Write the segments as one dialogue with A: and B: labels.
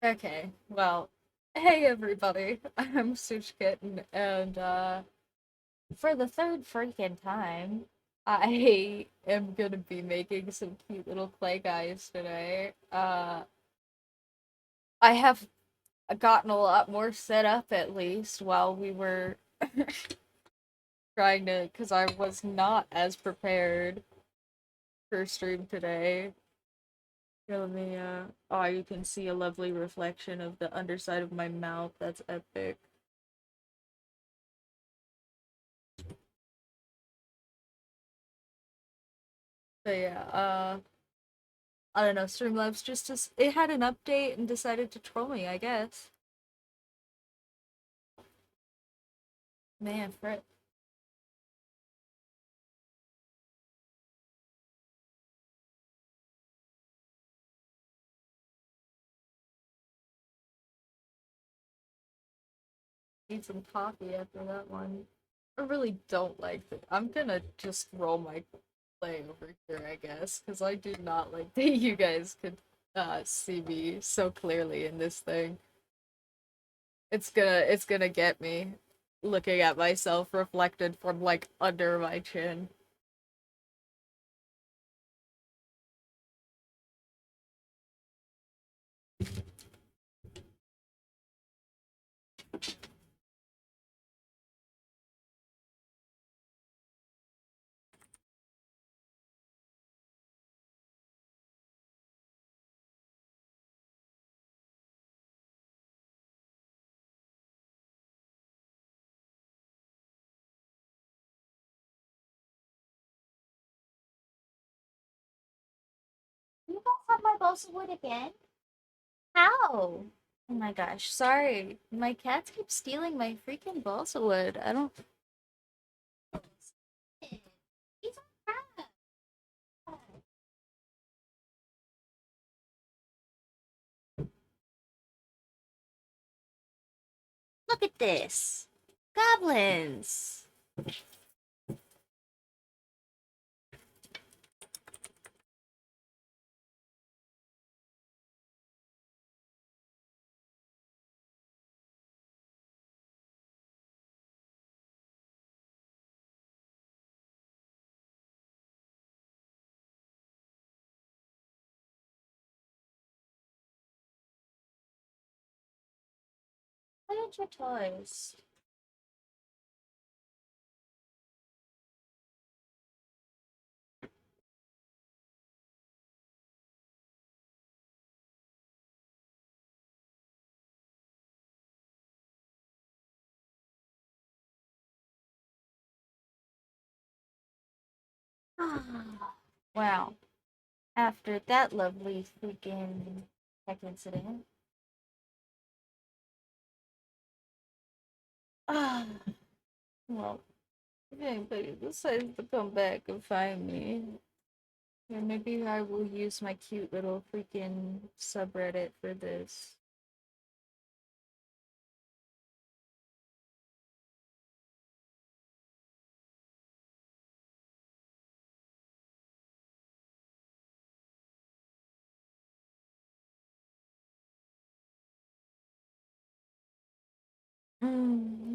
A: Okay, well, hey everybody, I'm Such Kitten, and for the third freaking time, I am gonna be making some cute little clay guys today. I have gotten a lot more set up at least while we were trying to, because I was not as prepared for stream today. Here, let me, oh, you can see a lovely reflection of the underside of my mouth. That's epic. But yeah, I don't know, Streamlabs it had an update and decided to troll me, I guess. Man, Fred need some coffee after that one. I really don't like it. I'm gonna just roll my play over here, I guess, because I do not like that you guys could see me so clearly in this thing. It's gonna get me looking at myself reflected from like under my chin.
B: You guys have my balsa wood again? How? Oh my gosh, sorry. My cats keep stealing my freaking balsa wood. I don't. He's a cat. Look at this. Goblins. Play with your toys. Wow. After that lovely freaking tech incident. Ah, well, if anybody decides to come back and find me, then maybe I will use my cute little freaking subreddit for this.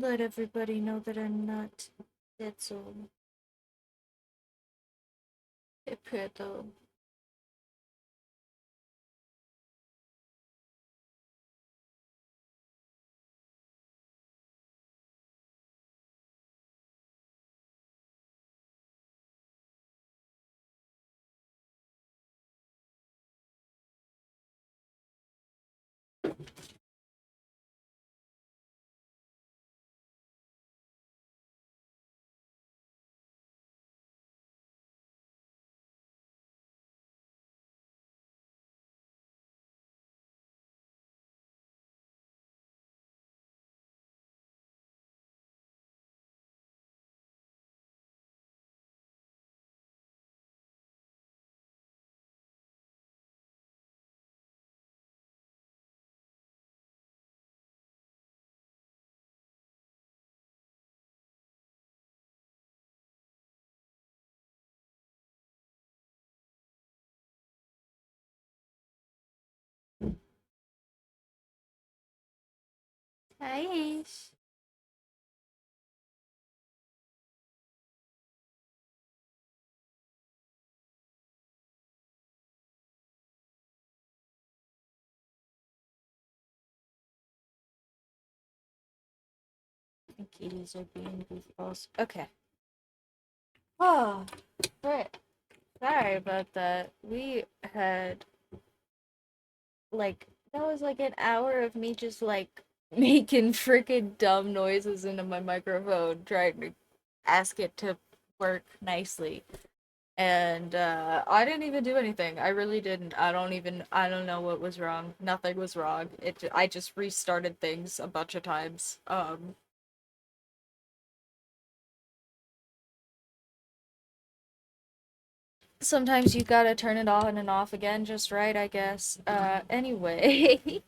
B: Let everybody know that I'm not dead soul. Pedo. Hi, Ace. The kitties are being goofballs. Okay. Oh, right. Sorry about that. We had like that was like an hour of me just like making freaking dumb noises into my microphone, trying to ask it to work nicely. And I didn't even do anything. I really didn't. I don't know what was wrong. Nothing was wrong. I just restarted things a bunch of times. Sometimes you gotta turn it on and off again just right, I guess. Anyway,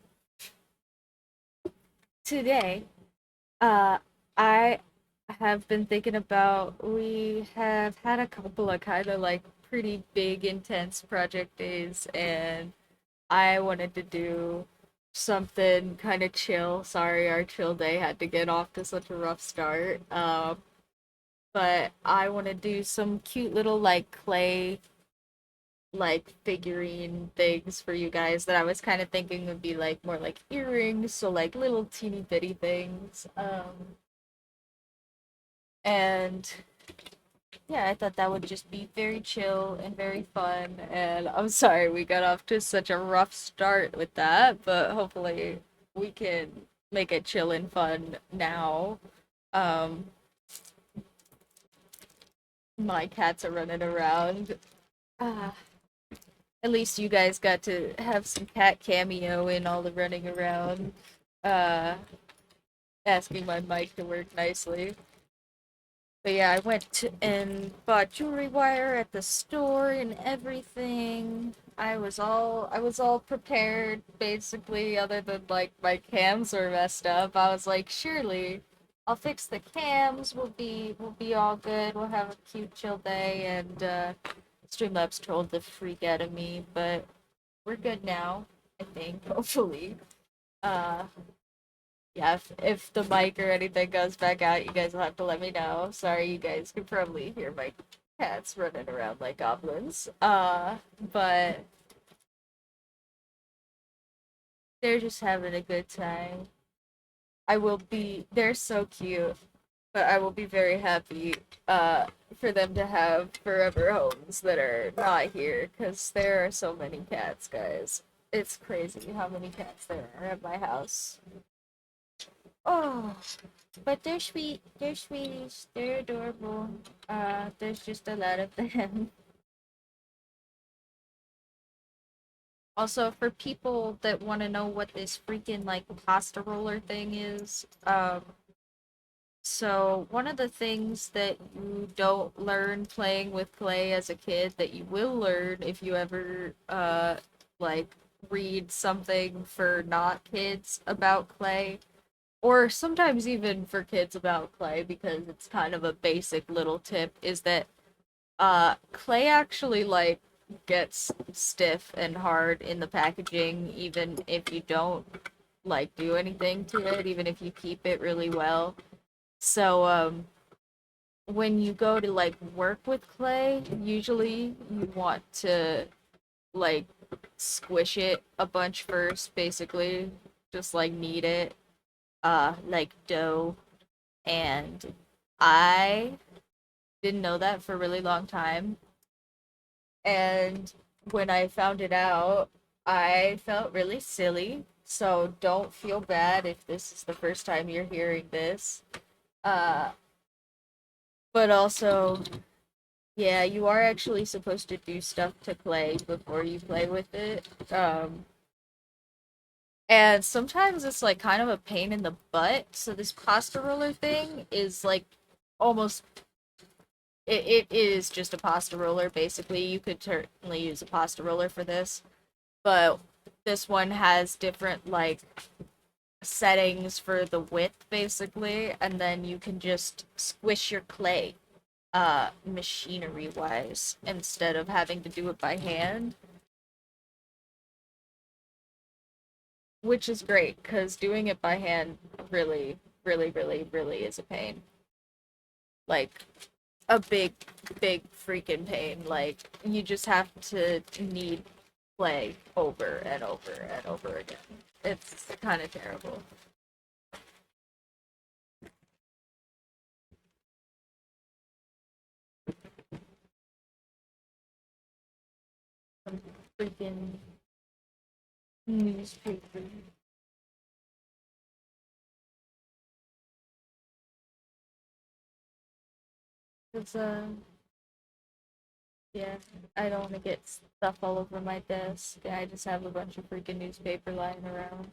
B: today, uh, I have been thinking about, we have had a couple of kind of like pretty big, intense project days, and I wanted to do something kind of chill. Sorry, our chill day had to get off to such a rough start. But I want to do some cute little like clay like figurine things for you guys that I was kind of thinking would be like more like earrings, so like little teeny bitty things. And yeah, I thought that would just be very chill and very fun. And I'm sorry we got off to such a rough start with that, but hopefully we can make it chill and fun now. Um, my cats are running around. Ah, at least you guys got to have some cat cameo in all the running around, uh, asking my mic to work nicely. But yeah, I went to, and bought jewelry wire at the store and everything. I was all prepared basically, other than like my cams were messed up. I was like, surely I'll fix the cams. We'll be all good. We'll have a cute chill day. And Streamlabs trolled the freak out of me, but we're good now. I think hopefully. Uh, yeah, if the mic or anything goes back out, you guys will have to let me know. Sorry, you guys could probably hear my cats running around like goblins. But they're just having a good time. They're so cute, but I will be very happy for them to have forever homes that are not here, because there are so many cats, guys. It's crazy how many cats there are at my house. Oh, but they're sweet. They're sweeties. They're adorable. There's just a lot of them. Also, for people that want to know what this freaking like pasta roller thing is, so one of the things that you don't learn playing with clay as a kid that you will learn if you ever like read something for not kids about clay, or sometimes even for kids about clay, because it's kind of a basic little tip, is that clay actually like gets stiff and hard in the packaging even if you don't like do anything to it, even if you keep it really well. So when you go to like work with clay, usually you want to like squish it a bunch first, basically just like knead it like dough. And I didn't know that for a really long time. And when I found it out, I felt really silly. So don't feel bad if this is the first time you're hearing this. Uh, but also, yeah, you are actually supposed to do stuff to play before you play with it. And sometimes it's like kind of a pain in the butt. So this pasta roller thing is like almost it is just a pasta roller basically. You could certainly use a pasta roller for this, but this one has different like settings for the width basically, and then you can just squish your clay machinery wise instead of having to do it by hand. which is great because doing it by hand really, really, really, really is a pain. Like a big, big freaking pain. Like you just have to knead clay over and over and over again. It's kind of terrible. Some freaking newspaper. It's yeah, I don't want to get stuff all over my desk. I just have a bunch of freaking newspaper lying around.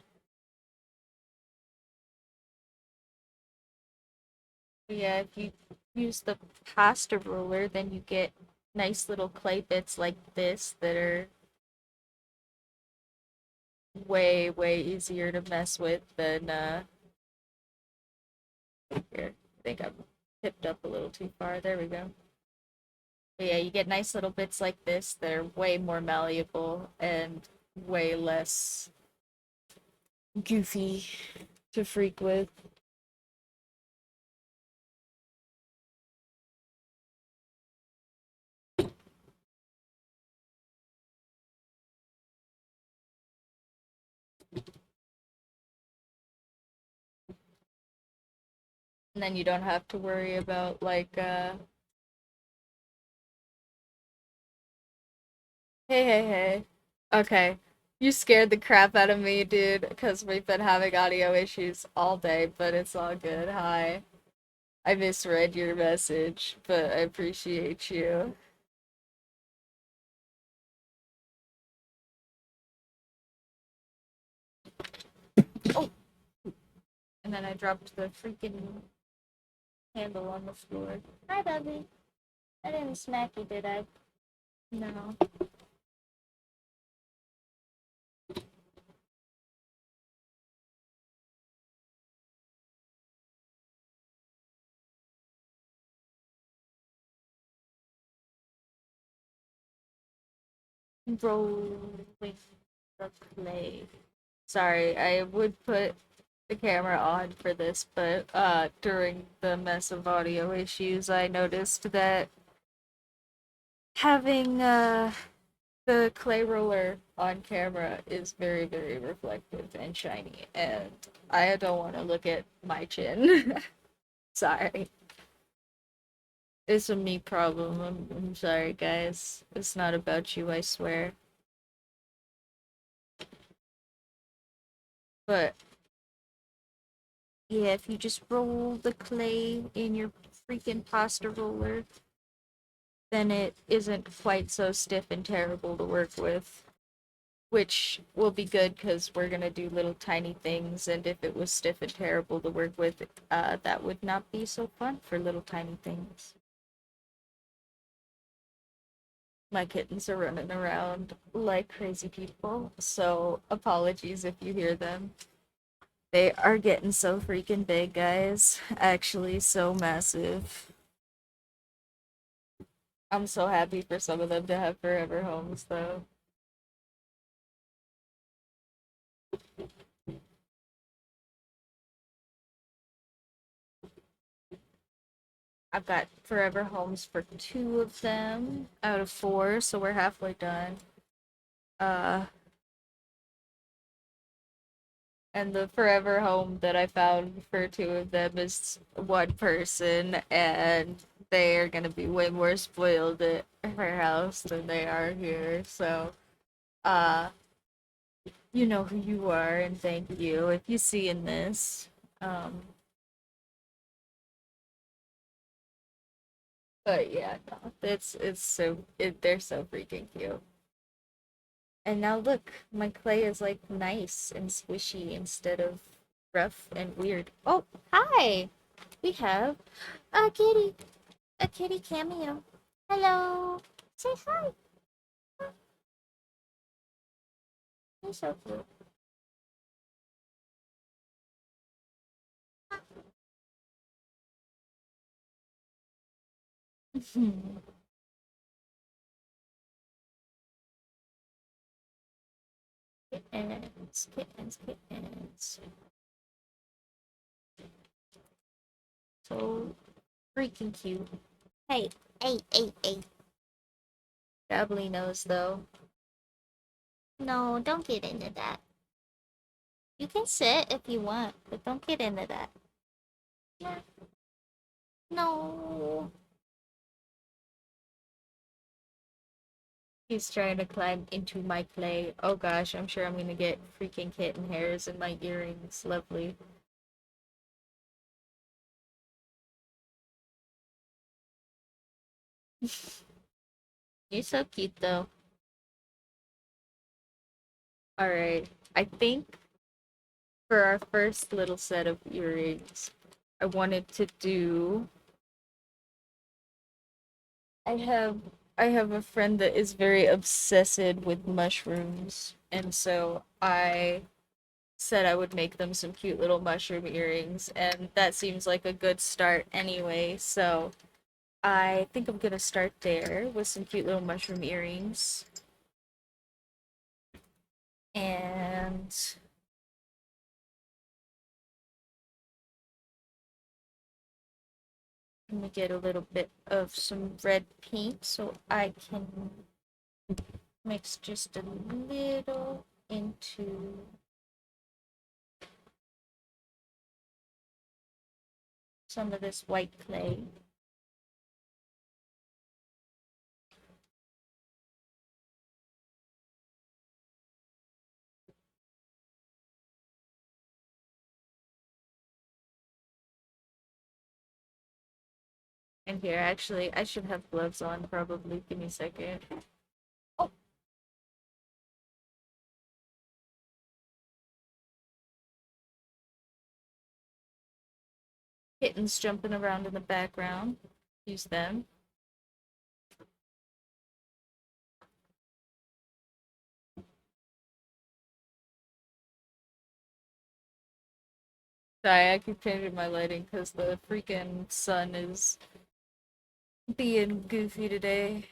B: Yeah, if you use the pasta roller, then you get nice little clay bits like this that are way, way easier to mess with than here. I think I'm tipped up a little too far. There we go. But yeah, you get nice little bits like this that are way more malleable and way less goofy to freak with. And then you don't have to worry about like hey hey hey. Okay. You scared the crap out of me, dude, because we've been having audio issues all day, but it's all good. Hi. I misread your message, but I appreciate you. Oh, and then I dropped the freaking handle on the floor. Hi, Bubby. I didn't smack you, did I? No. Rolling the clay. Sorry, I would put the camera on for this, but during the mess of audio issues, I noticed that having the clay roller on camera is very, very reflective and shiny, and I don't want to look at my chin. Sorry. It's a me problem. I'm sorry, guys. It's not about you, I swear. But yeah, if you just roll the clay in your freaking pasta roller, then it isn't quite so stiff and terrible to work with. Which will be good because we're gonna do little tiny things, and if it was stiff and terrible to work with, that would not be so fun for little tiny things. My kittens are running around like crazy people, so apologies if you hear them. They are getting so freaking big, guys. Actually, so massive. I'm so happy for some of them to have forever homes, though. I've got forever homes for two of them out of four, so we're halfway done. Uh, and the forever home that I found for two of them is one person, and they are gonna be way more spoiled at her house than they are here. So, uh, you know who you are, and thank you if you see in this. Um, but yeah, no, they're so freaking cute. And now look, my clay is like nice and squishy instead of rough and weird. Oh, hi! We have a kitty. A kitty cameo. Hello. Say hi. You're so cute. kittens, kittens, kittens. So freaking cute. Hey, hey, hey, hey. Dabbly knows though. No, don't get into that. You can sit if you want, but don't get into that. Yeah. No. He's trying to climb into my clay. Oh gosh, I'm sure I'm gonna get freaking kitten hairs in my earrings. Lovely. You're so cute though. Alright. I think for our first little set of earrings, I wanted to do I have I have a friend that is very obsessed with mushrooms, and so I said I would make them some cute little mushroom earrings, and that seems like a good start anyway. So I think I'm gonna start there with some cute little mushroom earrings. And let me get a little bit of some red paint so I can mix just a little into some of this white clay. And here, actually, I should have gloves on probably. Give me a second. Oh, kittens jumping around in the background. Use them. Sorry, I keep changing my lighting because the freaking sun is being goofy today.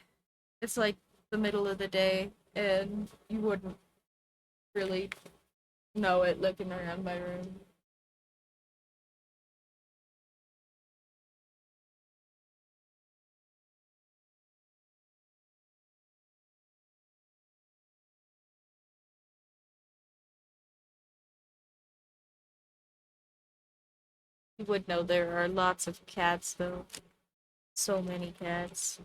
B: It's like the middle of the day, and you wouldn't really know it looking around my room. You would know there are lots of cats, though. So many cats.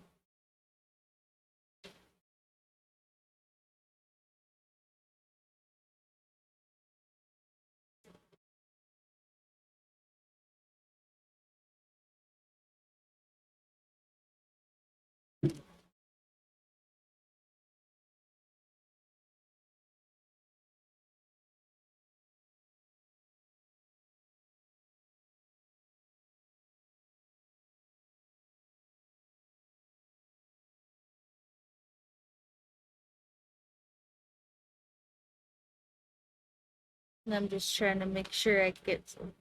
B: And I'm just trying to make sure I get some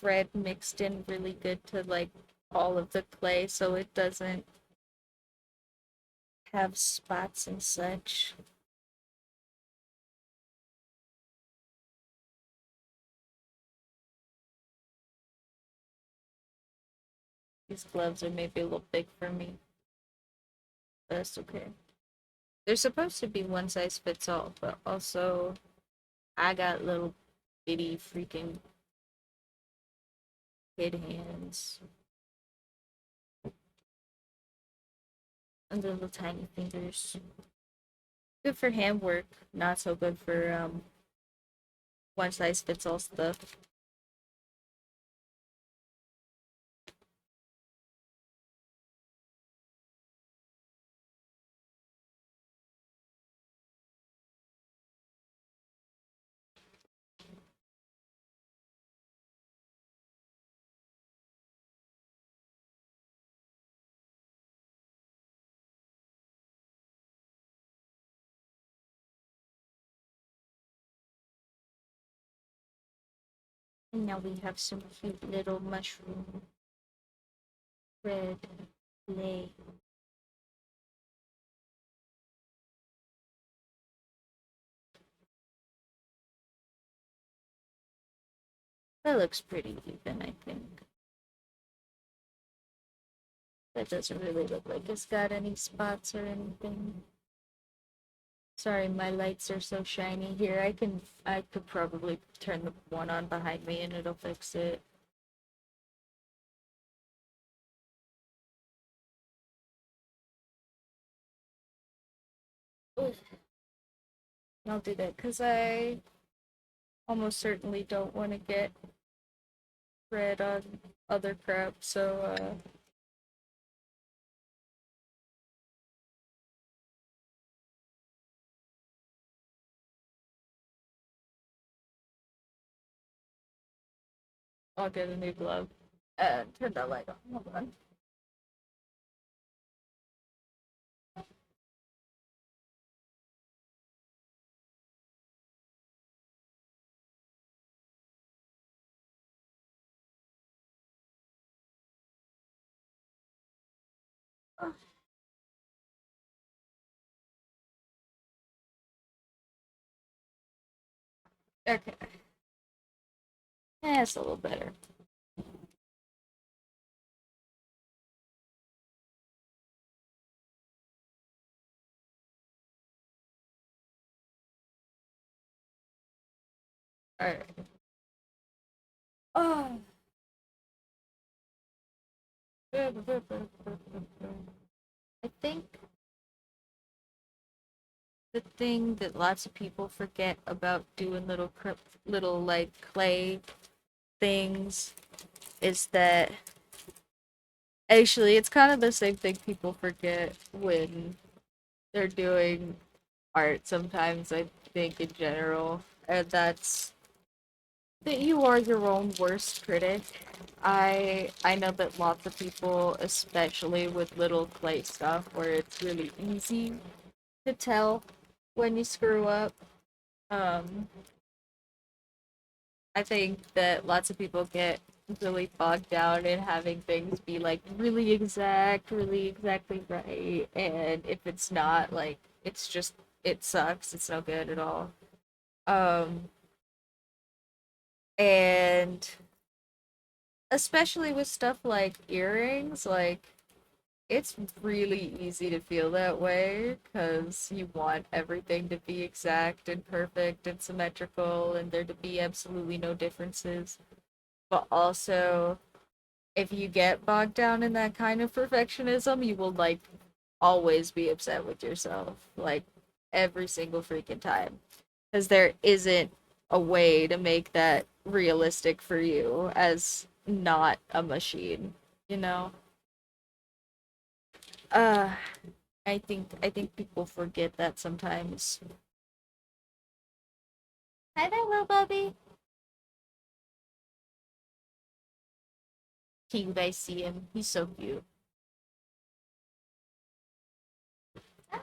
B: bread mixed in really good to like all of the clay so it doesn't have spots and such. These gloves are maybe a little big for me, but that's okay. They're supposed to be one size fits all, but also I got little bitty freaking kid hands and little tiny fingers. Good for hand work, not so good for one size fits all stuff. And now we have some cute little mushroom red clay. That looks pretty even, I think. That doesn't really look like it's got any spots or anything. Sorry, my lights are so shiny here. I could probably turn the one on behind me and it'll fix it. Oof. I'll do that because I almost certainly don't want to get red on other crap, so I'll get a new glove and turn that light on. Hold on. Okay. It's a little better. Alright. Oh. I think the thing that lots of people forget about doing little like clay things is that actually it's kind of the same thing people forget when they're doing art sometimes, I think, in general, and that's that you are your own worst critic. I know that lots of people, especially with little clay stuff where it's really easy to tell when you screw up. Um, I think that lots of people get really bogged down in having things be like really exact, really exactly right, and if it's not, like, it's just it sucks. It's no good at all. Um, and especially with stuff like earrings, like it's really easy to feel that way because you want everything to be exact and perfect and symmetrical and there to be absolutely no differences. But also, if you get bogged down in that kind of perfectionism, you will like always be upset with yourself, like every single freaking time. Because there isn't a way to make that realistic for you as not a machine, you know? Uh, I think people forget that sometimes. Hi there, little Bubby. Can you guys see him? He's so cute. Hi.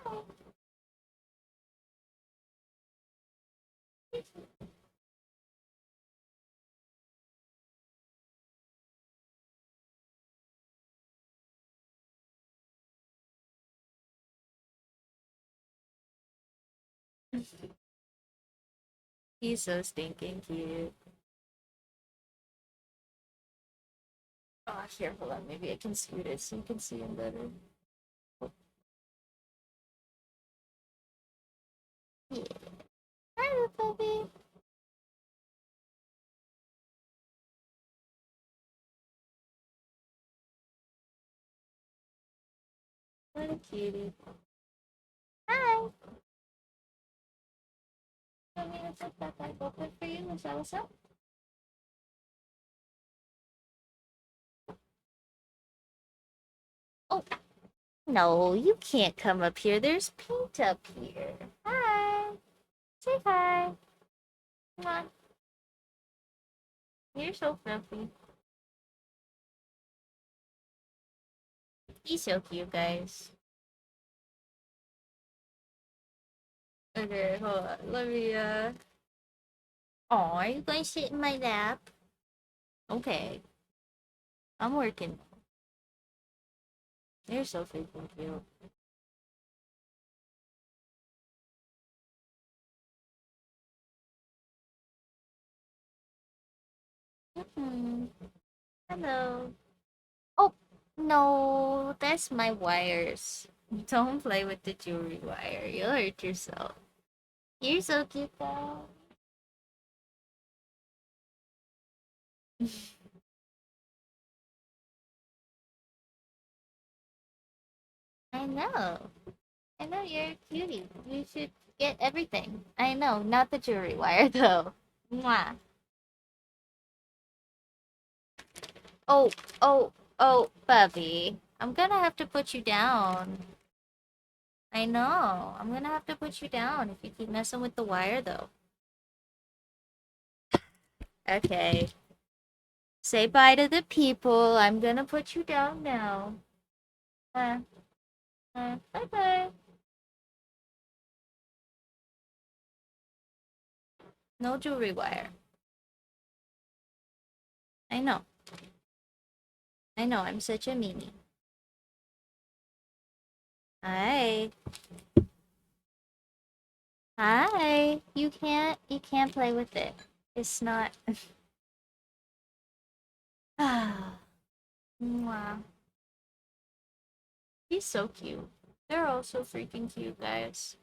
B: He's so stinking cute. Oh, here, hold on. Maybe I can scoot it so you can see him better. Yeah. Hi, little Bubby. What a cutie. Hi. Want me to put that back open for you? Is that what's up? Oh, no, you can't come up here. There's paint up here. Hi. Say hi. Come on. You're so fluffy. He's so cute, guys. Okay, hold on. Let me, Aw, you guys sit in my lap? Okay. I'm working. You're so freaking cute. Mm-mm. Hello. Oh, no, that's my wires. Don't play with the jewelry wire. You'll hurt yourself. You're so cute, though. I know. I know you're a cutie. You should get everything. I know, not the jewelry wire, though. Mwah. Oh, oh, Bubby. I'm gonna have to put you down. I know. I'm gonna have to put you down if you keep messing with the wire, though. Okay. Say bye to the people. I'm gonna put you down now. Uh, bye bye. No jewelry wire. I know. I know. I'm such a meanie. Hi. Hi. You can't play with it. It's not. Ah. Mwah. He's so cute. They're all so freaking cute, guys.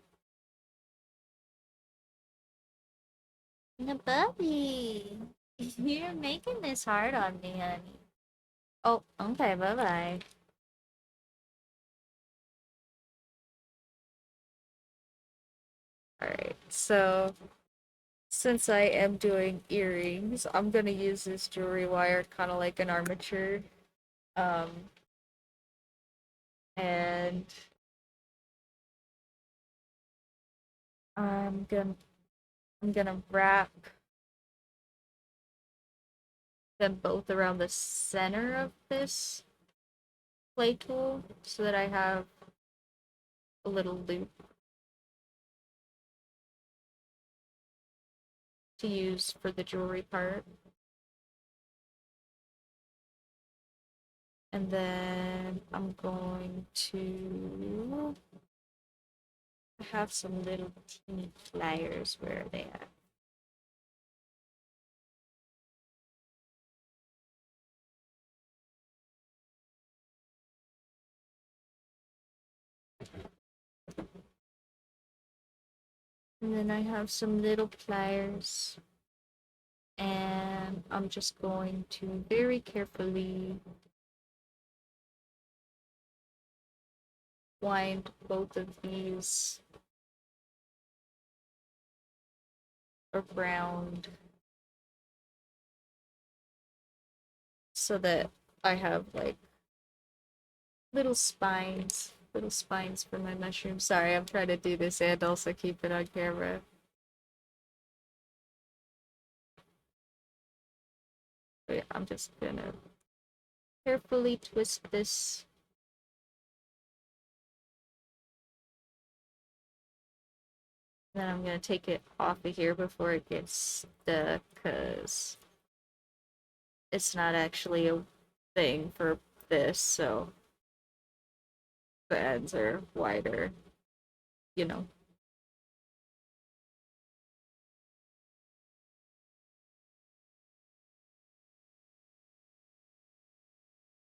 B: The puppy. You're making this hard on me, honey. Oh, okay, bye-bye. Alright, so since I am doing earrings, I'm gonna use this jewelry wire kind of like an armature. Um, and I'm gonna I'm gonna wrap them both around the center of this play tool so that I have a little loop to use for the jewelry part. And then I'm going to have some little teeny pliers. Where are they at? And then I have some little pliers. And I'm just going to very carefully wind both of these around so that I have like little spines for my mushroom. Sorry, I'm trying to do this and also keep it on camera. But yeah, I'm just gonna carefully twist this. Then I'm gonna take it off of here before it gets stuck, because it's not actually a thing for this, so the ends are wider, you know.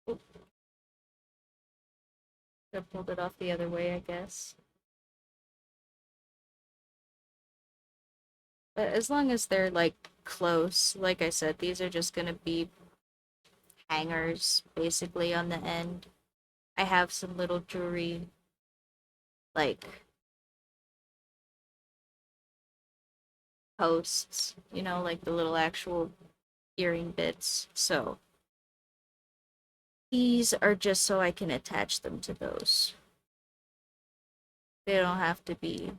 B: Oop, I pulled it off the other way, I guess. But as long as they're like close, like I said, these are just gonna be hangers basically on the end. I have some little jewelry like posts, you know, like the little actual earring bits. So these are just so I can attach them to those. They don't have to be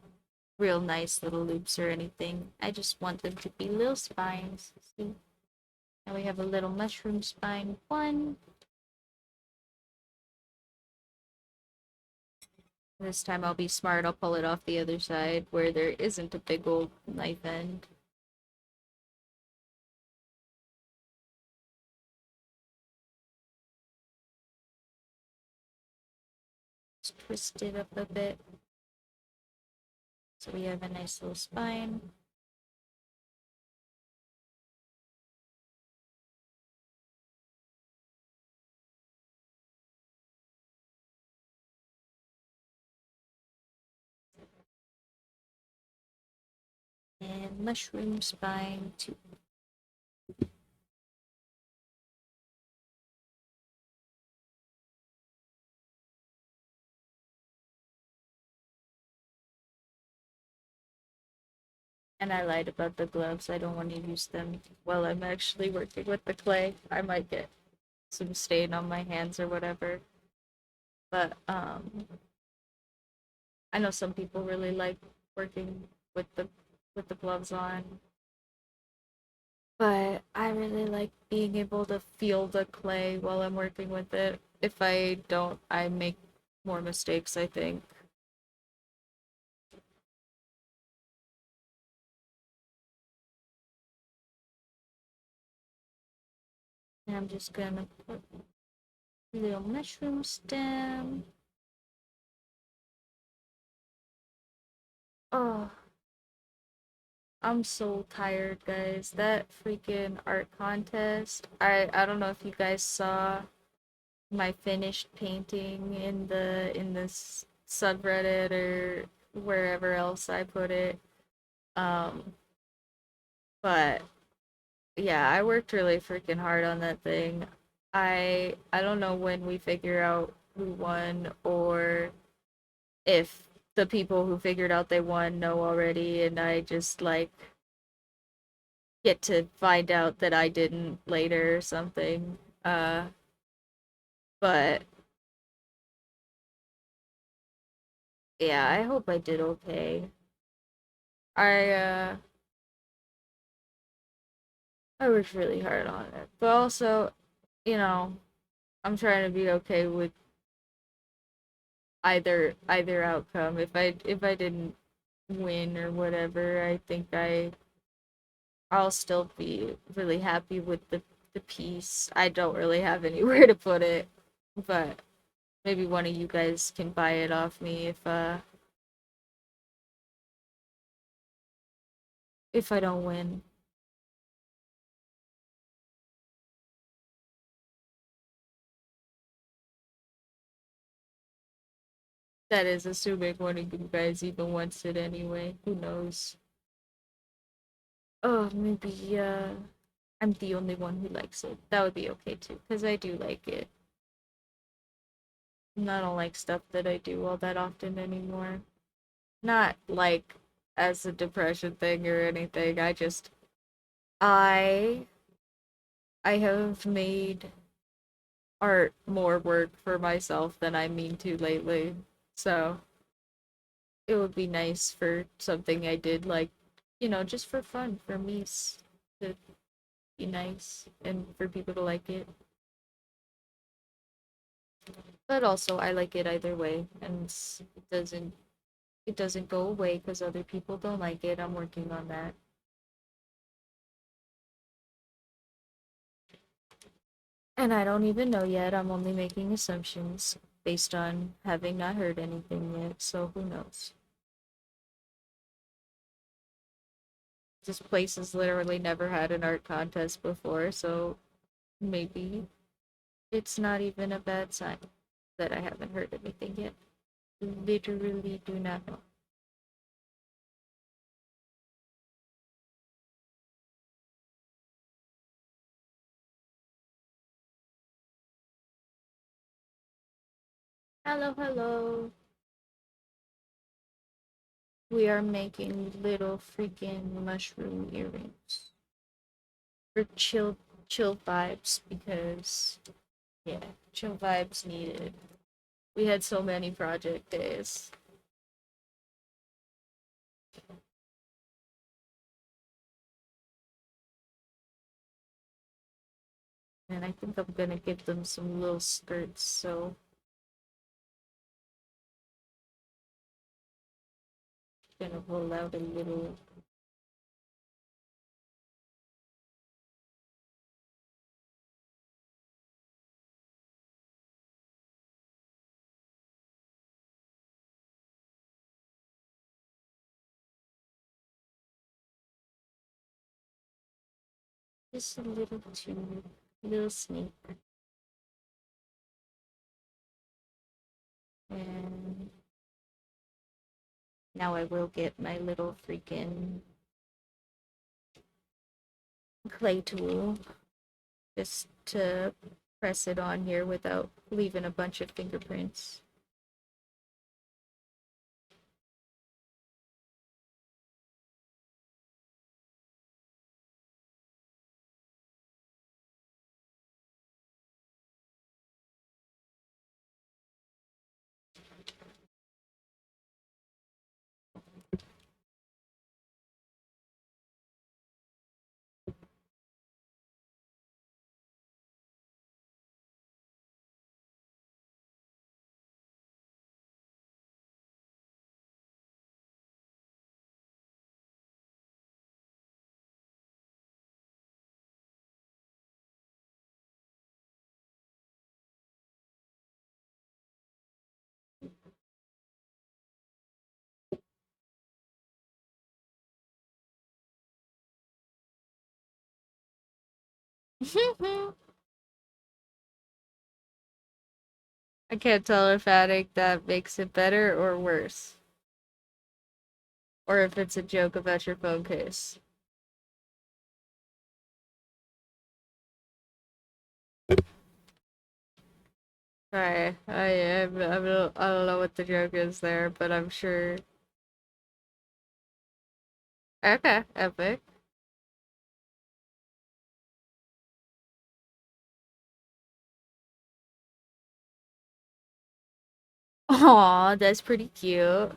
B: real nice little loops or anything. I just want them to be little spines. See? Now we have a little mushroom spine one. This time I'll be smart. I'll pull it off the other side where there isn't a big old knife end. Just twist it up a bit. So we have a nice little spine. and mushroom spine too. And I lied about the gloves. I don't want to use them while I'm actually working with the clay. I might get some stain on my hands or whatever. But I know some people really like working with the gloves on. But I really like being able to feel the clay while I'm working with it. If I don't, I make more mistakes, I think. And I'm just gonna put a little mushroom stem. Oh, I'm so tired, guys. That freaking art contest. I don't know if you guys saw my finished painting in this subreddit or wherever else I put it. Um, but yeah, I worked really freaking hard on that thing. I don't know when we figure out who won or if the people who figured out they won know already and I just like get to find out that I didn't later or something. But yeah, I hope I did okay. I I worked really hard on it. But also, you know, I'm trying to be okay with either outcome. If I didn't win or whatever, I think I'll still be really happy with the piece. I don't really have anywhere to put it, but maybe one of you guys can buy it off me if I don't win. That is assuming one of you guys even wants it anyway. Who knows? Oh, maybe I'm the only one who likes it. That would be okay too, because I do like it. And I don't like stuff that I do all that often anymore. Not like as a depression thing or anything. I I have made art more work for myself than I mean to lately. So it would be nice for something I did like, just for fun for me to be nice and for people to like it. But also I like it either way and it doesn't go away because other people don't like it. I'm working on that. And I don't even know yet. I'm only making assumptions based on having not heard anything yet, so who knows? This place has literally never had an art contest before, so maybe it's not even a bad sign that I haven't heard anything yet. Literally do not know. Hello, hello. We are making little freaking mushroom earrings for chill vibes because yeah, chill vibes needed. We had so many project days. And I think I'm gonna give them some little skirts, so I'm gonna roll out a little. Just a little too, little snake. And now I will get my little freaking clay tool just to press it on here without leaving a bunch of fingerprints. I can't tell if adding that makes it better or worse. Or if it's a joke about your phone case. Sorry, I don't know what the joke is there, but I'm sure. Okay, epic. Aw, that's pretty cute.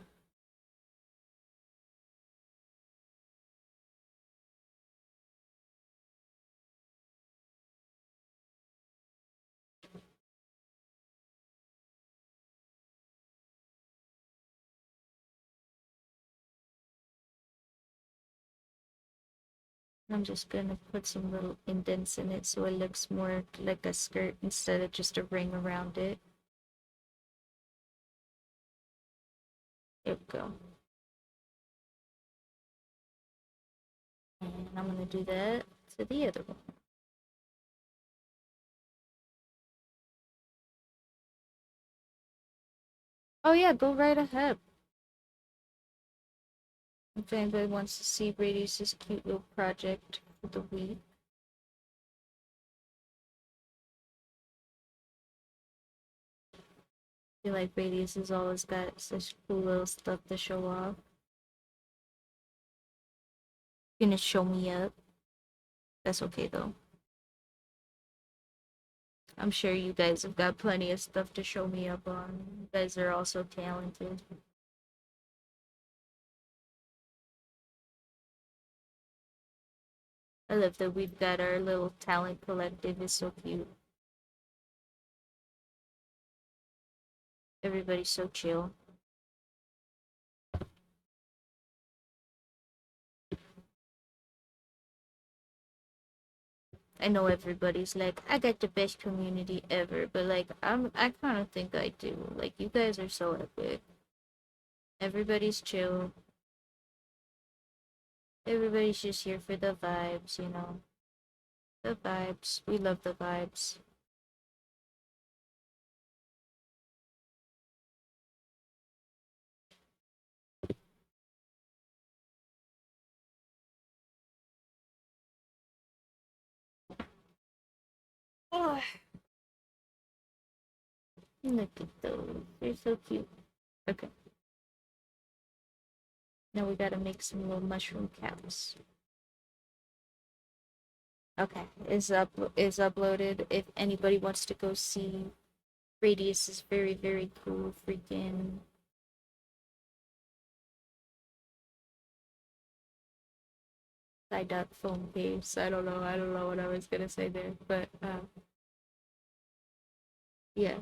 B: I'm just gonna put some little indents in it so it looks more like a skirt instead of just a ring around it. There we go. And I'm gonna do that to the other one. Oh yeah, go right ahead. If anybody wants to see Radius's cute little project for the week. I feel like Radius has always got such cool little stuff to show off. Gonna show me up. That's okay though. I'm sure you guys have got plenty of stuff to show me up on. You guys are also talented. I love that we've got our little talent collective. It's so cute. Everybody's so chill. I know everybody's like, I got the best community ever, but like, I kind of think I do. Like, you guys are so epic. Everybody's chill. Everybody's just here for the vibes, you know. The vibes. We love the vibes. Oh, look at those. They're so cute. Okay. Now we gotta make some little mushroom caps. Okay, is uploaded. If anybody wants to go see Radius is very cool freaking side up phone case. I don't know what I was gonna say there, but yeah,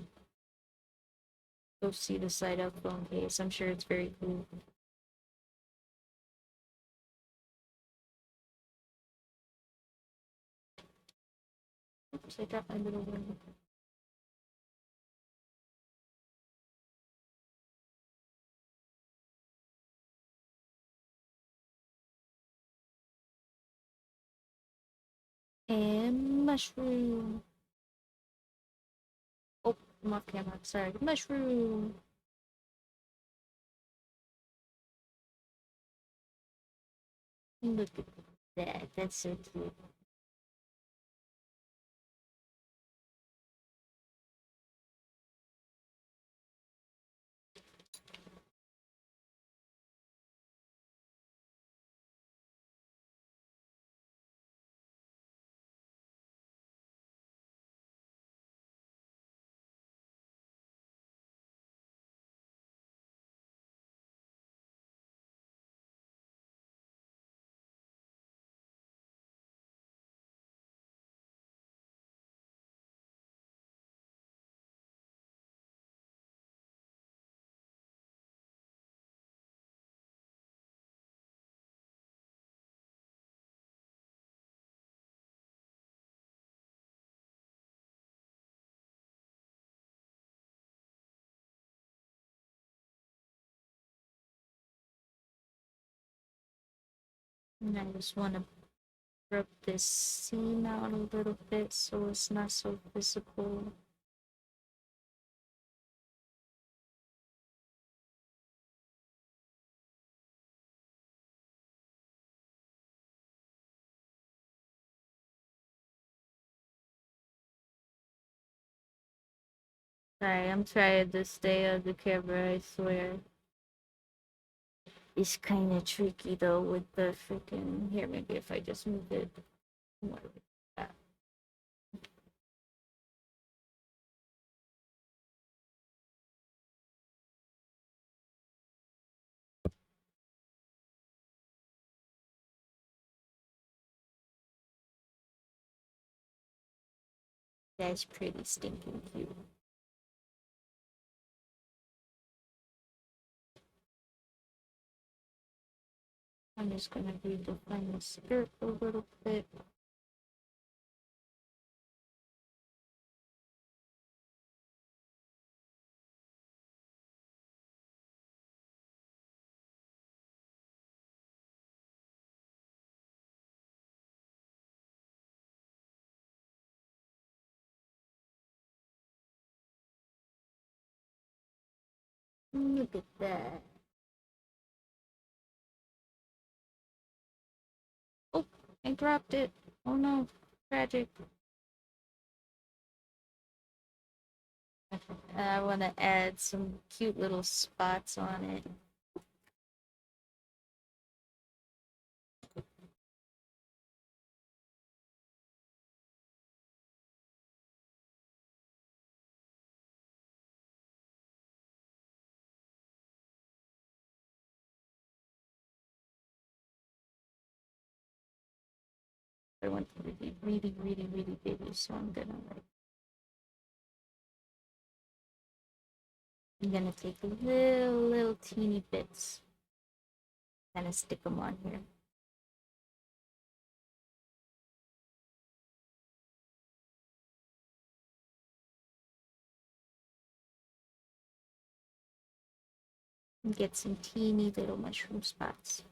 B: go see the side up phone case. I'm sure it's very cool. Oops, I got my little one. And mushroom. Oh, I'm off camera. Sorry. Mushroom. Look at that. That's so cute. And I just want to rub this seam out a little bit so it's not so visible. Sorry, I'm trying to stay on the camera, I swear. It's kind of tricky though with the freaking. Here, maybe if I just move it more like that. That's pretty stinking cute. I'm just gonna redefine the skirt a little bit. Look at that. Oh, I dropped it. Oh no, tragic. I want to add some cute little spots on it. I want it to be really, really, really big, so I'm gonna take little teeny bits, kind of stick them on here. And get some teeny little mushroom spots.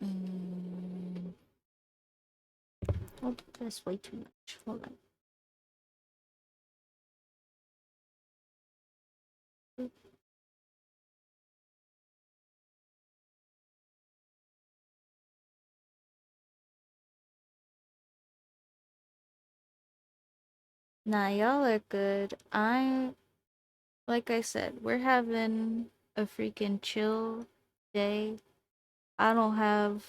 B: Mm. Oh, that's way too much. Hold on. Nah, y'all are good. Like I said, we're having a freaking chill day. I don't have,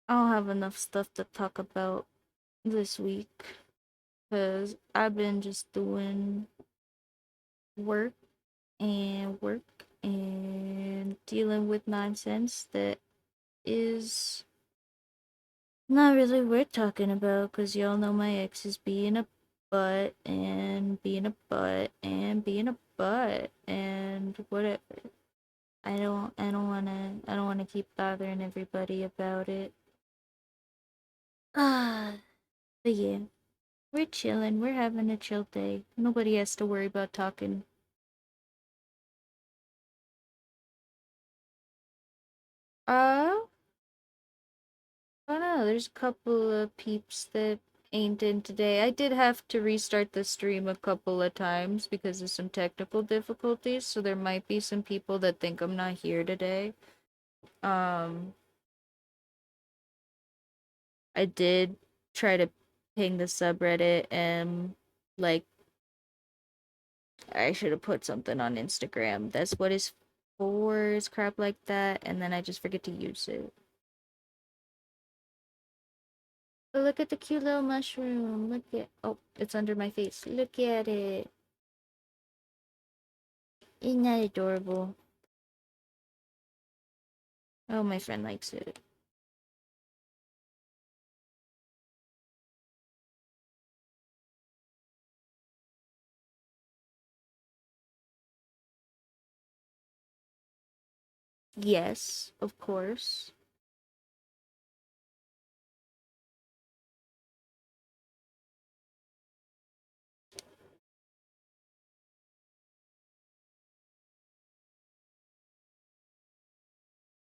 B: I don't have enough stuff to talk about this week because I've been just doing work work and dealing with nonsense that is not really worth talking about because y'all know my ex is being a butt and being a butt and being a butt and whatever. I don't wanna keep bothering everybody about it. Ah, but yeah, we're chilling. We're having a chill day. Nobody has to worry about talking. Uh, I don't know. There's a couple of peeps that ain't in today. I did have to restart the stream a couple of times because of some technical difficulties, so there might be some people that think I'm not here today. Um, I did try to ping the subreddit and like I should have put something on Instagram. That's what it's for, is crap like that, and then I just forget to use it. But look at the cute little mushroom. Look at, oh, it's under my face. Look at it. Isn't that adorable? Oh, my friend likes it. Yes, of course.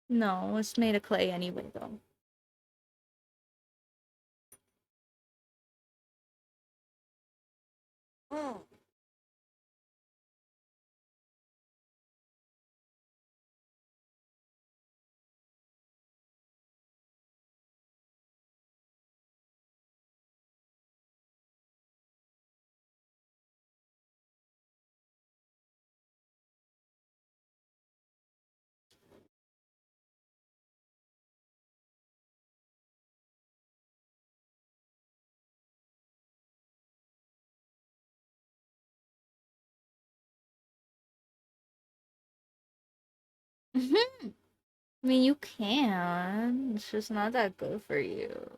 B: No, it's made of clay anyway, though. Mm. I mean, you can. It's just not that good for you.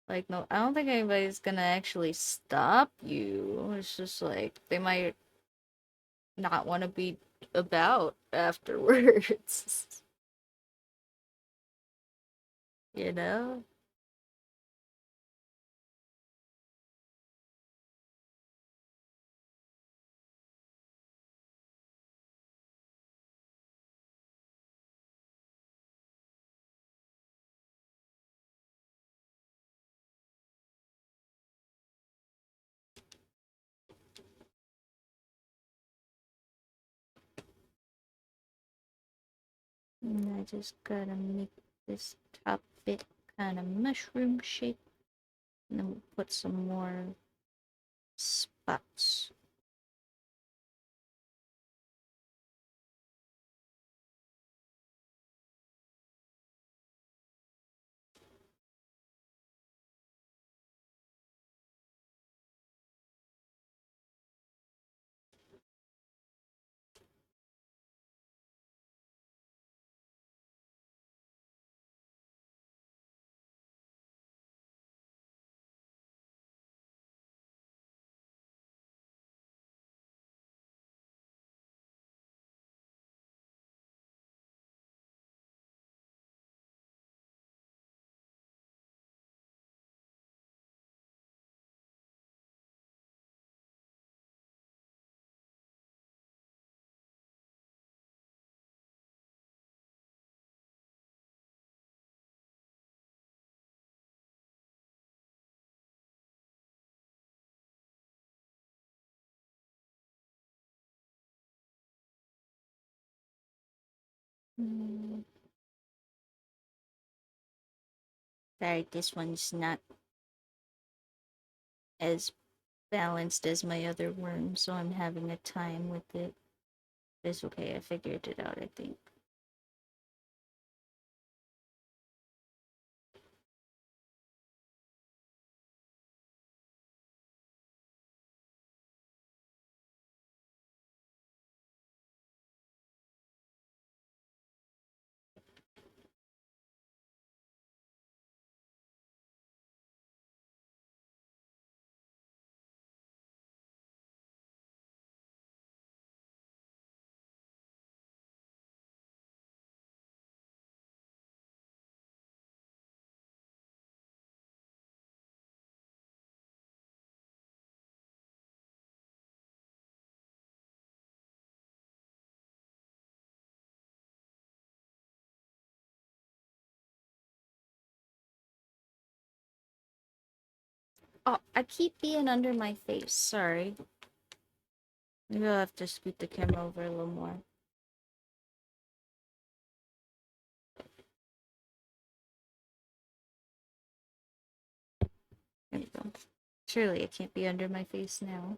B: Like, no, I don't think anybody's gonna actually stop you. It's just like they might not want to be about afterwards. You know? And I just gotta make this top bit kind of mushroom shape. And then we'll put some more spots. Mm. Sorry, this one's not as balanced as my other worm, so I'm having a time with it. It's okay, I figured it out, I think. Oh, I keep being under my face, sorry. Maybe I'll have to scoot the camera over a little more. There we go. Surely it can't be under my face now.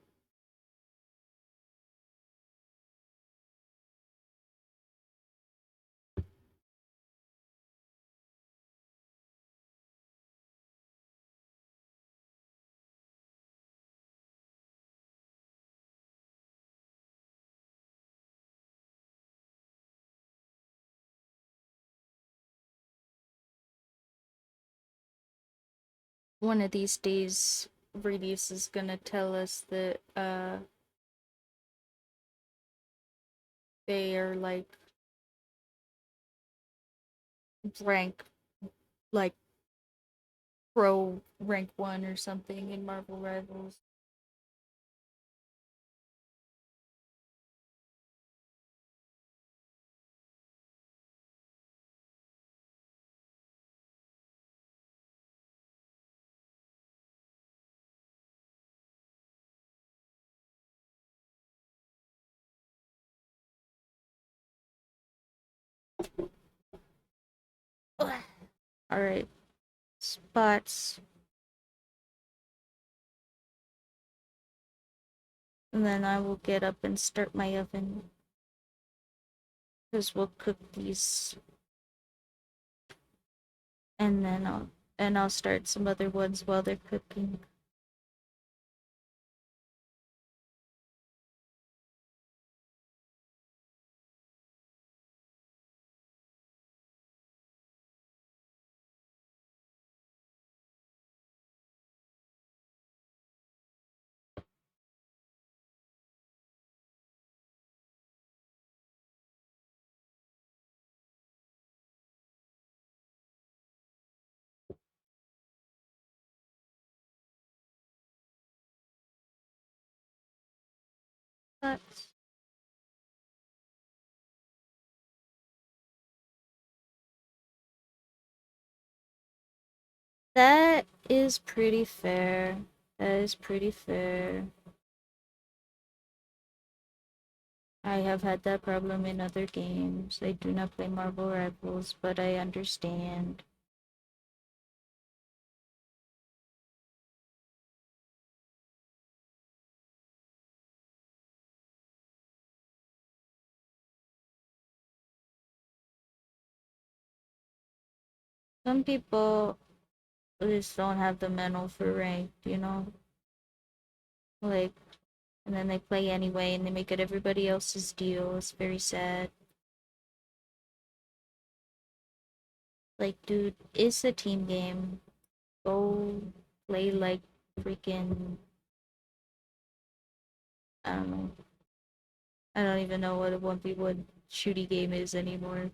B: One of these days, Radius is gonna tell us that they are like rank like pro rank 1 or something in Marvel Rivals. Alright. Spots. And then I will get up and start my oven. Because we'll cook these. And then I'll start some other ones while they're cooking. But that is pretty fair. That is pretty fair. I have had that problem in other games. I do not play Marvel Rivals, but I understand. Some people just don't have the mental for ranked, you know? Like, and then they play anyway and they make it everybody else's deal. It's very sad. Like, dude, it's a team game. Go play like freaking. I don't know. I don't even know what a 1v1 shooty game is anymore.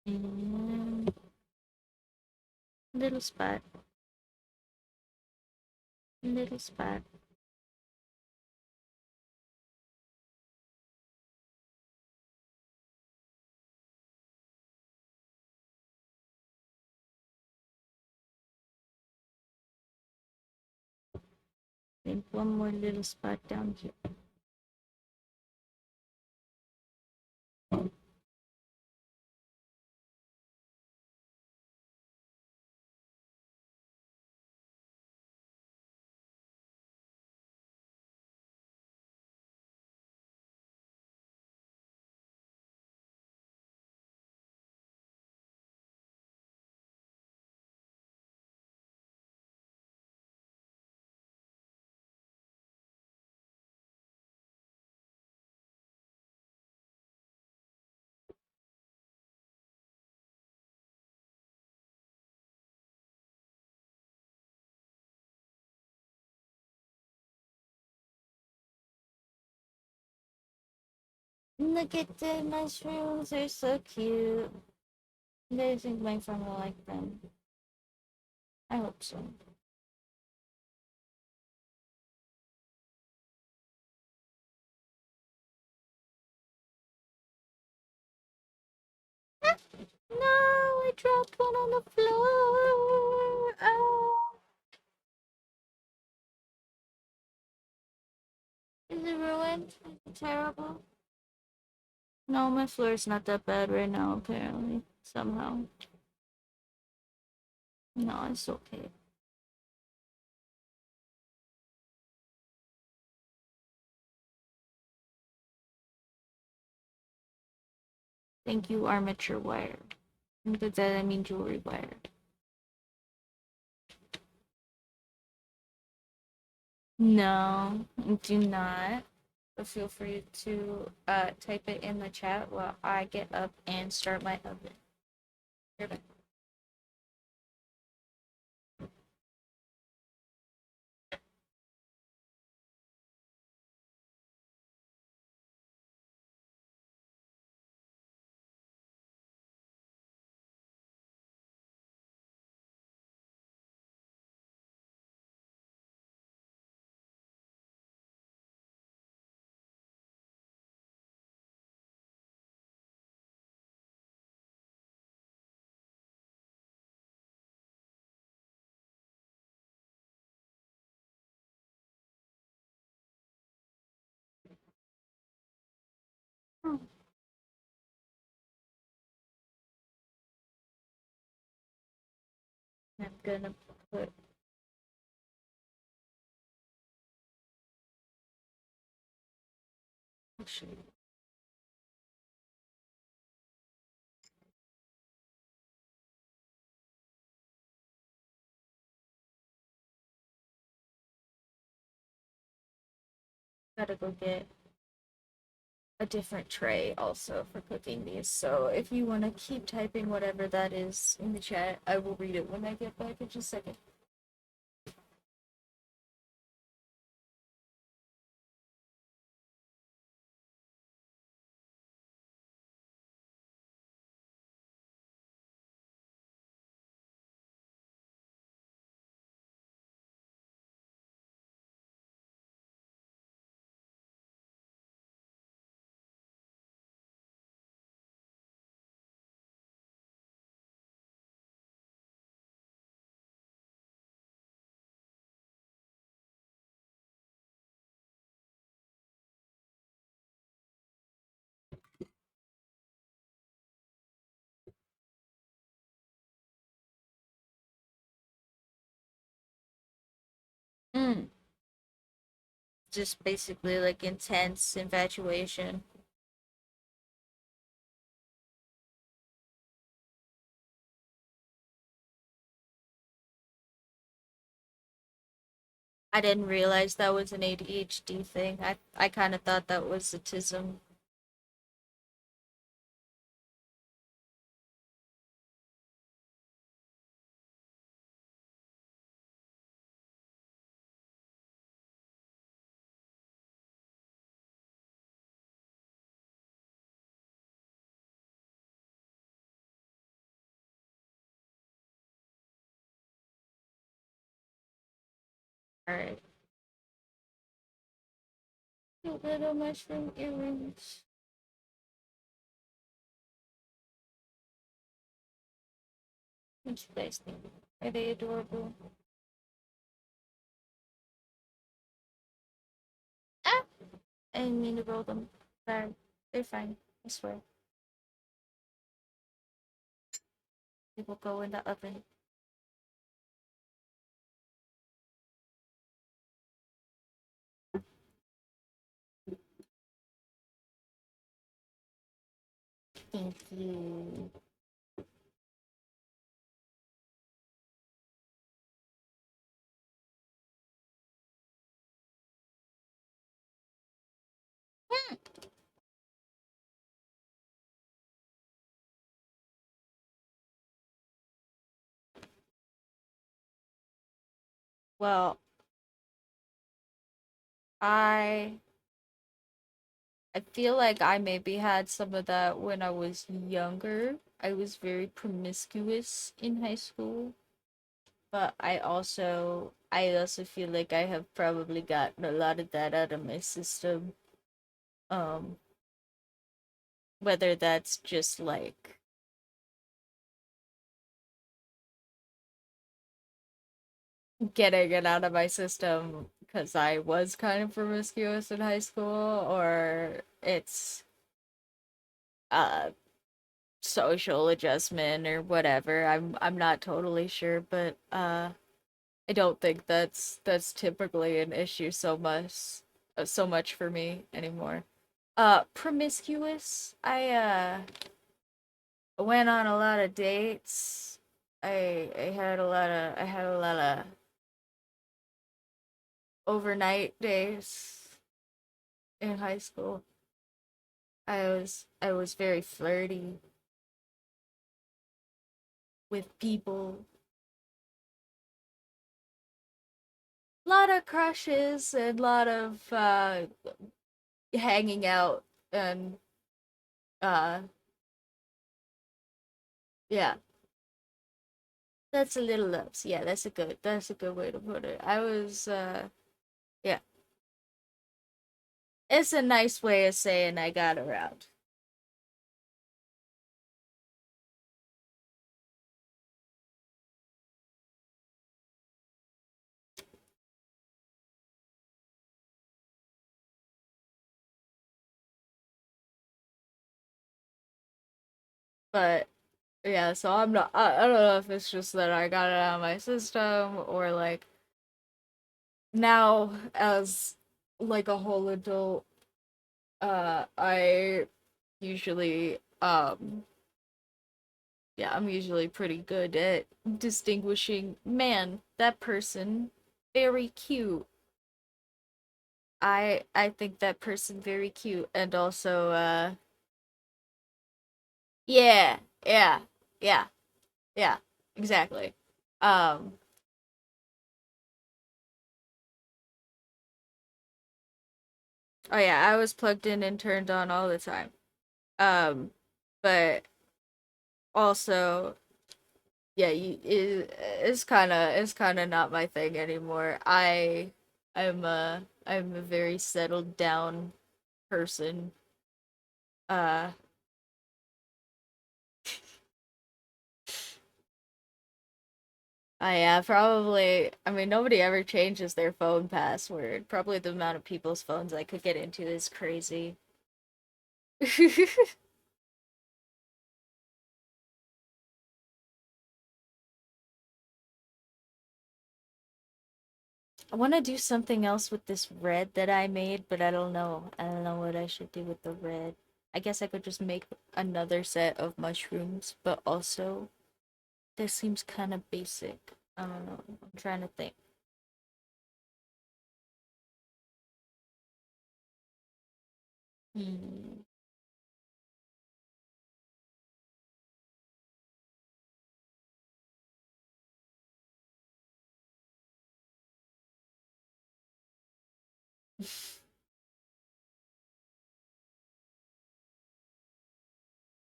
B: And little spot. Little spot. I think one more little spot down here. Look at the mushrooms, they're so cute. I think my friend will like them. I hope so. I dropped one on the floor. Oh. Is it ruined? Is it terrible? No, my floor is not that bad right now, apparently. Somehow. No, it's okay. Thank you, armature wire. And by that I mean jewelry wire. No, do not. But feel free to type it in the chat while I get up and start my oven. You're back. Oh, I'm gonna put actually gotta go get a different tray also for cooking these. So if you want to keep typing whatever that is in the chat, I will read it when I get back in just a second. Mm. Just basically like intense infatuation. I didn't realize that was an ADHD thing. I kind of thought that was autism. All right. Little mushroom earrings. What you guys think? Are they adorable? Ah! I didn't mean to roll them. Sorry. They're fine. I swear. They will go in the oven. Thank you. Well, I I feel like I maybe had some of that when I was younger. I was very promiscuous in high school, but I also feel like I have probably gotten a lot of that out of my system. Um, whether that's just like
A: getting it out of my system because I was kind of promiscuous in high school, or it's uh social adjustment or whatever. I'm not totally sure, but I don't think that's typically an issue so much for me anymore. Promiscuous. I went on a lot of dates. I had a lot of overnight days in high school. I was very flirty with people. A lot of crushes and a lot of hanging out and uh yeah. That's a little loves. Yeah, that's a good way to put it. I was yeah. It's a nice way of saying I got around. But yeah, so I don't know if it's just that I got it out of my system or like now as like a whole adult, I usually yeah, I'm usually pretty good at distinguishing, man, that person very cute. I think that person very cute, and also yeah, yeah, yeah, yeah, exactly. Um oh yeah, I was plugged in and turned on all the time. Um but also yeah, it's kind of not my thing anymore. I'm a very settled down person. Uh I yeah, probably. I mean, nobody ever changes their phone password. Probably the amount of people's phones I could get into is crazy. I want to do something else with this red that I made, but I don't know. I don't know what I should do with the red. I guess I could just make another set of mushrooms, but also this seems kind of basic. I don't know. I'm trying to think. Hmm.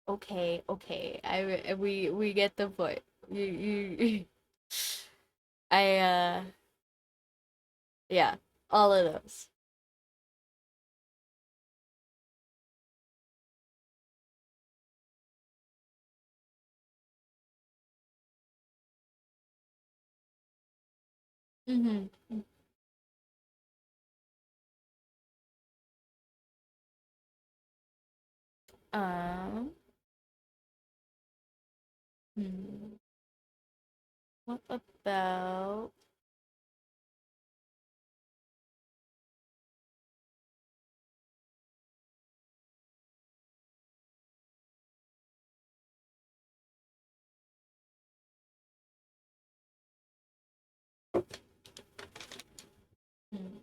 A: Okay, okay. We get the point. You I yeah, all of those. Mm-hmm. Um, hmm, what about hmm,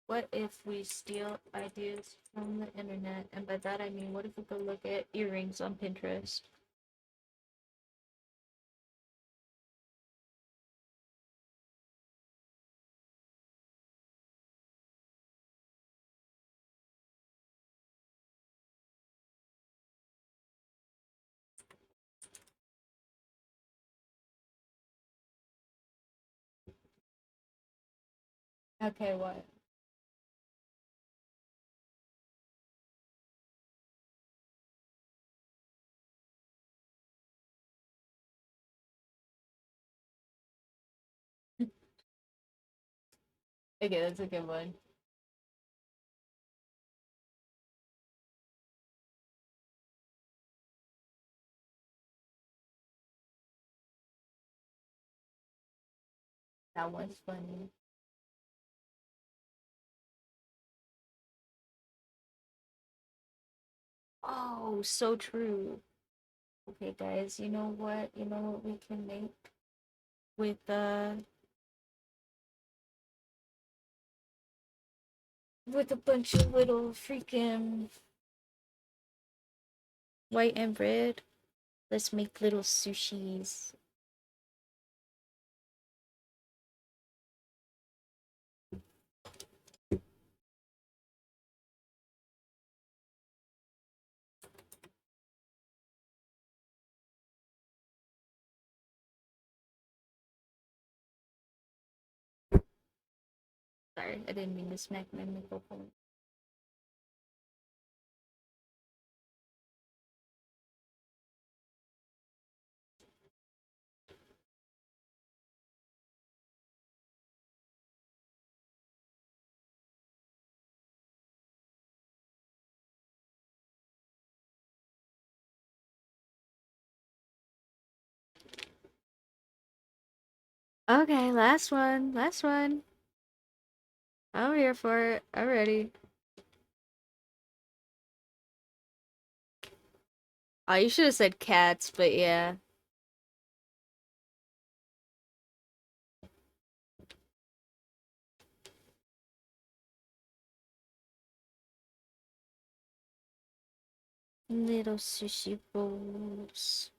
A: what if we steal ideas from the internet? And by that I mean, what if we go look at earrings on Pinterest? Okay, what? Okay, that's a good one. That one's funny. Oh, so true. Okay, guys, you know what? You know what we can make with a bunch of little freaking white and red. Let's make little sushis. Sorry, I didn't mean to smack my microphone. Okay, last one. Last one. I'm here for it. I'm ready. Oh, you should have said cats, but yeah. Little sushi bowls.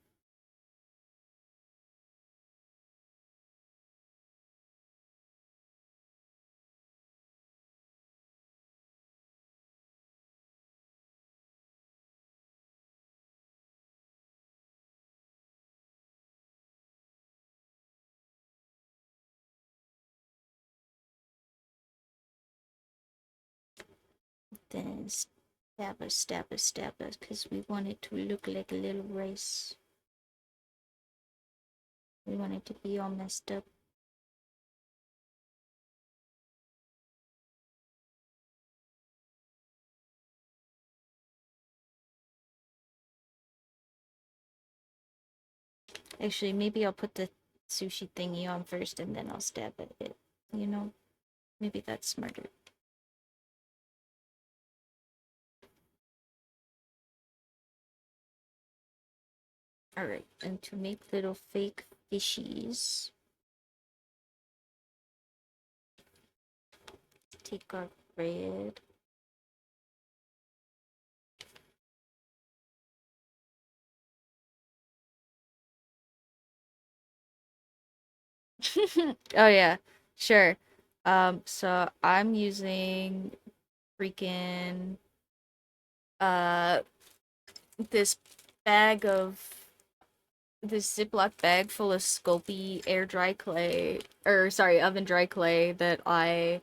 A: Then stab us, because we want it to look like a little rice. We want it to be all messed up. Actually, maybe I'll put the sushi thingy on first and then I'll stab at it. You know? Maybe that's smarter. Alright, and to make little fake fishies, take our bread. Oh yeah, sure. So I'm using freaking uh this bag of this Ziploc bag full of Sculpey air dry clay, or sorry, oven dry clay that I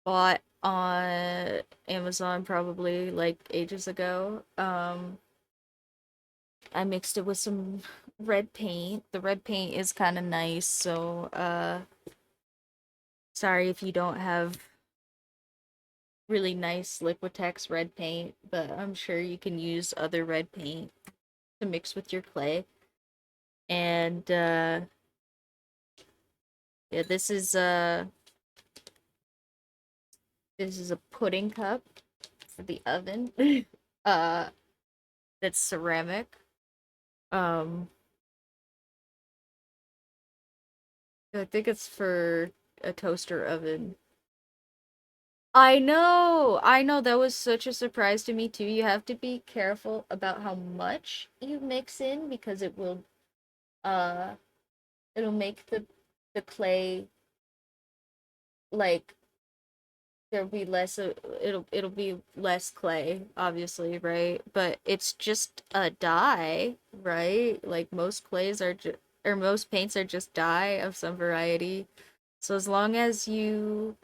A: bought on Amazon probably like ages ago. I mixed it with some red paint. The red paint is kind of nice, so sorry if you don't have really nice Liquitex red paint, but I'm sure you can use other red paint to mix with your clay. And yeah, this is a pudding cup for the oven. uh that's ceramic. Um I think it's for a toaster oven. I know, that was such a surprise to me too. You have to be careful about how much you mix in because uh it'll make the clay like there'll be it'll be less clay, obviously, right? But it's just a dye, right? Like most clays are just or most paints are just dye of some variety. So as long as you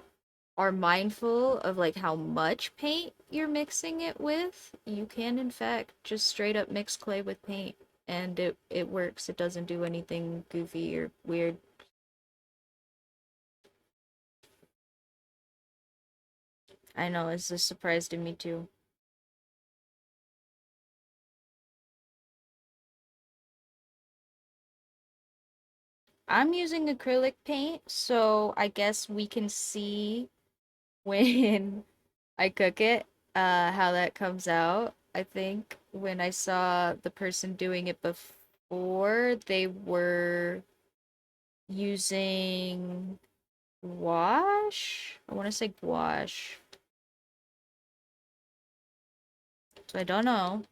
B: are mindful of like how much paint you're mixing it with, you can in fact just straight up mix clay with paint and it works. It doesn't do anything goofy or weird. I know, it's a surprise to me too. I'm using acrylic paint, so I guess we can see when I cook it, how that comes out. I think when I saw the person doing it before, they were using gouache. I want to say gouache. So I don't know.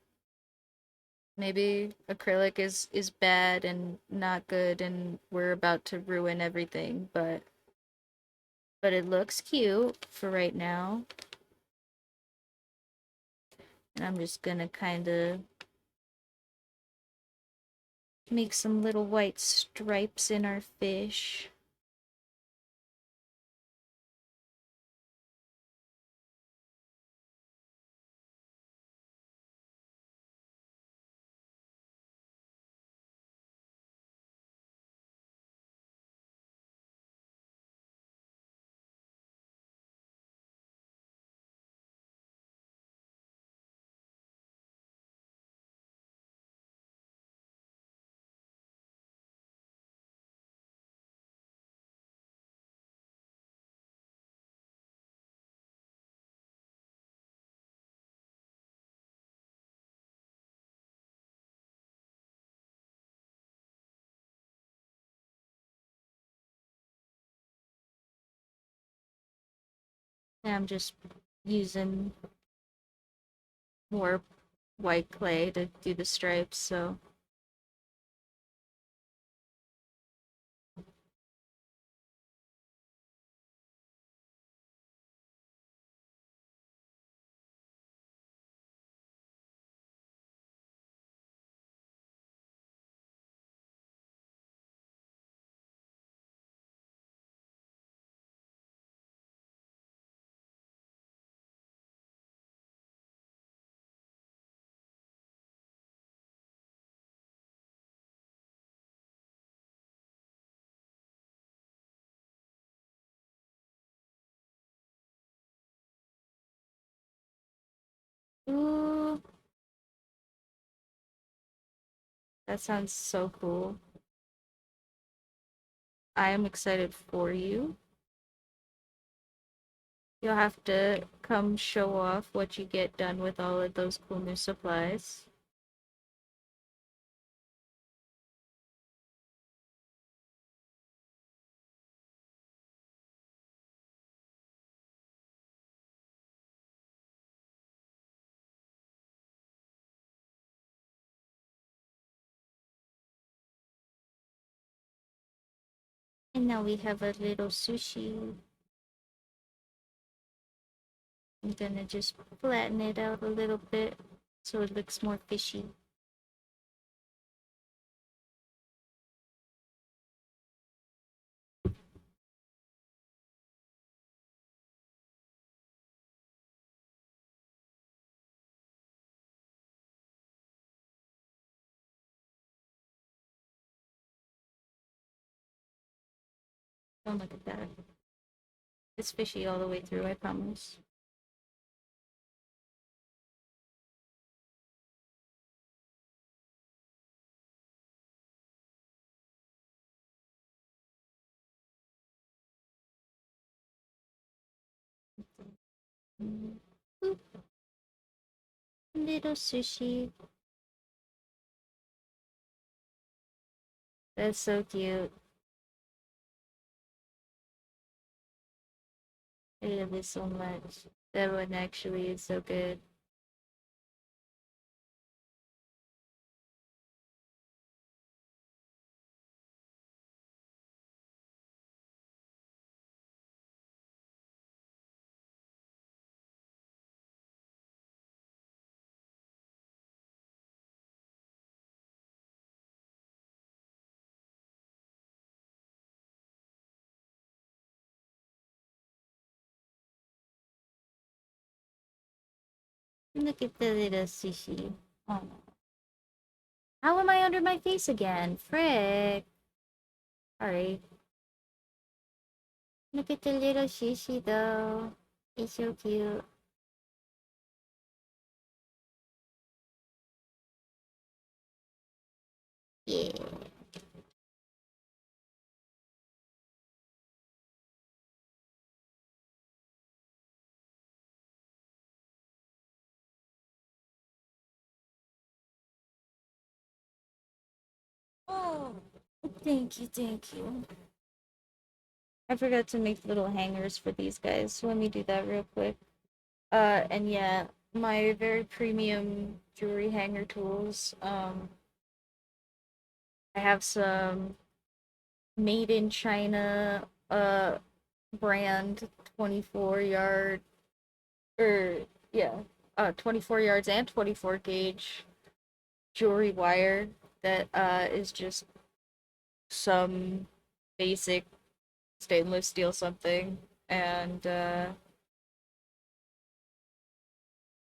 B: Maybe acrylic is bad and not good and we're about to ruin everything, but it looks cute for right now. And I'm just gonna kind of make some little white stripes in our fish. And I'm just using more white clay to do the stripes, so ooh, that sounds so cool. I am excited for you. You'll have to come show off what you get done with all of those cool new supplies. And now we have a little sushi. I'm gonna just flatten it out a little bit so it looks more fishy. Don't look at that. It's fishy all the way through, I promise. Boop. Little sushi. That's so cute. I love it so much. That one actually is so good. Look at the little sushi. Oh. How am I under my face again? Frick. Alright. Look at the little sushi though. It's so cute. Yeah. Oh, thank you, thank you. I forgot to make little hangers for these guys, so let me do that real quick. And yeah, my very premium jewelry hanger tools. I have some made in China, brand 24 yard, or yeah, 24 yards and 24 gauge jewelry wire that is just some basic stainless steel something, and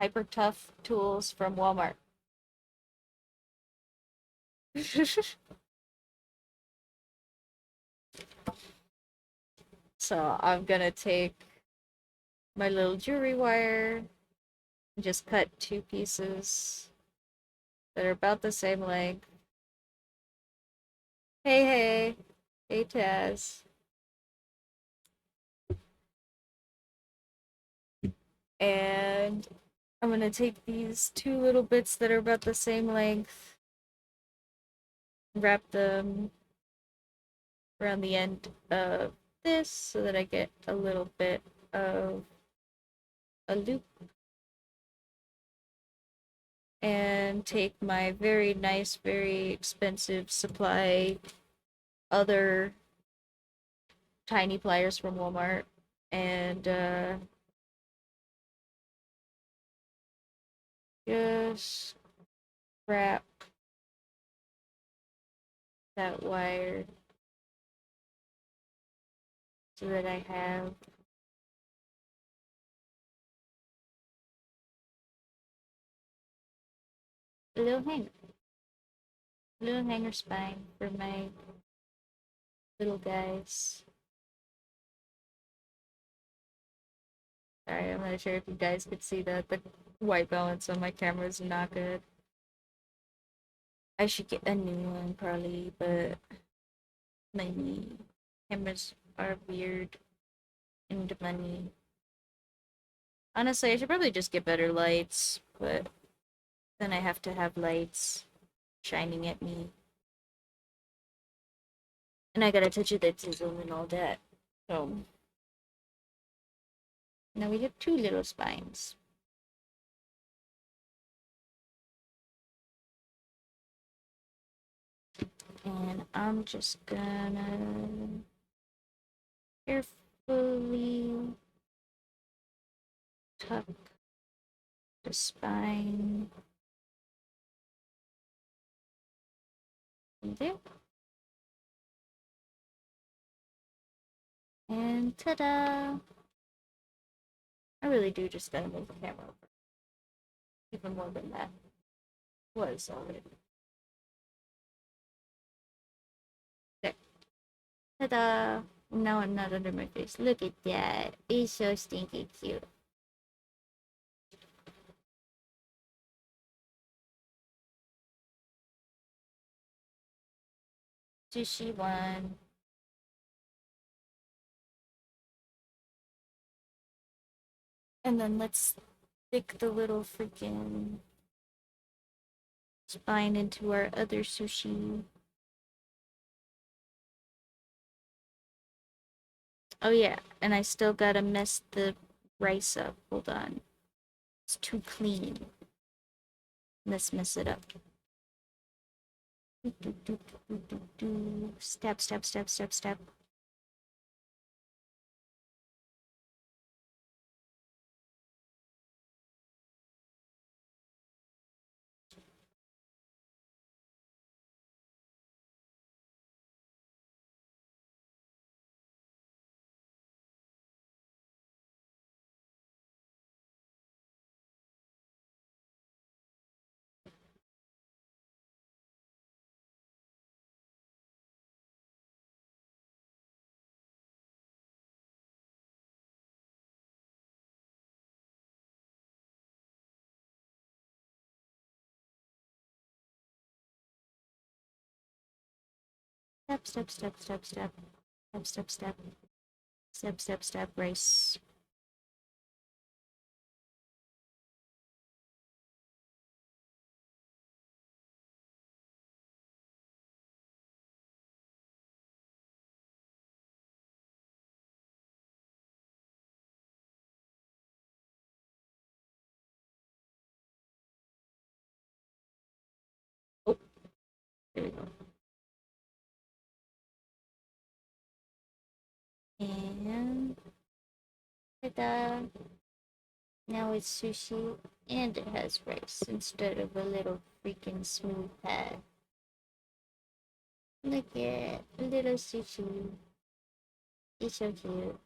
B: hyper tough tools from Walmart. So I'm gonna take my little jewelry wire and just cut two pieces that are about the same length. Hey, hey, hey, Taz. And I'm gonna take these two little bits that are about the same length, wrap them around the end of this so that I get a little bit of a loop, and take my very nice, very expensive supply other tiny pliers from Walmart, and just wrap that wire so that I have a little hanger spine for my little guys. Sorry, I'm not sure if you guys could see that. The white balance on my camera is not good. I should get a new one probably, but my cameras are weird and money. Honestly, I should probably just get better lights, but then I have to have lights shining at me. And I gotta touch it the sizzle and all that. So now we have two little spines. And I'm just gonna carefully tuck the spine in there. And ta-da! I really do just gotta move the camera over. Even more than that was already. There. Ta-da! Now I'm not under my face. Look at that. It's so stinky cute. Sushi one. And then let's stick the little freaking spine into our other sushi. Oh yeah, and I still gotta mess the rice up. Hold on. It's too clean. Let's mess it up. Step, step, step, step, step. Step, step, step, step, step. Step, step, step. Step, step, step, race. Oh, there we go. And ta-da! Now it's sushi and it has rice instead of a little freaking smooth pad. Look at it, a little sushi. It's so cute.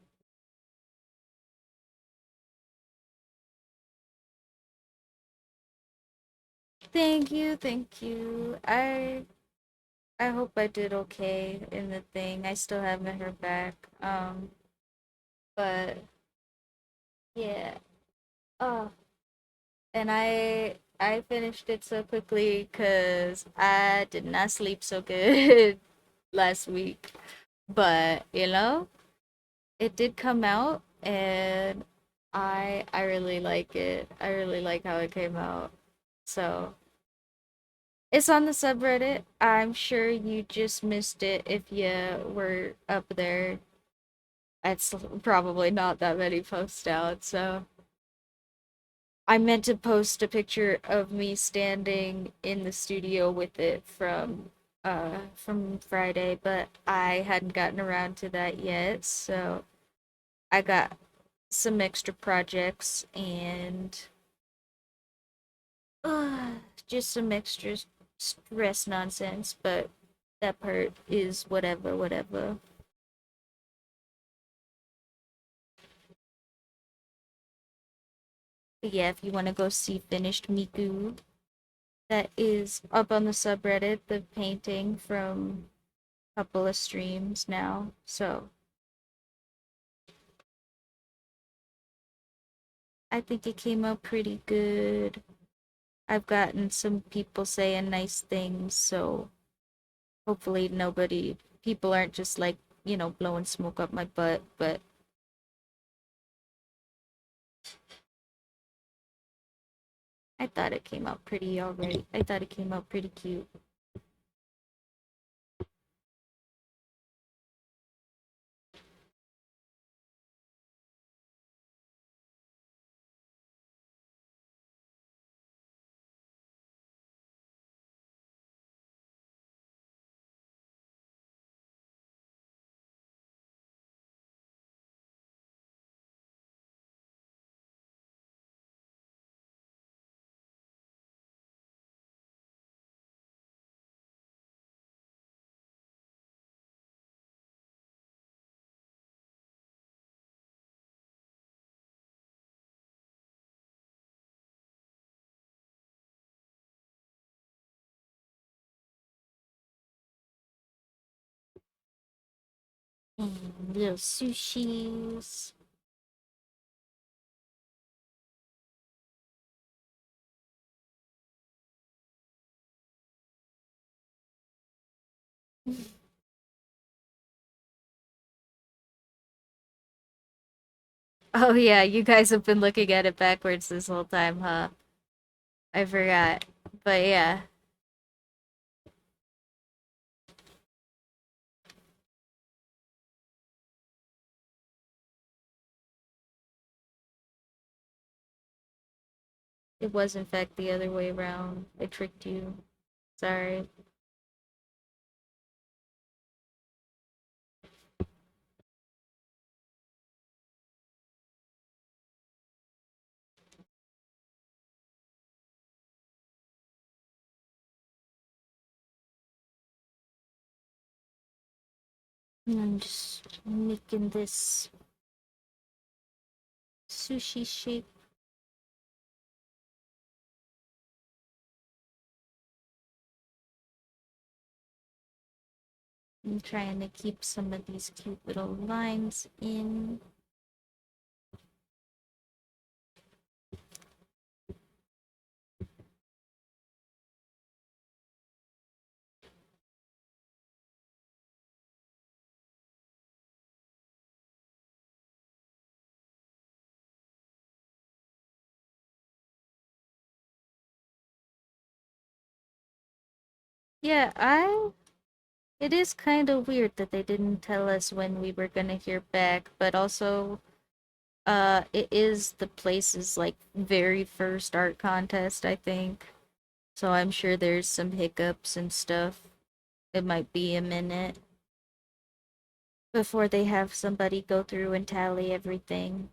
B: Thank you, thank you. I hope I did okay in the thing. I still haven't heard back. But yeah. Oh, and I finished it so quickly because I did not sleep so good last week. But you know, it did come out, and I really like it. I really like how it came out. So it's on the subreddit. I'm sure you just missed it if you were up there. It's probably not that many posts out, so I meant to post a picture of me standing in the studio with it from Friday, but I hadn't gotten around to that yet, so I got some extra projects and uh, just some extra stress nonsense, but that part is whatever, whatever. But yeah, if you want to go see finished Miku, that is up on the subreddit, the painting from a couple of streams now. So I think it came out pretty good. I've gotten some people saying nice things, so hopefully people aren't just like, blowing smoke up my butt, but I thought it came out pretty alright. I thought it came out pretty cute. And little sushis. Oh yeah, you guys have been looking at it backwards this whole time, huh? I forgot. But yeah, it was in fact the other way around. I tricked you. Sorry. I'm just making this sushi shape. I'm trying to keep some of these cute little lines in. Yeah, I it is kind of weird that they didn't tell us when we were gonna hear back, but also it is the place's like very first art contest, I think. So I'm sure there's some hiccups and stuff. It might be a minute before they have somebody go through and tally everything.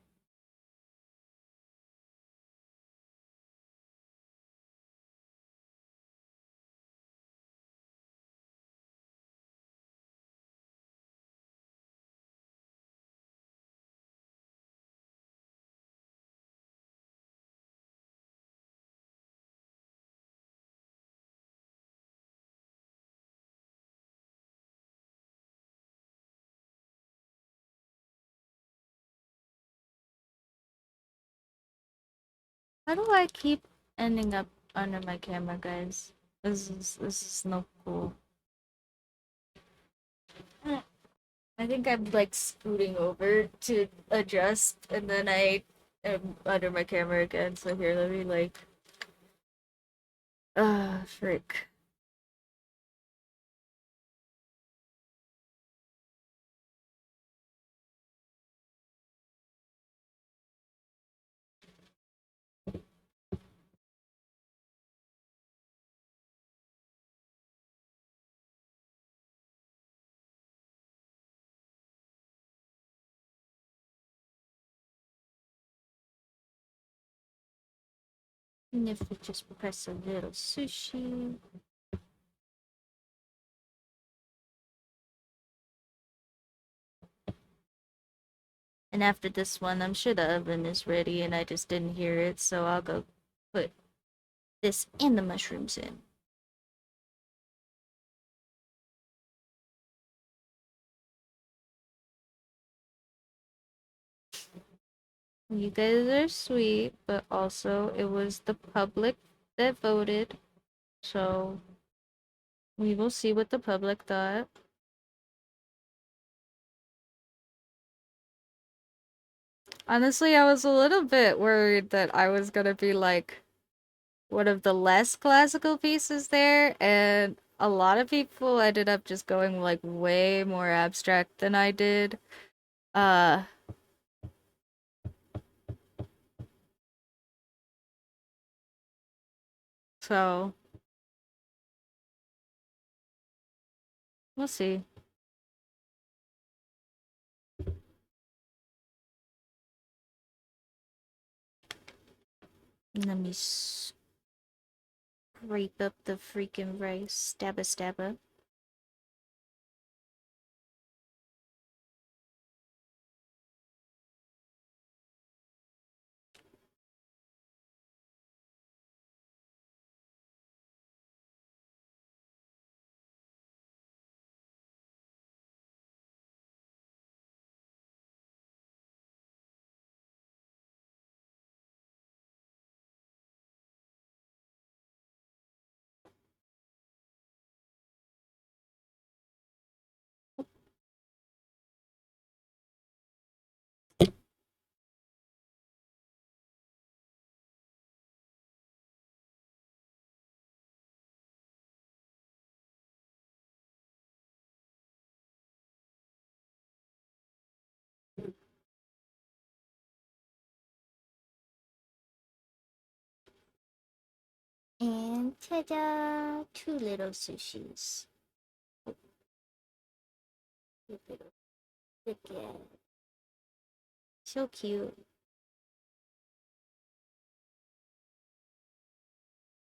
B: How do I keep ending up under my camera, guys? This is no cool. I think I'm like scooting over to adjust, and then I am under my camera again. So here, let me like, frick. And if we just press a little sushi. And after this one, I'm sure the oven is ready and I just didn't hear it, so I'll go put this and the mushrooms in. You guys are sweet, but also it was the public that voted, so we will see what the public thought. Honestly, I was a little bit worried that I was gonna be like one of the less classical pieces there, and a lot of people ended up just going like way more abstract than I did. Uh, so we'll see. Let me scrape up the freaking rice. Stabba stabba. And ta-da! Two little sushis. Two little chicken. So cute.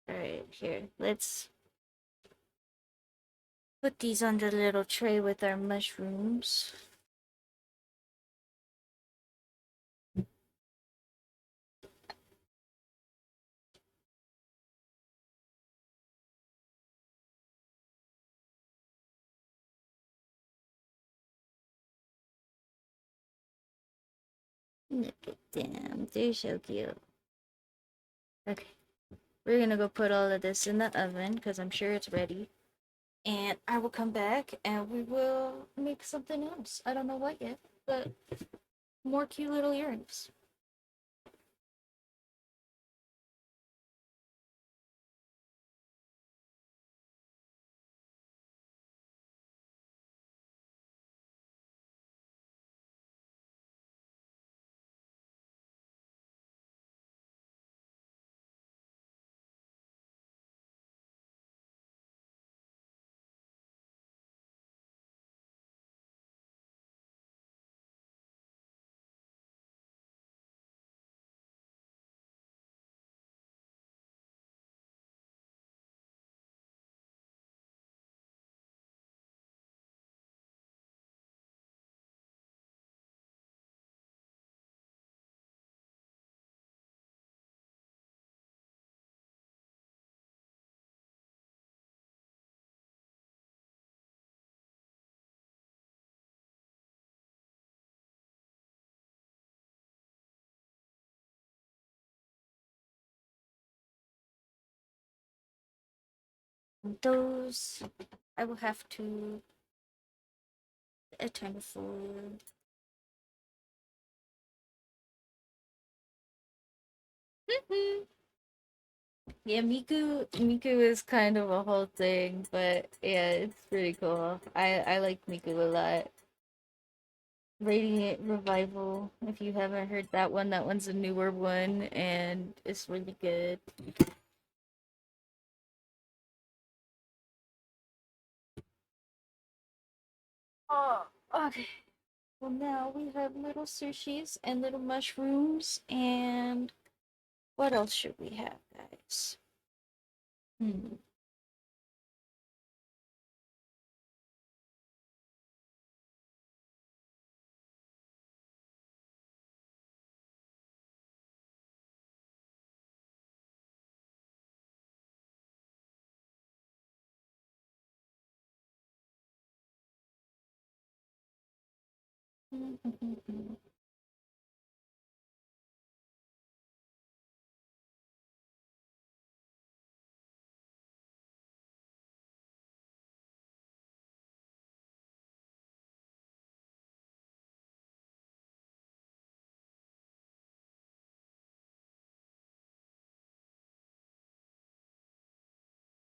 B: Alright, here. Let's put these on the little tray with our mushrooms. Look at them. They're so cute. Okay. We're gonna go put all of this in the oven because I'm sure it's ready. And I will come back and we will make something else. I don't know what yet, but more cute little earrings. Those I will have to attend for. Yeah, Miku is kind of a whole thing, but yeah, it's pretty cool. I like Miku a lot. Radiant Revival, if you haven't heard that one's a newer one and it's really good. Oh, okay. Well, now we have little sushis and little mushrooms, and what else should we have, guys? Hmm.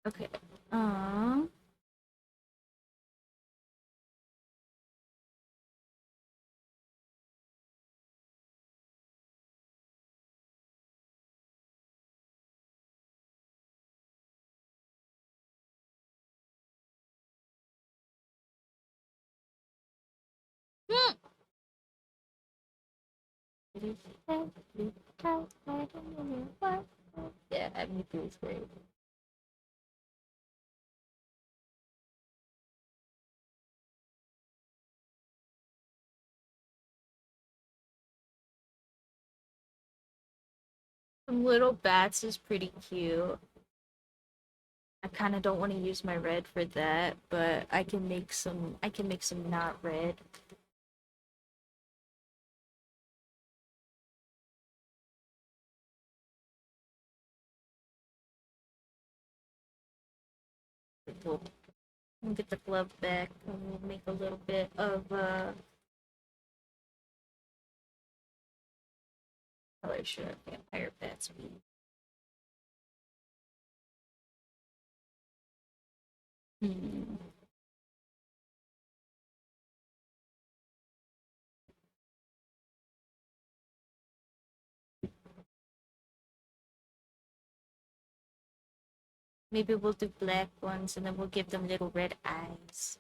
B: Okay. Um. Yeah, Miku is great. Little bats is pretty cute. I kind of don't want to use my red for that, but I can make some. I can make some not red. We'll get the glove back, and we'll make a little bit of color sure vampire bats. Hmm. Maybe we'll do black ones, and then we'll give them little red eyes.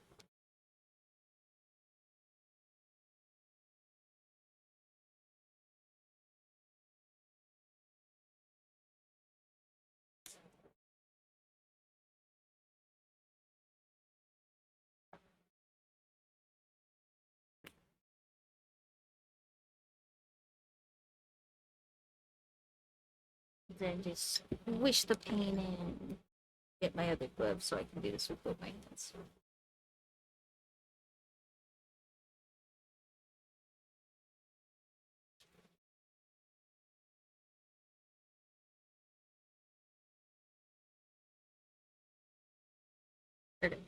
B: Then just wish the paint in. Get my other glove so I can do this with both my hands. Okay.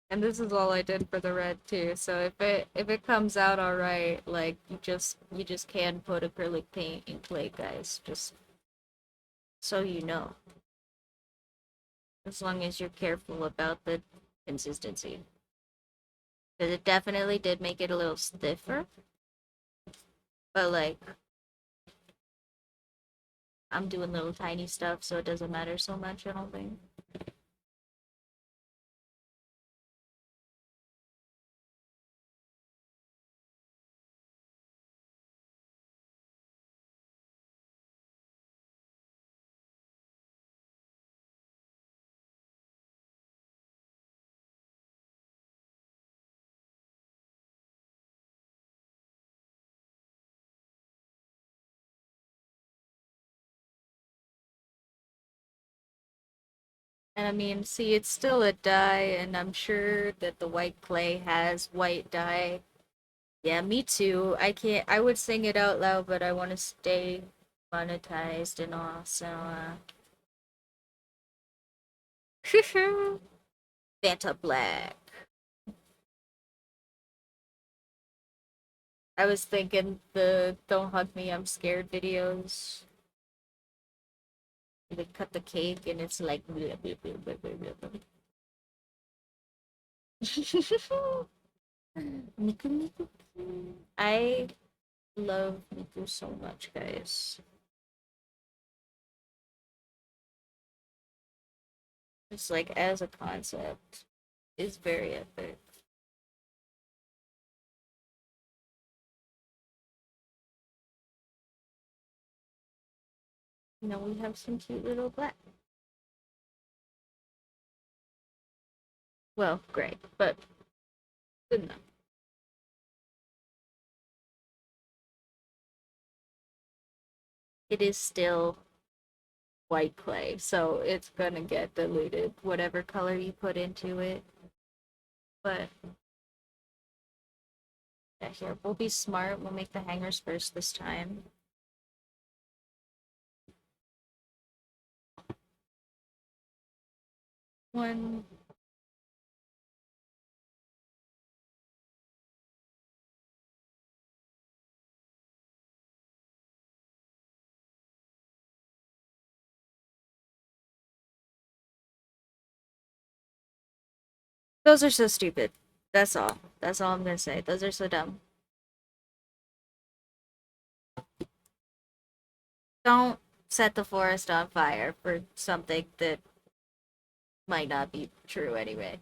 B: And this is all I did for the red too. So if it comes out all right, like you just can put acrylic paint in clay, guys. Just so you know, as long as you're careful about the consistency, because it definitely did make it a little stiffer. But like I'm doing little tiny stuff, so it doesn't matter so much. I don't think. And I mean, see, it's still a dye, and I'm sure that the white clay has white dye. Yeah, me too. I would sing it out loud, but I want to stay monetized and all, so, Fanta Black. I was thinking the Don't Hug Me, I'm Scared videos. They cut the cake and it's like. Blah, blah, blah, blah, blah, blah. Miku Miku. I love Miku so much, guys. It's like as a concept is very epic. You know, we have some cute little black. Well, great, but good enough. It is still white clay, so it's gonna get diluted, whatever color you put into it. But yeah, here, we'll be smart. We'll make the hangers first this time. One. Those are so stupid. That's all. That's all I'm gonna say. Those are so dumb. Don't set the forest on fire for something that might not be true anyway.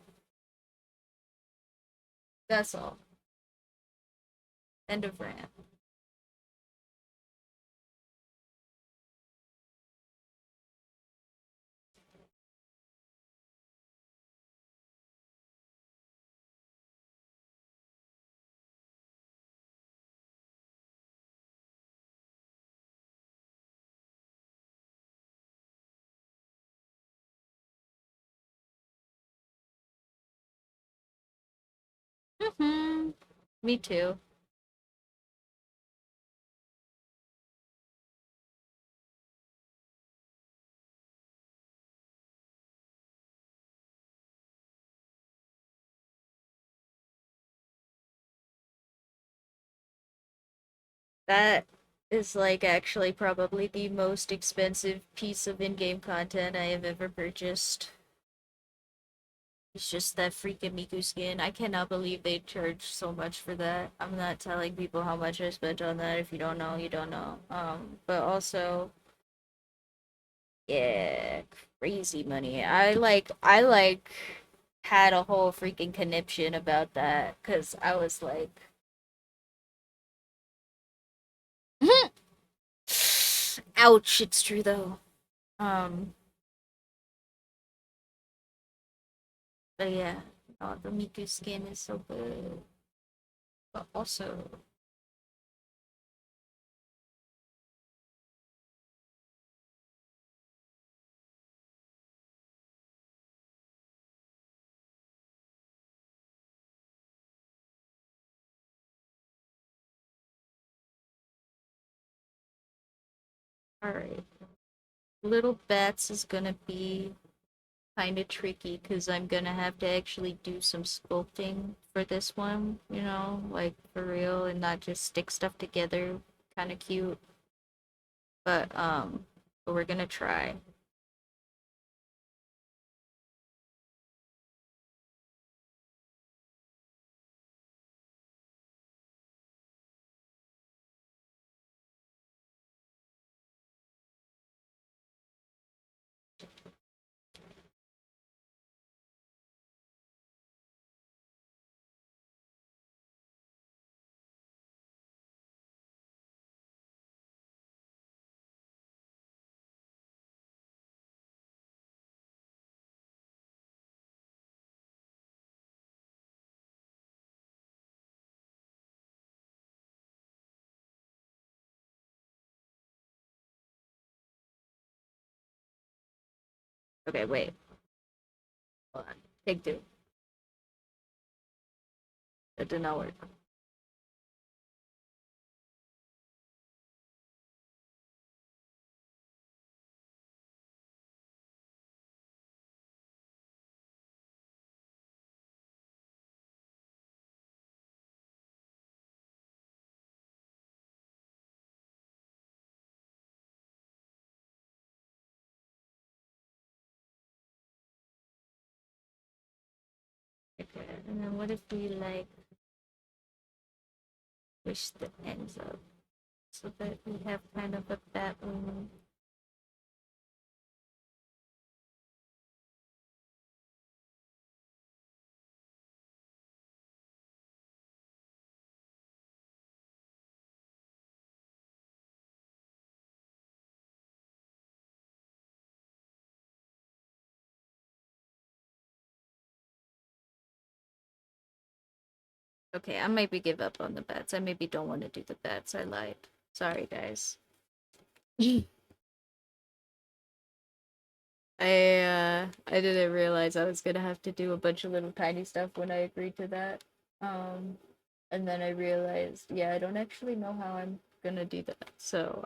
B: That's all. End of rant. Me too. That is like actually probably the most expensive piece of in-game content I have ever purchased. It's just that freaking Miku skin. I cannot believe they charge so much for that. I'm not telling people how much I spent on that. If you don't know, you don't know. But also, yeah, crazy money. I had a whole freaking conniption about that because I was like, ouch, it's true though. Um, but yeah, oh, the Miku skin is so good. But also, alright. Little Bats is gonna be kind of tricky because I'm gonna have to actually do some sculpting for this one, you know, like for real and not just stick stuff together. Kind of cute, but we're gonna try. Okay, wait.
A: Hold on. Take two. That did not work.
B: Okay, and then what if we like push the ends up so that we have kind of a bat wing? Okay, I maybe give up on the bats. I maybe don't want to do the bats. I lied. Sorry, guys. I didn't realize I was gonna have to do a bunch of little tiny stuff when I agreed to that. Um, and then I realized, yeah, I don't actually know how I'm gonna do that. So,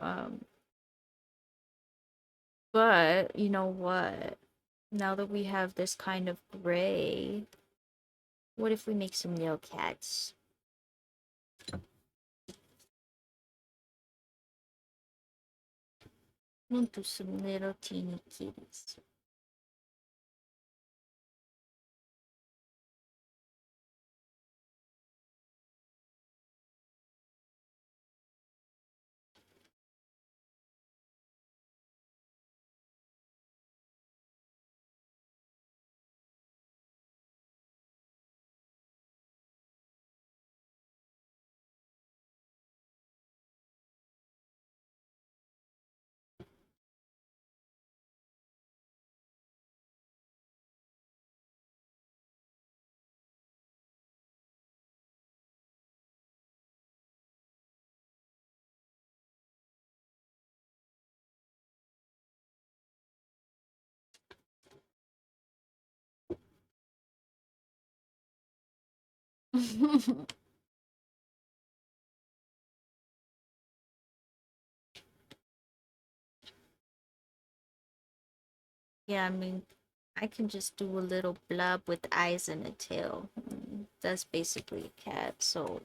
B: but you know what? Now that we have this kind of gray, what if we make some nail cats? We'll do some little teeny kitties. Yeah, I mean, I can just do a little blob with eyes and a tail. That's basically a cat, so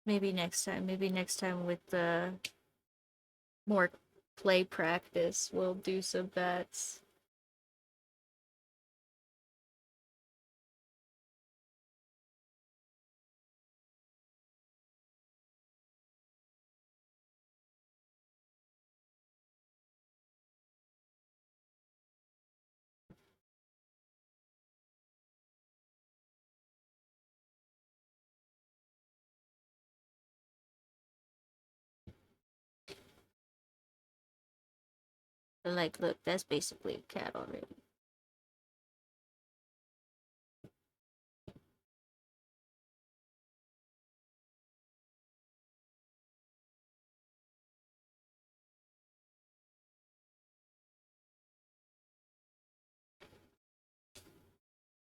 B: maybe next time. Maybe next time with the more play practice, we'll do some bets. But like, look, that's basically a cat already.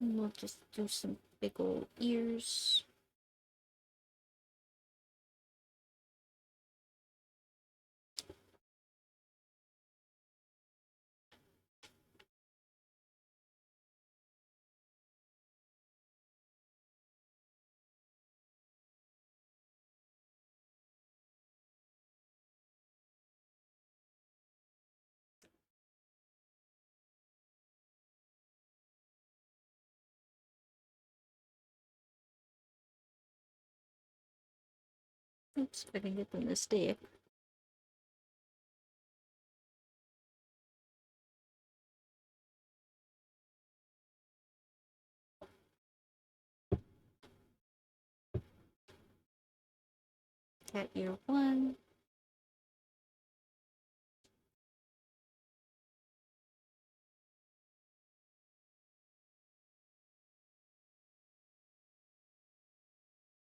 B: And we'll just do some big old ears. Oops, if I can get them to stick. cat ear 1.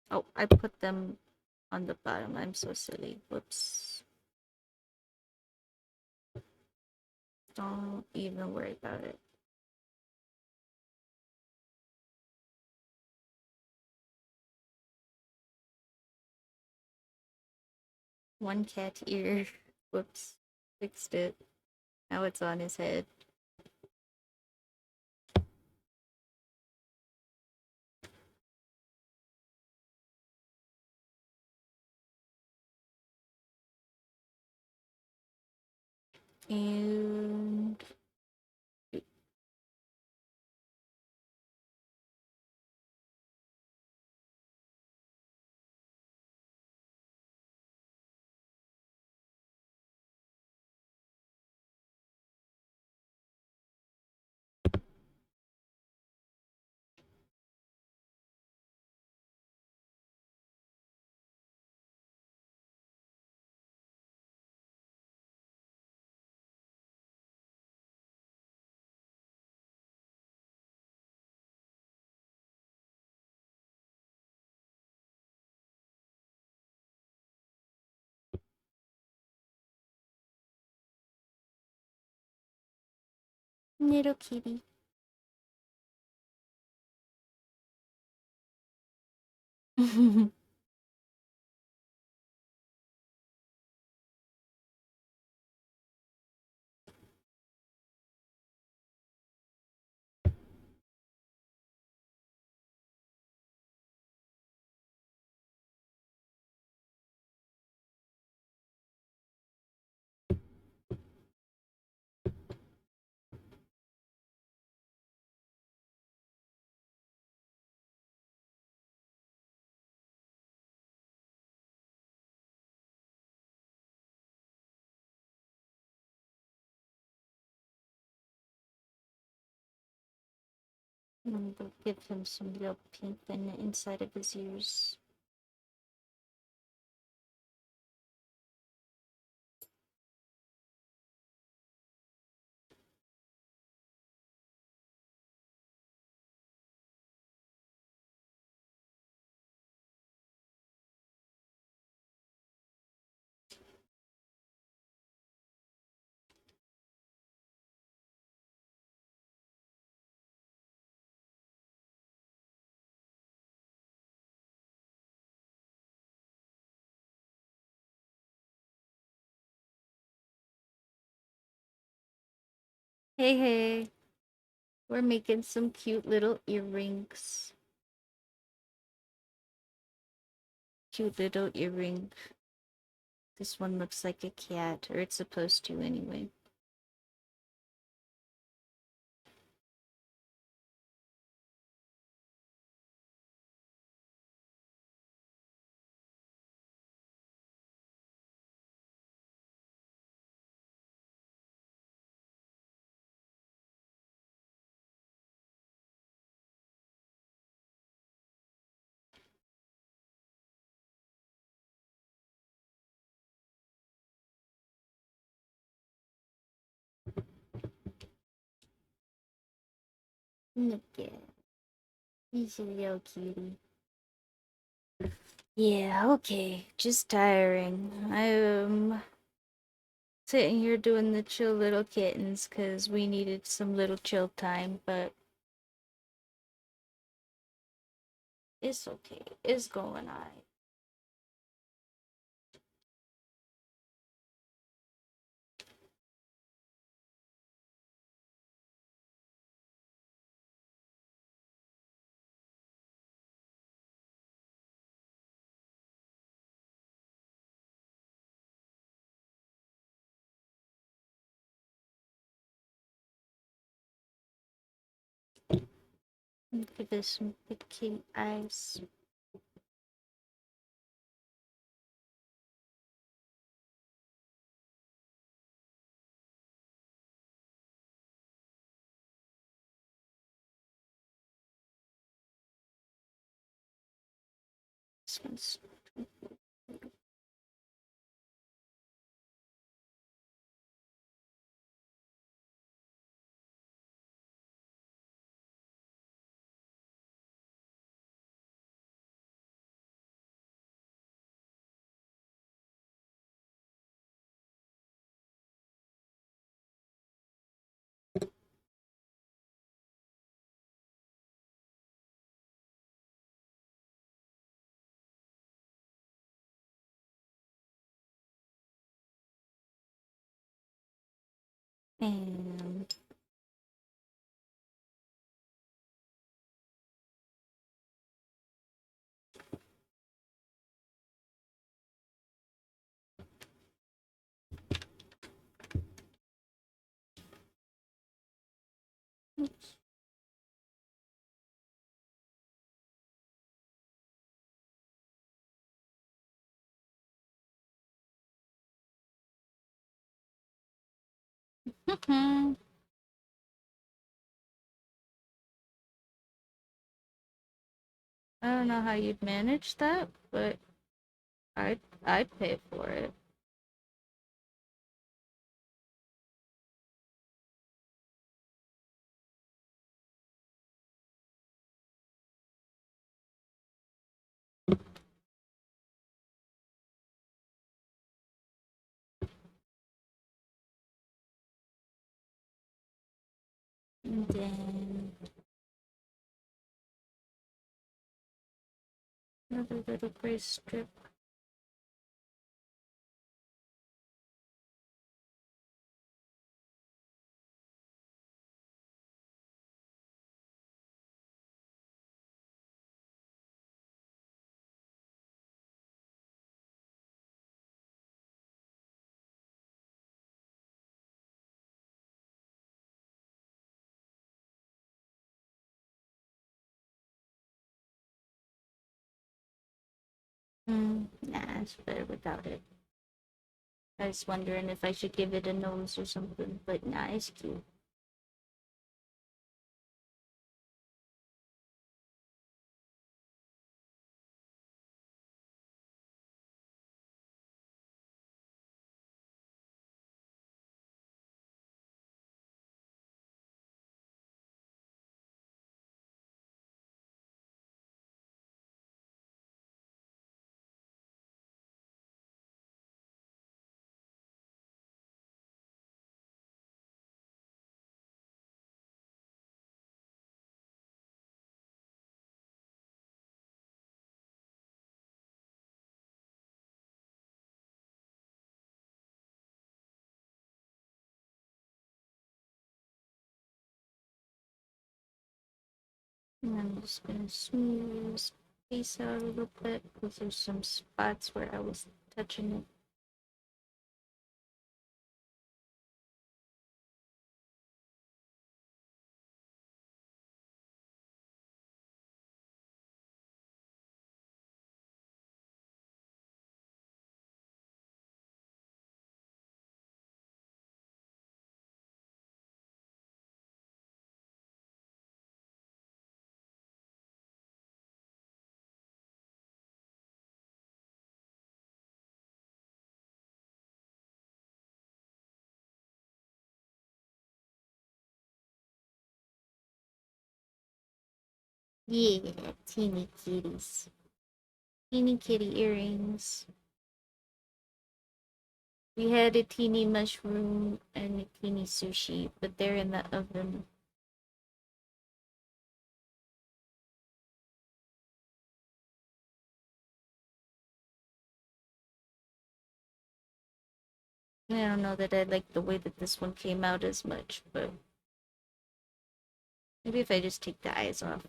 B: Oh, I put them on the bottom. I'm so silly. Whoops. Don't even worry about it. One cat ear. Whoops. Fixed it. Now it's on his head. And little kitty. I'm gonna give him some little pink in the inside of his ears. Hey, hey. We're making some cute little earrings. Cute little earring. This one looks like a cat, or it's supposed to anyway. Look at it. He's a little cutie. Yeah, okay. Just tiring. I'm sitting here doing the chill little kittens because we needed some little chill time, but it's okay. It's going alright. Give us some big kitty eyes. This one's And I don't know how you'd manage that, but I'd pay for it. And then another little gray strip. Nah, it's better without it. I was wondering if I should give it a nose or something, but nah, it's cute. And I'm just gonna smooth this piece out a little bit because there's some spots where I was touching it. Yeah, teeny kitties. Teeny kitty earrings. We had a teeny mushroom and a teeny sushi, but they're in the oven. I don't know that I like the way that this one came out as much, but maybe if I just take the eyes off.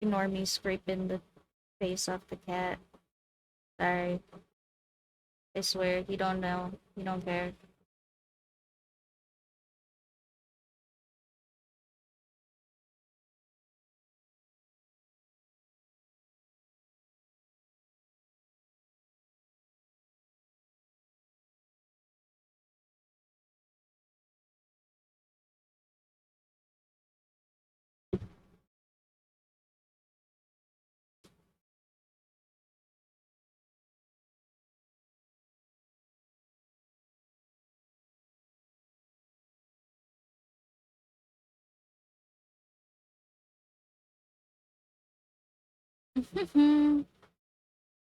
B: Ignore me scraping the face off the cat. Sorry. I swear, you don't know. You don't care.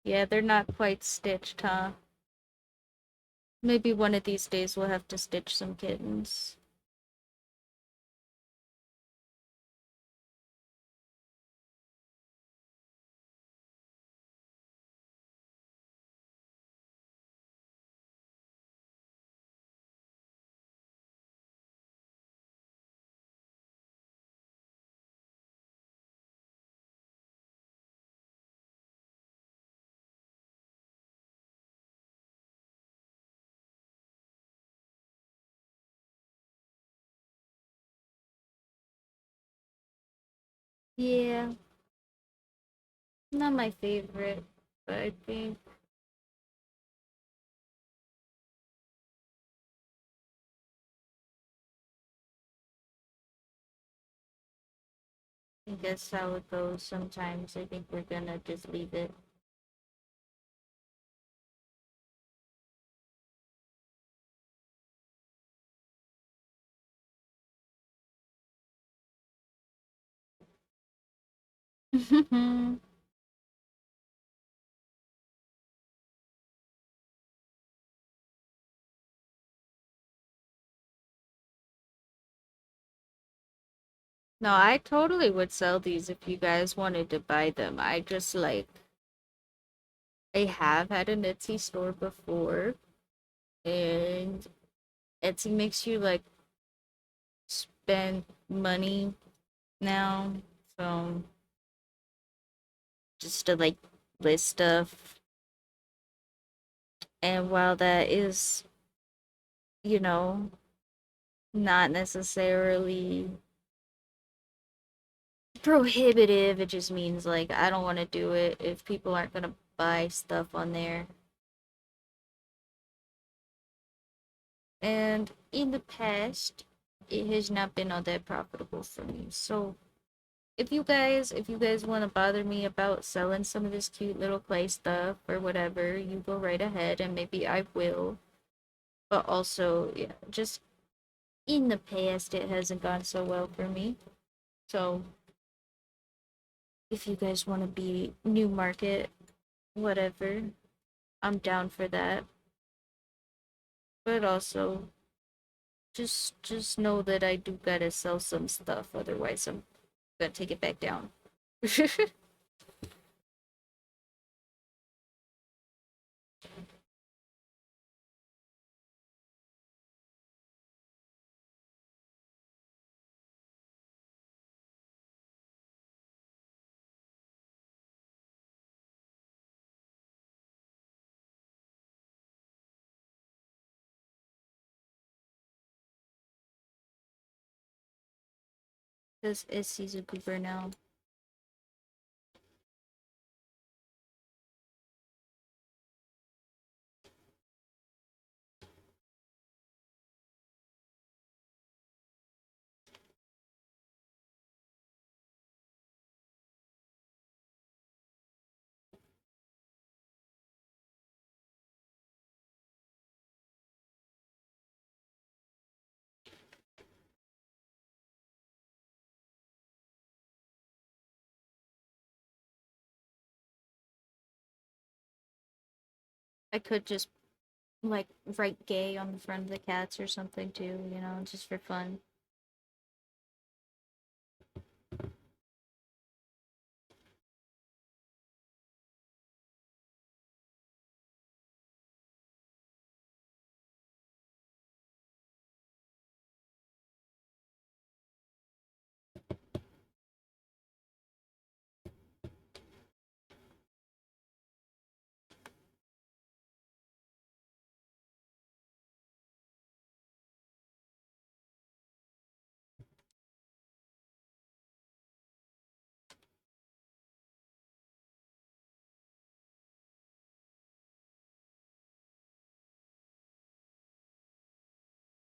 B: Yeah, they're not quite stitched, huh? Maybe one of these days we'll have to stitch some kittens. Yeah, not my favorite, but I guess how it goes sometimes. I think we're gonna just leave it. No, I totally would sell these if you guys wanted to buy them. I just like I have had an Etsy store before, and Etsy makes you like spend money now. So just to like list stuff. And while that is, you know, not necessarily prohibitive, it just means like I don't want to do it if people aren't gonna buy stuff on there. And in the past, it has not been all that profitable for me. So if you guys want to bother me about selling some of this cute little clay stuff or whatever, you go right ahead and maybe I will. But also, yeah, just in the past it hasn't gone so well for me. So if you guys want to be new market, whatever, I'm down for that. But also just know that I do gotta sell some stuff, otherwise I'm gonna take it back down. Because Issy's a goober now. I could just like write gay on the front of the cats or something too, just for fun.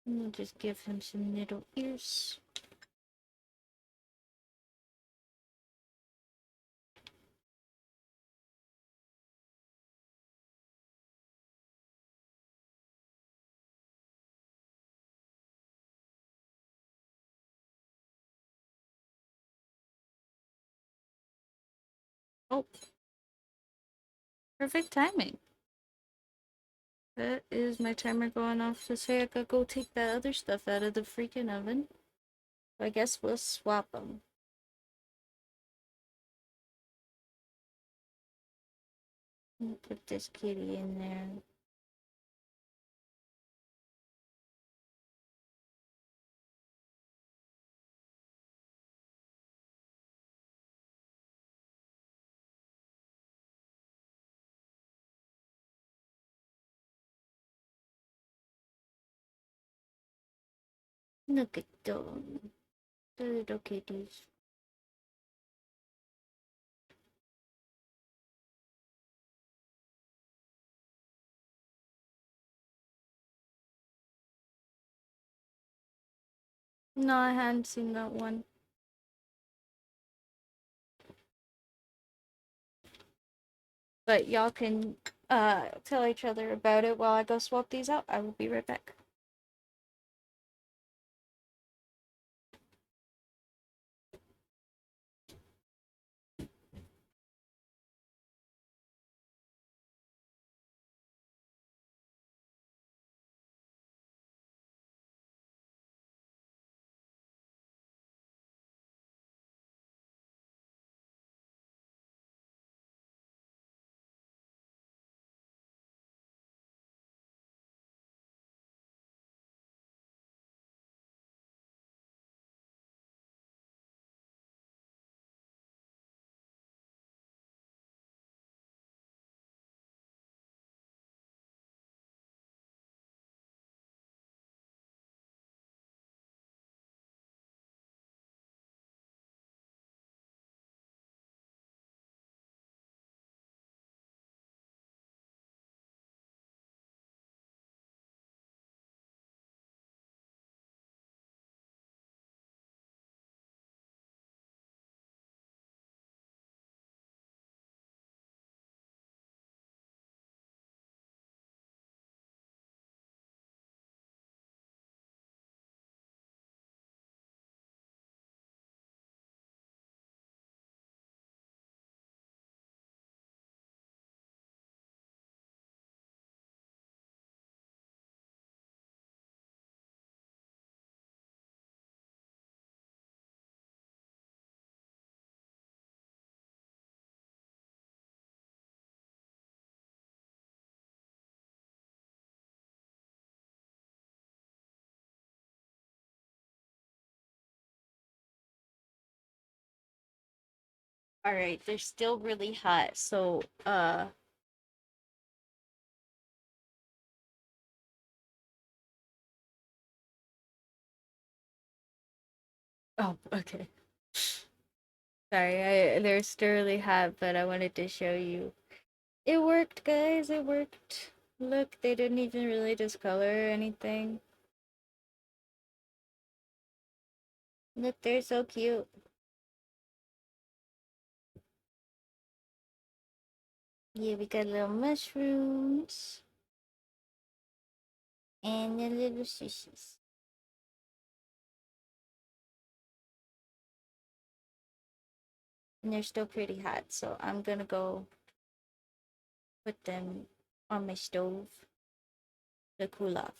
B: And we'll just give him some little ears. Oh, perfect timing. That is my timer going off to say I gotta go take that other stuff out of the freaking oven. I guess we'll swap them. Put this kitty in there. Look at them. The little kitties. No, I hadn't seen that one. But y'all can tell each other about it while I go swap these out. I will be right back. All right, they're still really hot, so
A: Oh, okay.
B: sorry, they're still really hot, but I wanted to show you. It worked, guys. It worked. Look, they didn't even really discolor or anything. Look, they're so cute. Yeah, we got little mushrooms and the little shishes. And they're still pretty hot, so I'm gonna go put them on my stove to cool off.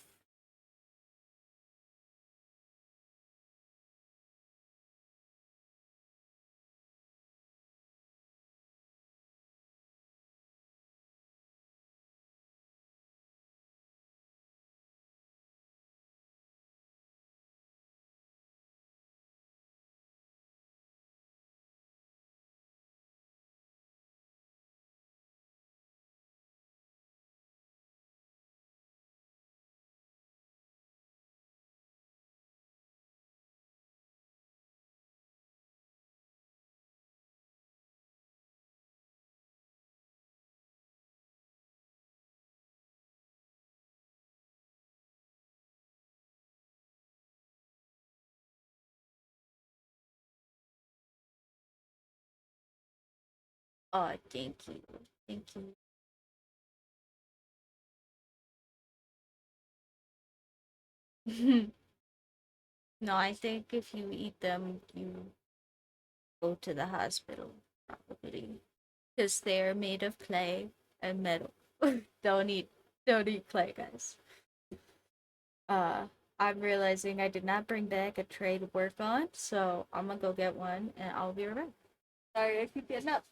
B: Oh, thank you. Thank you. No, I think if you eat them, you go to the hospital, probably. Because they're made of clay and metal. don't eat don't eat clay, guys. Uh I'm realizing I did not bring back a tray to work on, so I'm gonna go get one and I'll be right back. Sorry, I keep getting up.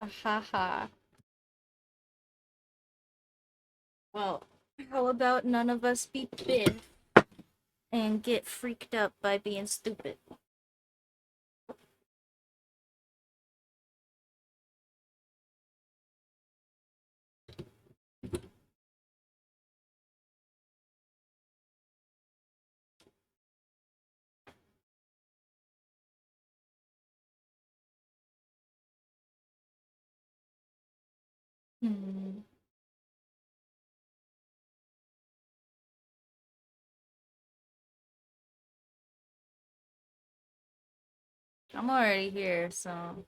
B: Haha. Well, how about none of us be Biff and get freaked up by being stupid? Hmm. I'm already here, so.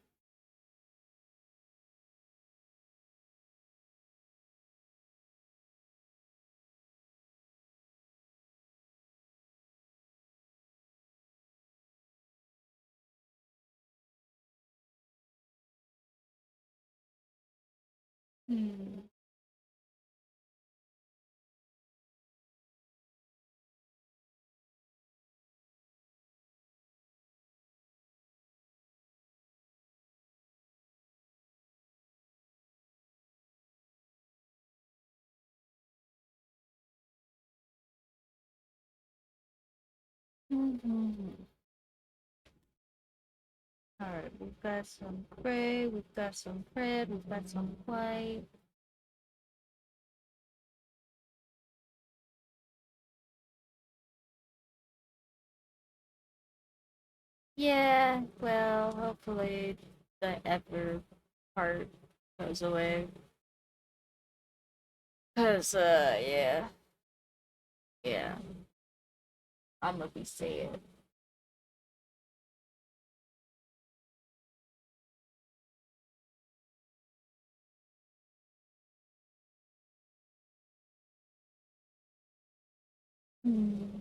B: Hmm. Mm-hmm. Alright, we've got some gray, we've got some red, we've got some white. Yeah, well, hopefully the ever part goes away. Cause, yeah, yeah, I'm gonna be sad. Hmm.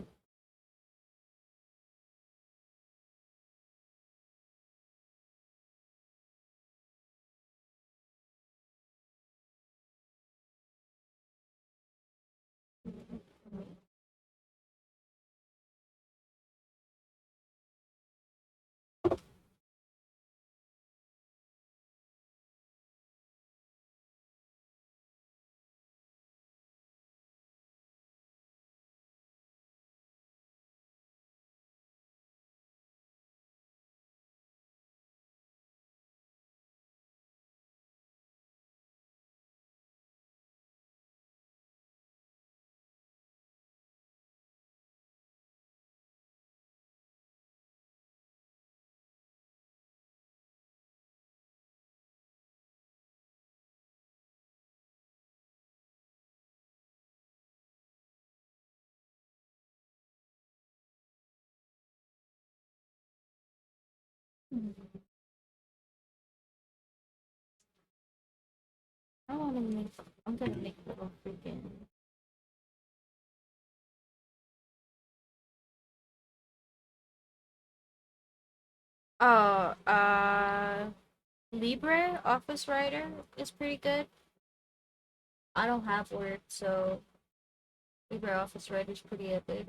B: I wanna make, I'm gonna make little freaking. Oh, Libre Office Writer is pretty good. I don't have Word, so Libre Office Writer is pretty epic.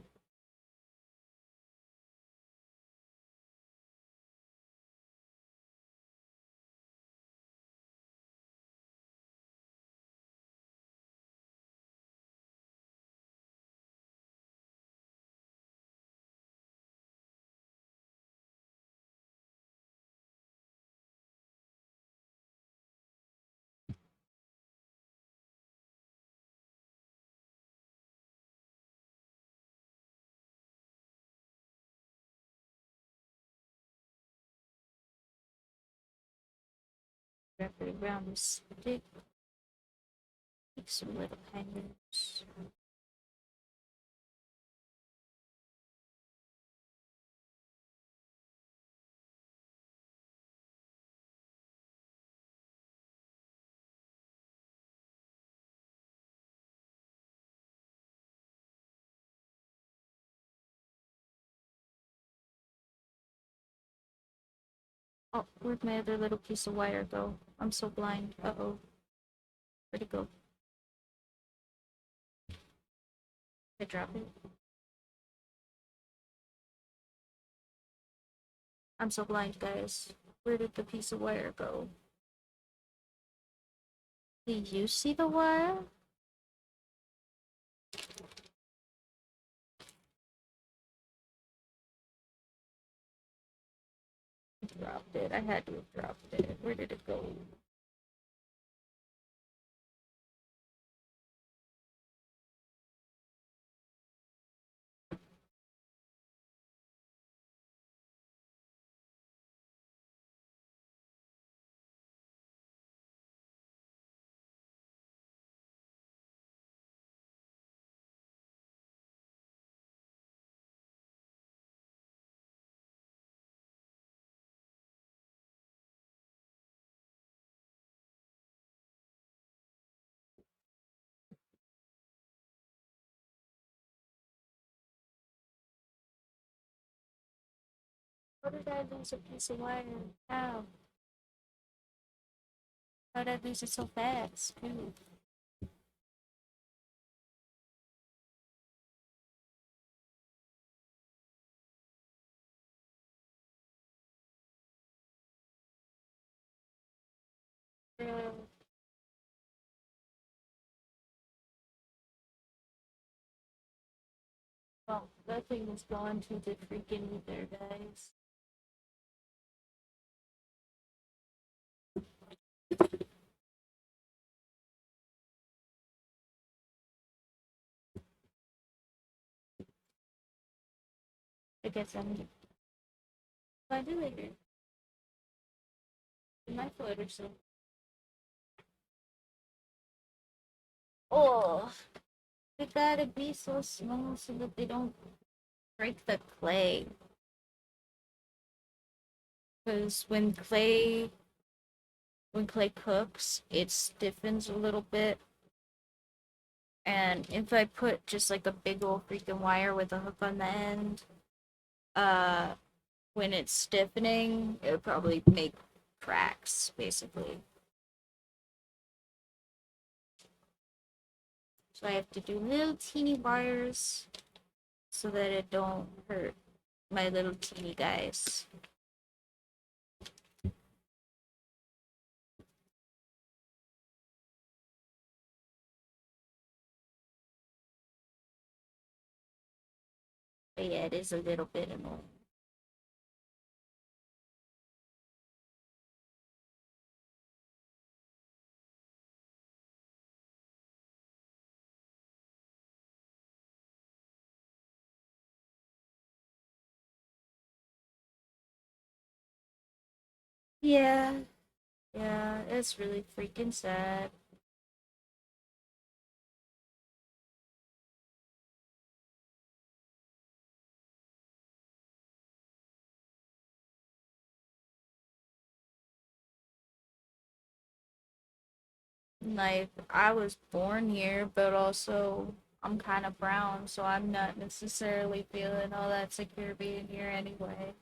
B: Wrap it around the stick, make some little hangers. Oh, where'd my other little piece of wire go? I'm so blind. Uh-oh. Where'd it go? Did I drop it? I'm so blind, guys. Where did the piece of wire go? Did you see the wire? I dropped it. I had to have dropped it. Where did it go? How did I lose a piece of wire? How? How did I lose it so fast? Ooh. Well, that thing is going to the freaking ether, guys. I guess I'm. What do I do later? In my foot or something. Oh, they gotta be so small so that they don't break the clay. Because when clay cooks, it stiffens a little bit. And if I put just like a big old freaking wire with a hook on the end, uh, when it's stiffening, it'll probably make cracks, basically. So I have to do little teeny wires so that it don't hurt my little teeny guys. But yeah, it is a little bit annoying. Yeah, yeah, it's really freaking sad. Like, I was born here, but also I'm kind of brown, so I'm not necessarily feeling all that secure being here anyway.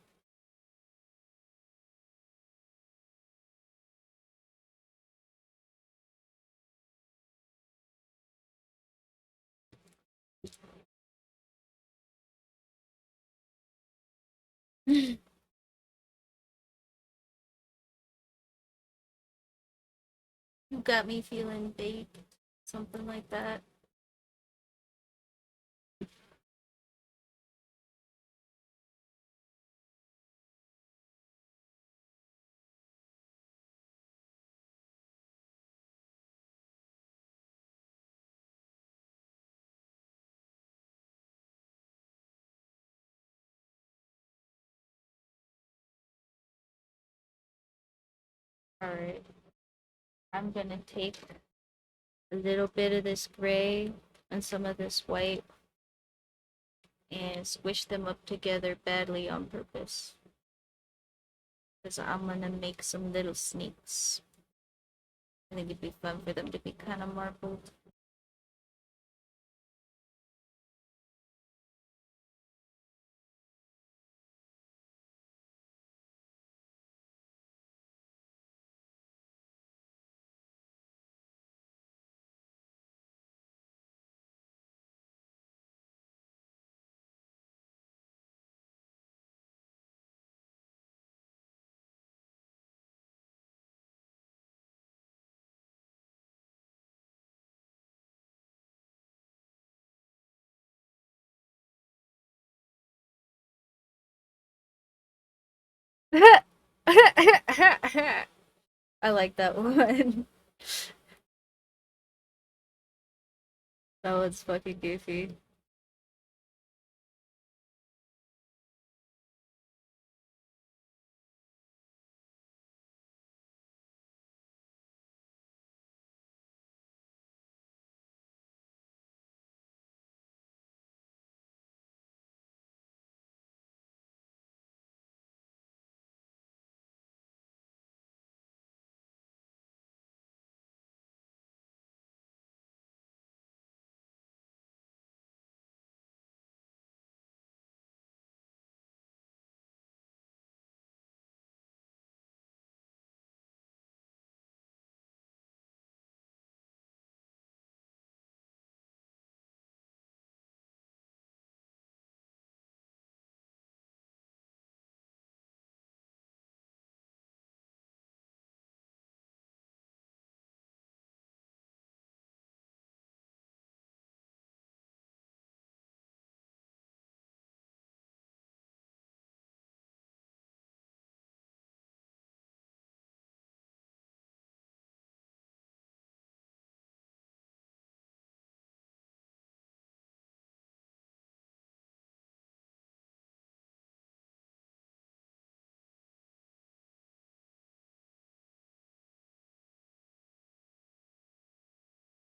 B: You got me feeling baked, something like that. Alright, I'm gonna take a little bit of this gray and some of this white and squish them up together badly on purpose. Because I'm gonna make some little snakes. I think it'd be fun for them to be kind of marbled. I like that one. That was fucking goofy.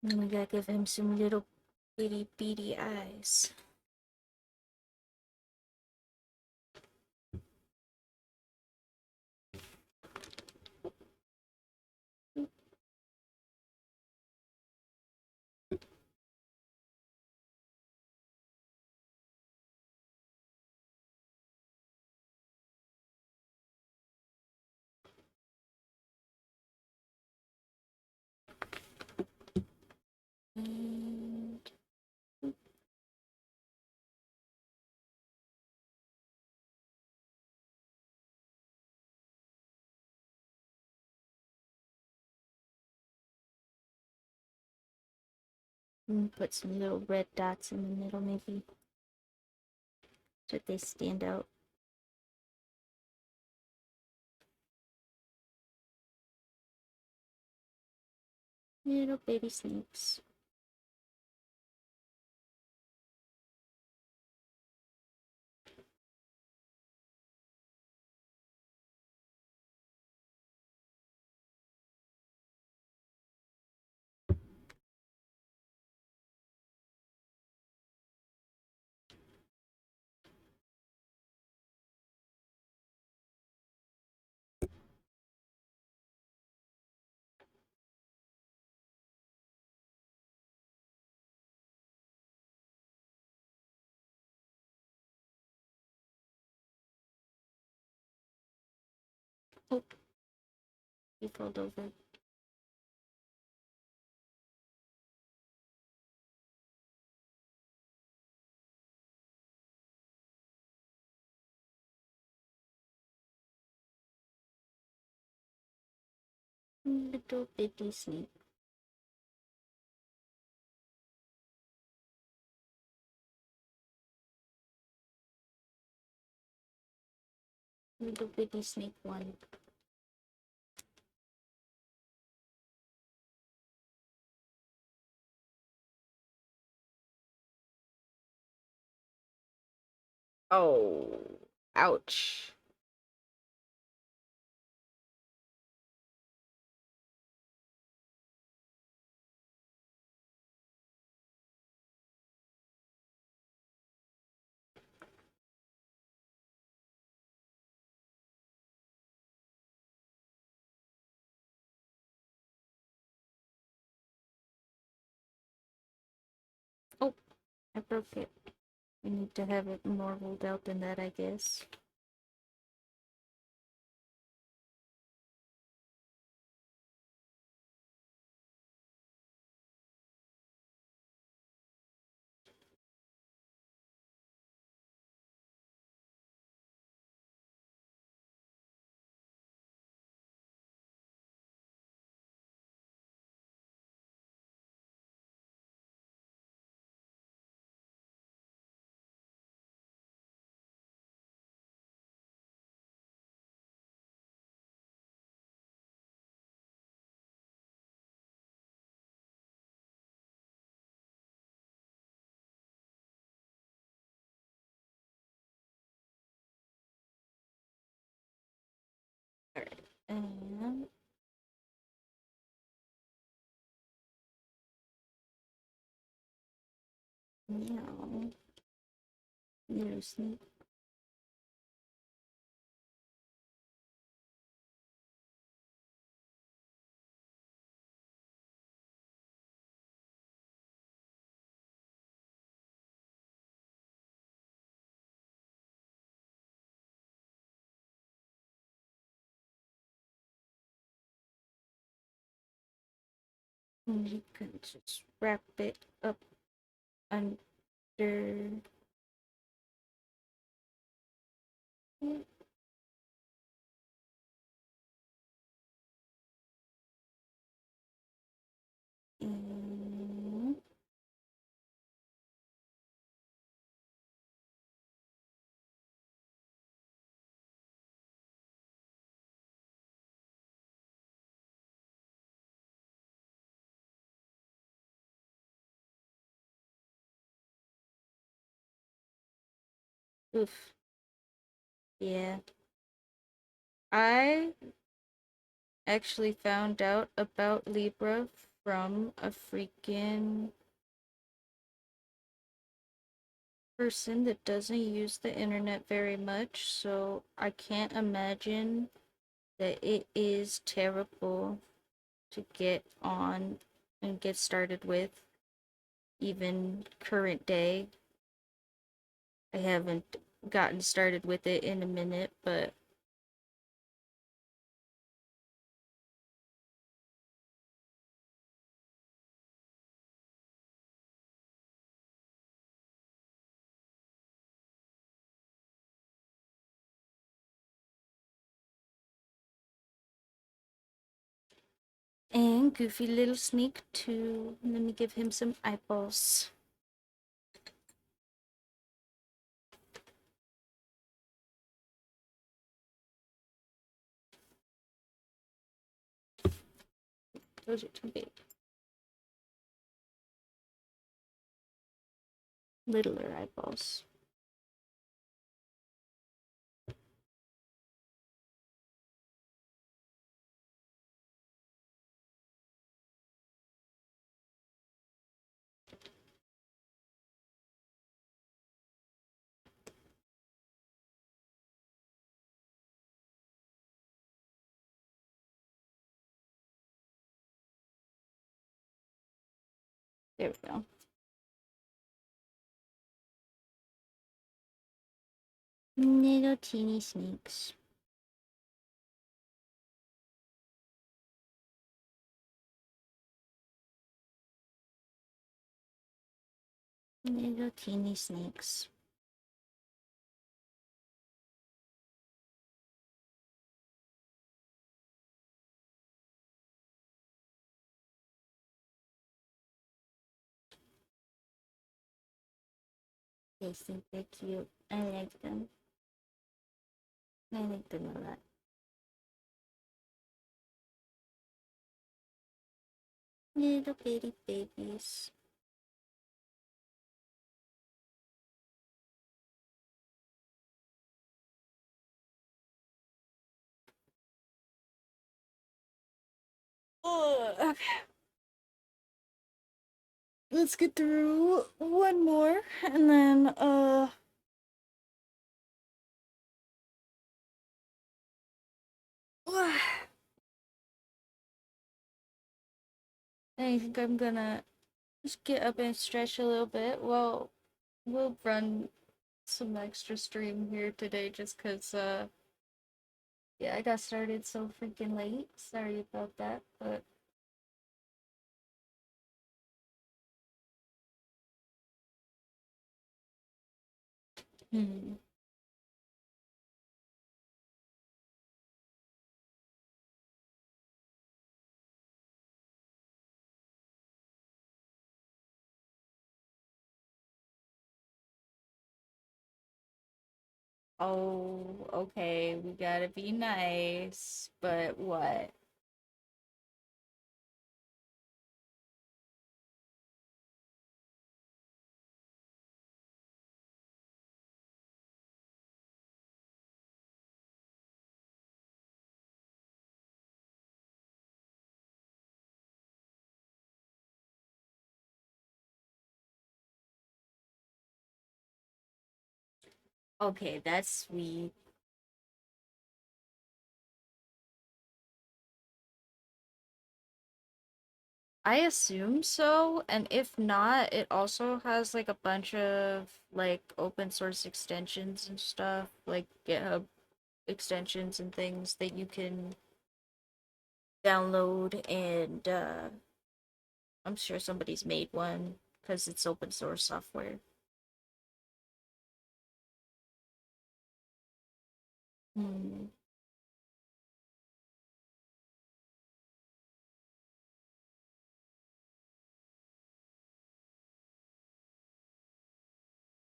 B: And we gotta give him some little bitty beady eyes. And put some little red dots in the middle, maybe, so that they stand out. Little baby snakes. Oh, he fell over. Little bitty snake. Little bitty snake one. Oh, ouch. Oh, I broke it. We need to have it more rolled out than that, I guess. And meow. Little sneak. And you can just wrap it up under it. And oof. Yeah. I actually found out about Libra from a freaking person that doesn't use the internet very much, so I can't imagine that it is terrible to get on and get started with, even current day. I haven't gotten started with it in a minute, but and goofy little sneak too. Let me give him some eyeballs. Those are too big. Littler eyeballs. There we go. Little teeny snakes. Little teeny snakes. They think they're cute. I like them. I like them a lot. Little bitty babies. Oh, okay. Let's get through one more and then I think I'm gonna just get up and stretch a little bit. Well, we'll run some extra stream here today just cuz yeah, I got started so freaking late. Sorry about that, but hmm. Oh, okay, we gotta be nice, but what? Okay, that's sweet. I assume so, and if not, it also has like a bunch of like open source extensions and stuff, like GitHub extensions and things that you can download and I'm sure somebody's made one because it's open source software. Hmm.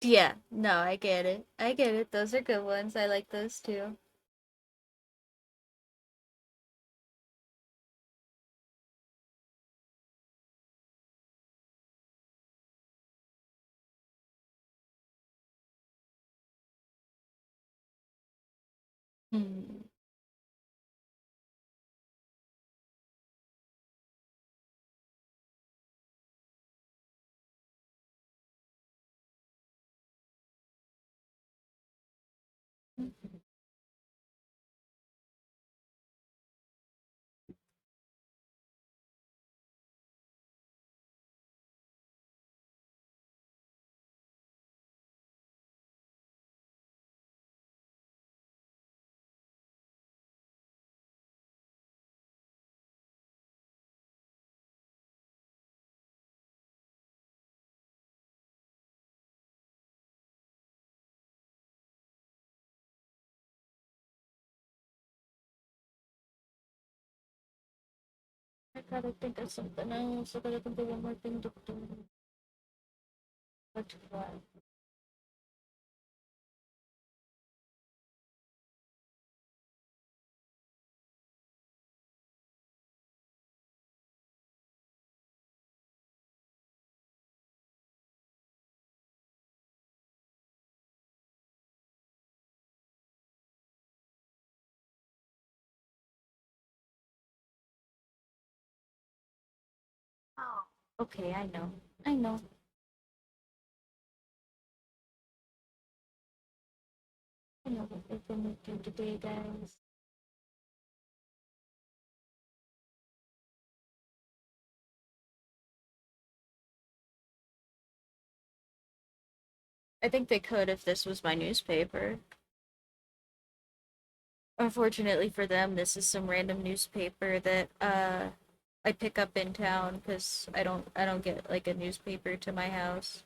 B: Yeah, no, I get it. I get it. Those are good ones. I like those too. Hmm. I gotta think of something else. I gotta think of one more thing to do. What to try. Oh. Okay, I know. I know. I know what we're gonna do today, guys. I think they could if this was my newspaper. Unfortunately for them, this is some random newspaper that I pick up in town because I don't get like a newspaper to my house.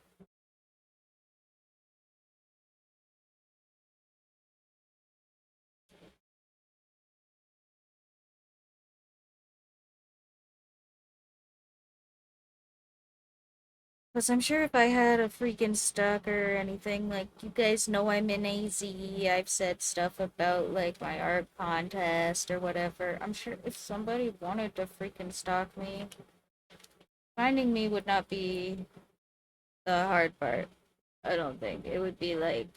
B: Because I'm sure if I had a freaking stuck or anything, like, you guys know I'm in AZ, I've said stuff about, like, my art contest or whatever. I'm sure if somebody wanted to freaking stalk me, finding me would not be the hard part. I don't think. It would be, like,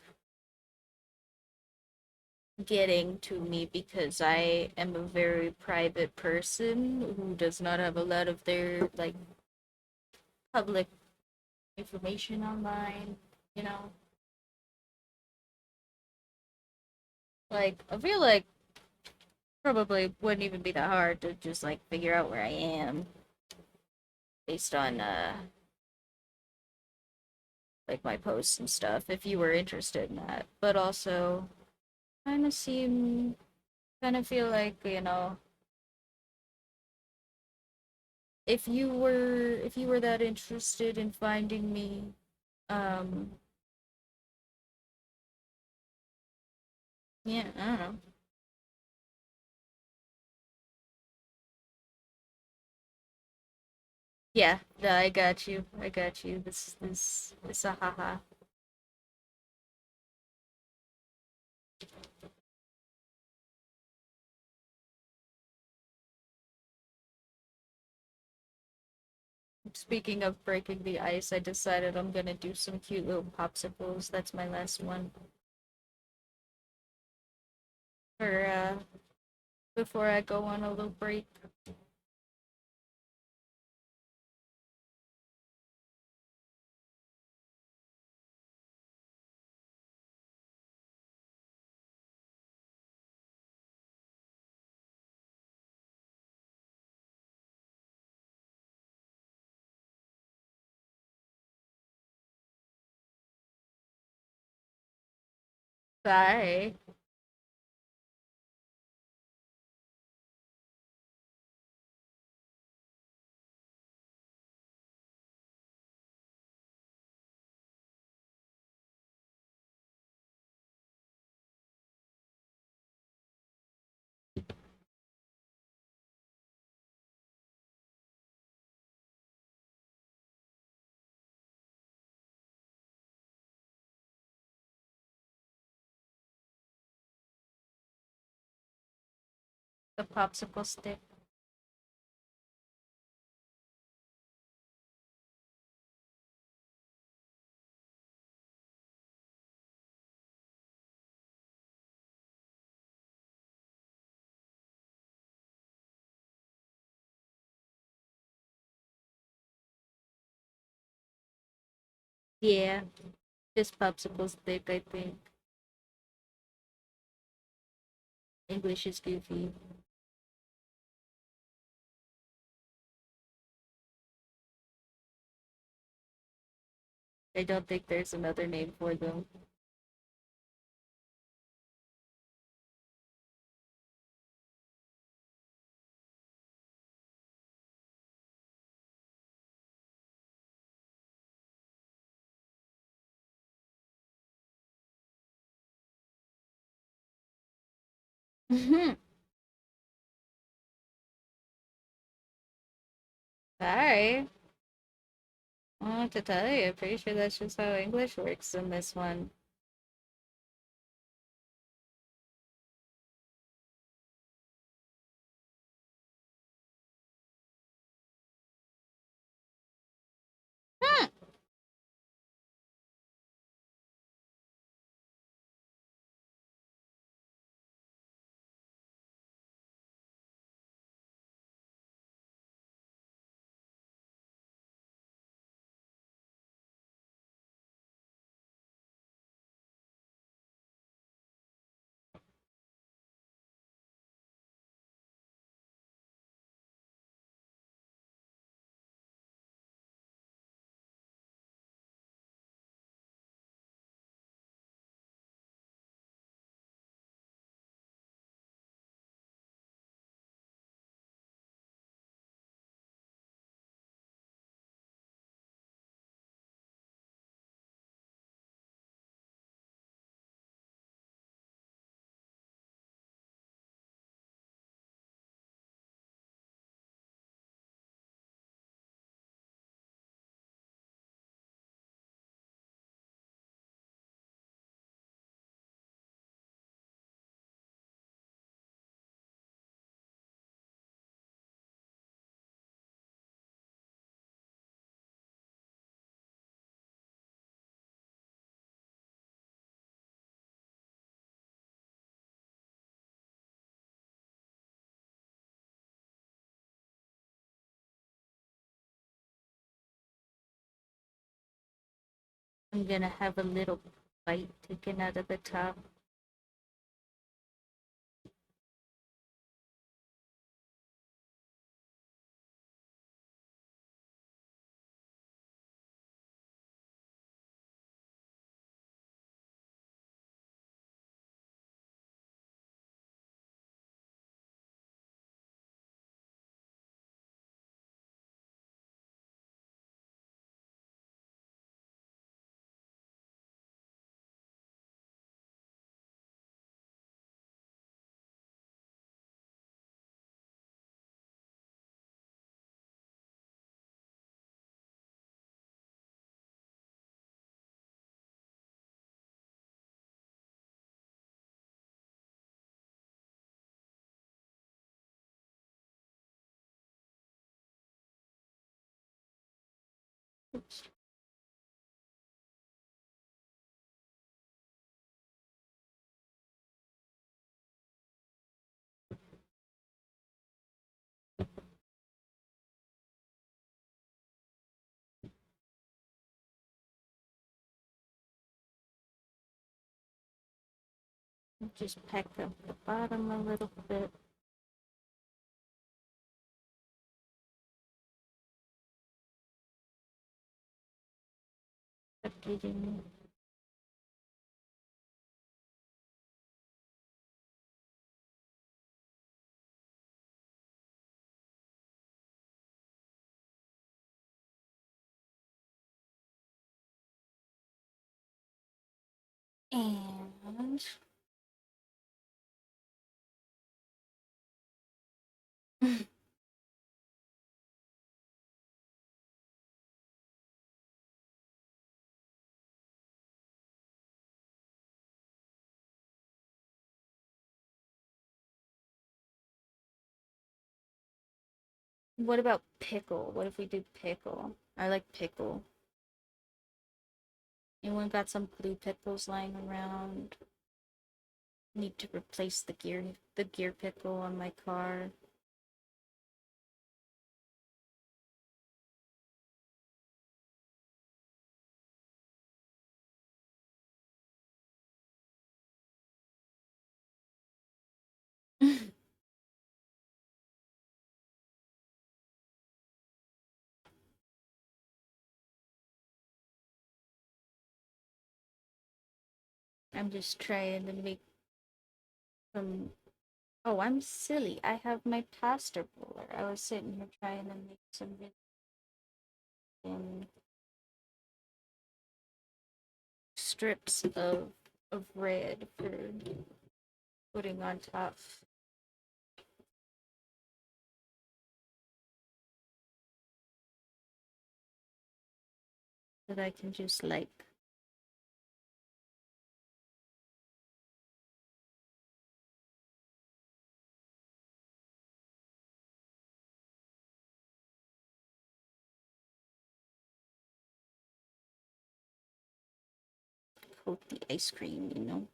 B: getting to me because I am a very private person who does not have a lot of their, like, public information online, you know? Like, I feel like probably wouldn't even be that hard to just like figure out where I am based on like my posts and stuff if you were interested in that. But also kind of feel like, if you were that interested in finding me, um yeah, I don't know. Yeah, no, I got you. I got you. This a haha. Speaking of breaking the ice, I decided I'm gonna do some cute little popsicles. That's my last one for before I go on a little break. Sorry. The popsicle stick. Yeah, just popsicle stick, I think. English is goofy. I don't think there's another name for them. Sorry. I don't know what to tell you. I'm pretty sure that's just how English works in this one. Hmm. I'm gonna have a little bite taken out of the top. Just pack up the bottom a little bit. Getting And what about pickle? What if we do pickle? I like pickle. Anyone got some blue pickles lying around? Need to replace the gear pickle on my car. I'm just trying to make some. Oh, I'm silly. I have my pasta roller. I was sitting here trying to make some really strips of red for putting on top that I can just like coat the ice cream, you know.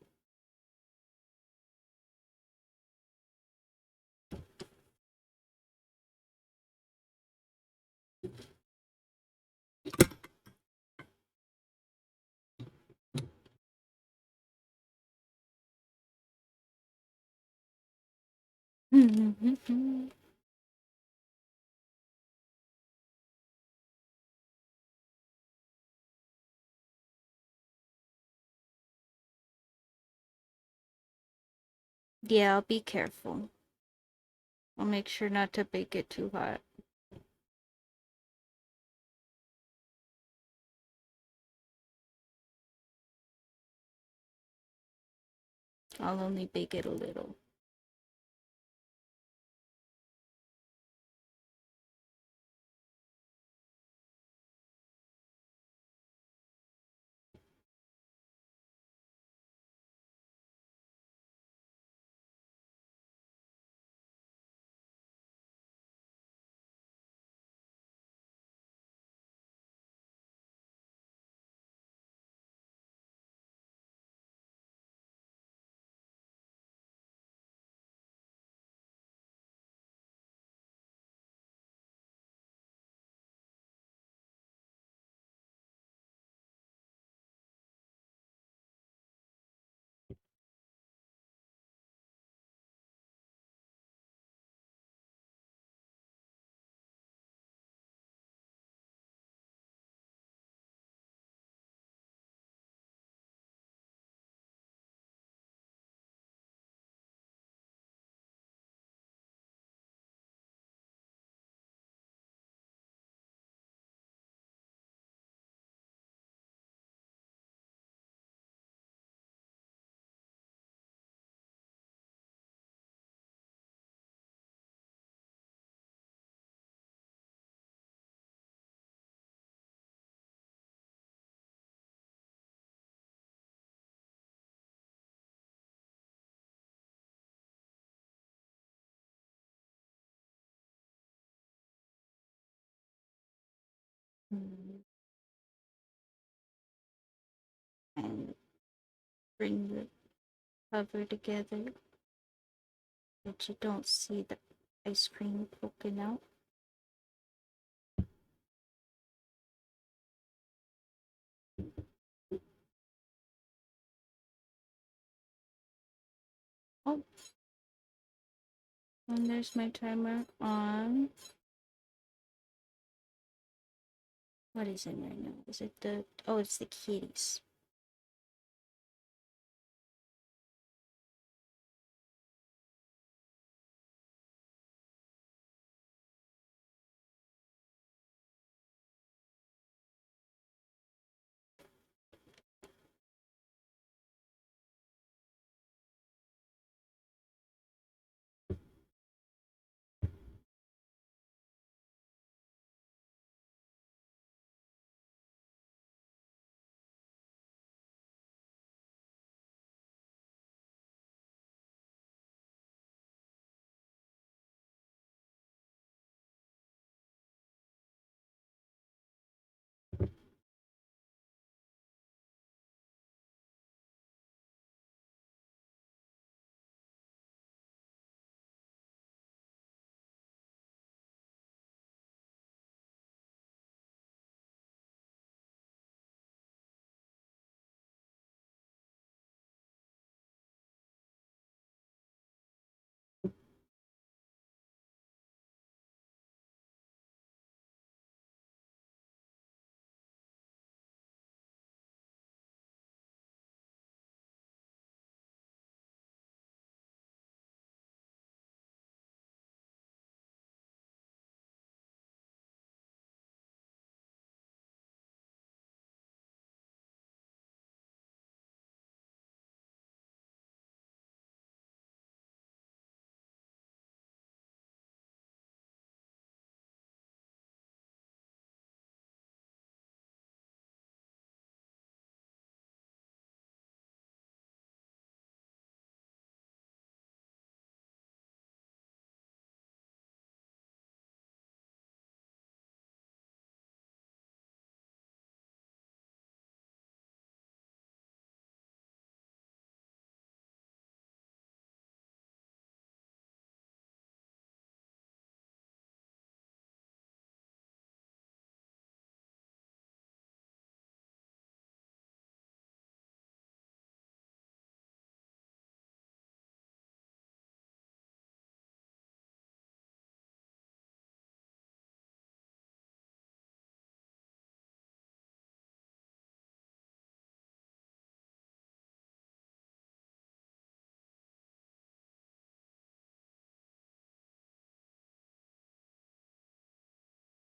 B: Yeah, I'll be careful. I'll make sure not to bake it too hot. I'll only bake it a little. Mm. And bring the cover together that you don't see the ice cream poking out. Oh, and there's my timer on. What is it right now? Is it the. Oh, it's the kitties.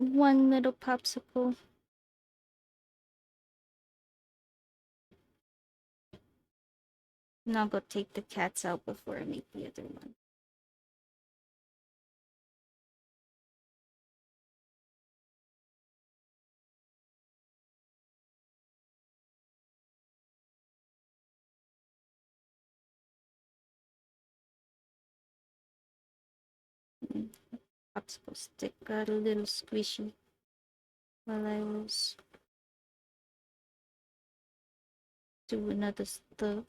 B: one little popsicle. And I'll go take the cats out before I make the other one. Popsicle stick got a little squishy while I was doing other stuff.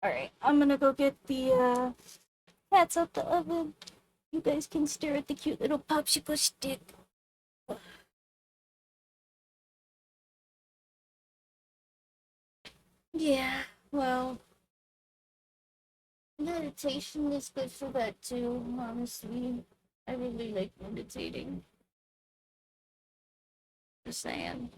B: Alright, I'm gonna go get the cats out the oven. You guys can stare at the cute little popsicle stick. Yeah, well, meditation is good for that too, honestly. I really like meditating. Just saying.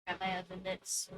B: Got my oven mitts.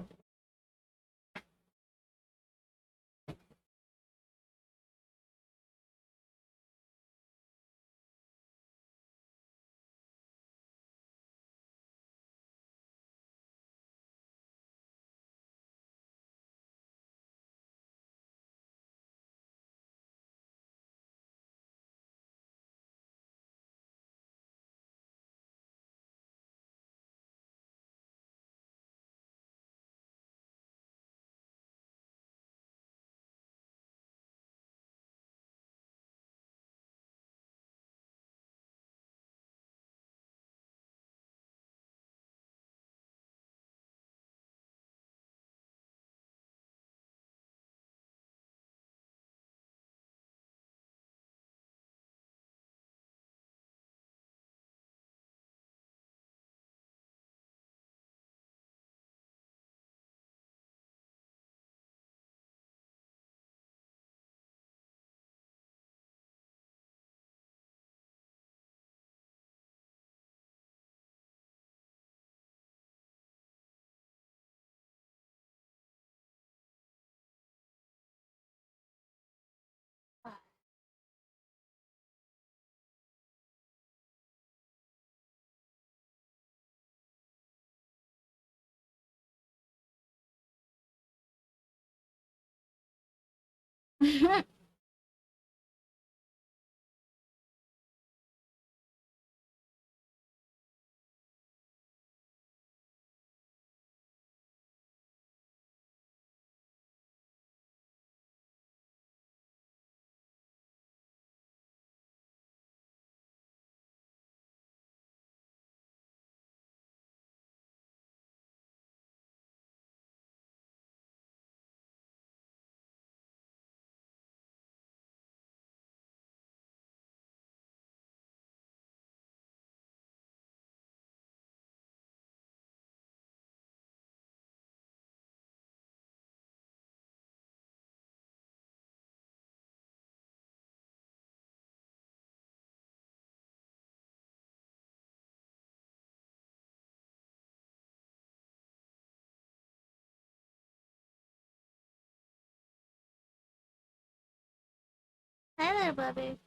B: Hi there, Bubby.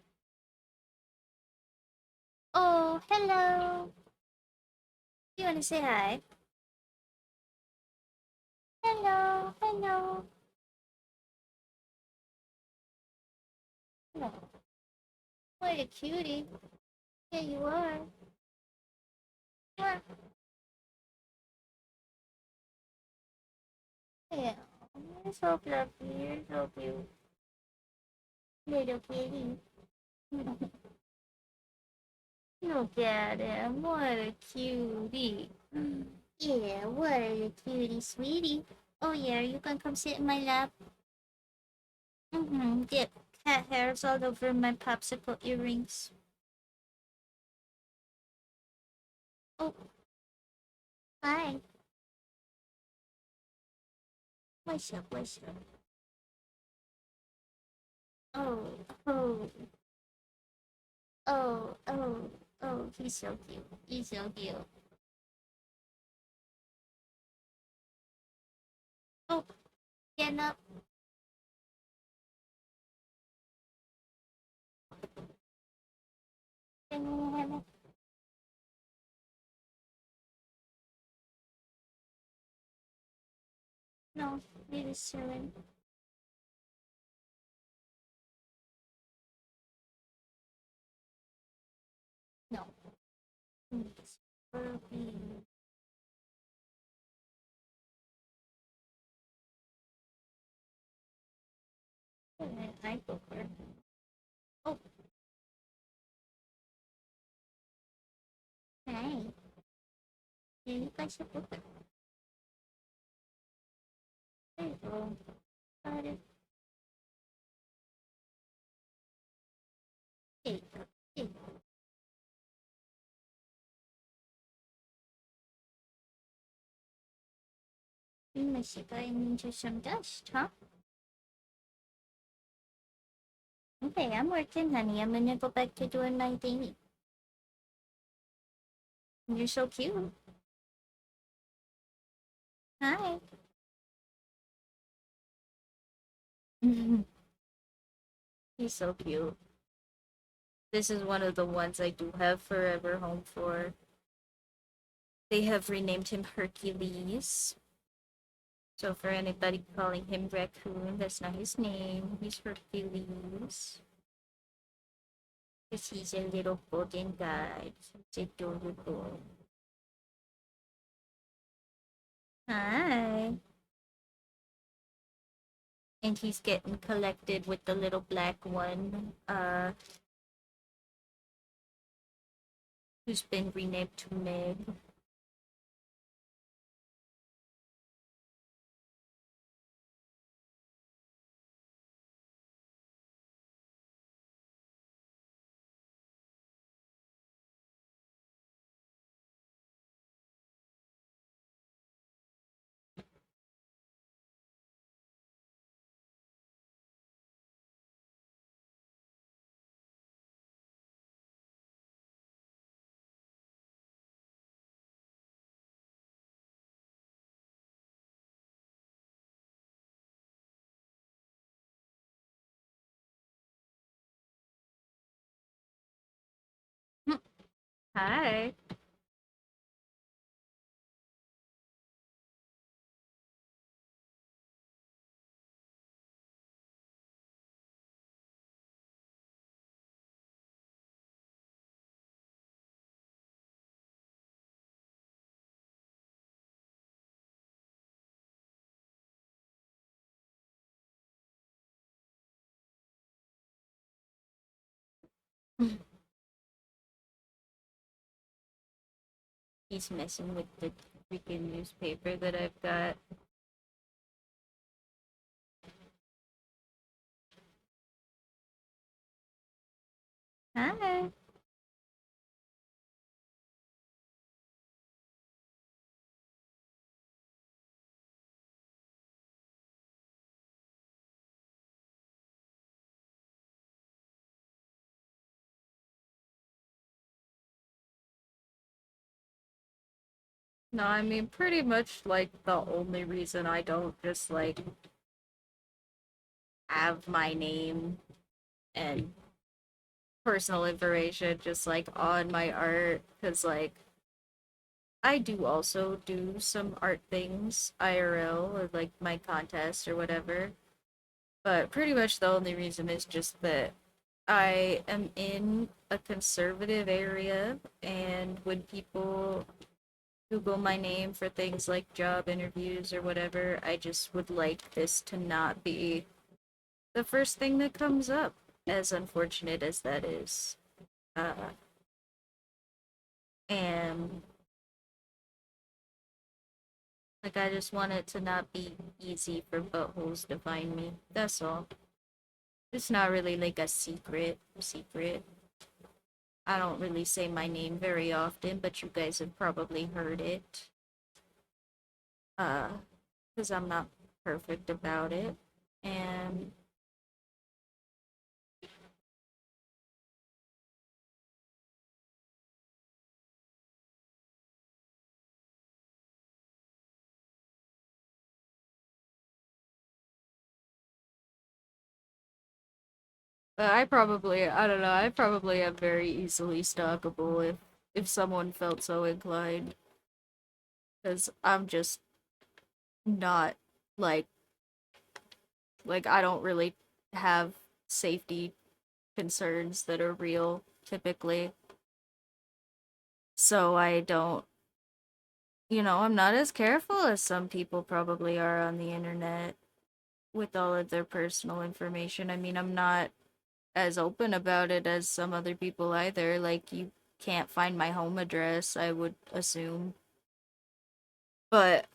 B: Oh. Hello, hello. You want to say hi? Hello, hello. Hello. What a cutie. Yeah, you are. What? Yeah. You're so fluffy. You're so cute. Little kitty. Look at him. What a cutie. Yeah, what a cutie, sweetie. Oh, yeah, you can come sit in my lap. Get cat hairs all over my popsicle earrings. Oh, hi. What's up? What's up? Oh, oh, oh, he's so cute. He's so cute. Oh, get up. No, it is chilling. No. It's burpy. I prefer. Oh, hi. Yeah, you guys should book it. There you go. Got it. There you go. There you go. You must have gotten into some dust, huh? Okay, I'm working, honey. I'm gonna go back to doing my thing. You're so cute. Hi. He's so cute. This is one of the ones I do have forever home for. They have renamed him Hercules. So for anybody calling him Raccoon, that's not his name. He's Hercules. Because he's a little golden guy. He's adorable. Hi. And he's getting collected with the little black one, who's been renamed to Meg. Hi. He's messing with the freaking newspaper that I've got. Hi. No, I mean, pretty much like the only reason I don't just like have my name and personal information just like on my art because like I do also do some art things IRL or like my contest or whatever. But pretty much the only reason is just that I am in a conservative area, and when people Google my name for things like job interviews or whatever, I just would like this to not be the first thing that comes up, as unfortunate as that is. Uh, and like, I just want it to not be easy for buttholes to find me. That's all. It's not really like a secret. I don't really say my name very often, but you guys have probably heard it. Uh, because I'm not perfect about it. And I don't know, I probably am very easily stalkable if someone felt so inclined. Because I'm just not like I don't really have safety concerns that are real typically. So I don't, I'm not as careful as some people probably are on the internet with all of their personal information. I mean, I'm not as open about it as some other people either. Like, you can't find my home address, I would assume. But,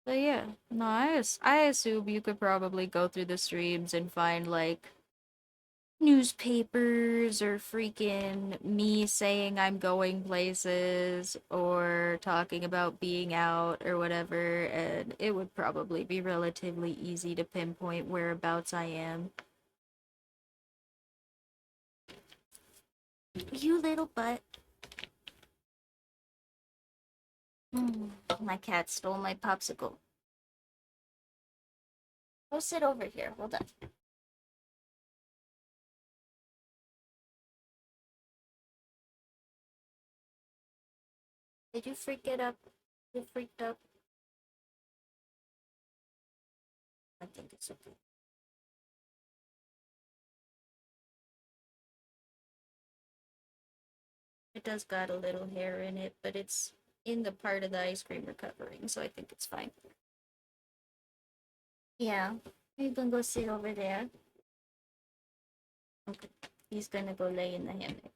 B: yeah, no, I assume you could probably go through the streams and find, like, newspapers or freaking me saying I'm going places or talking about being out or whatever, and it would probably be relatively easy to pinpoint whereabouts I am. You little butt. My cat stole my popsicle. Go sit over here. Hold on. Did you freak it up? You freaked up? I think it's okay. It does got a little hair in it, but it's in the part of the ice cream we're covering, so I think it's fine. Yeah. You can go sit over there. Okay. He's gonna go lay in the hammock.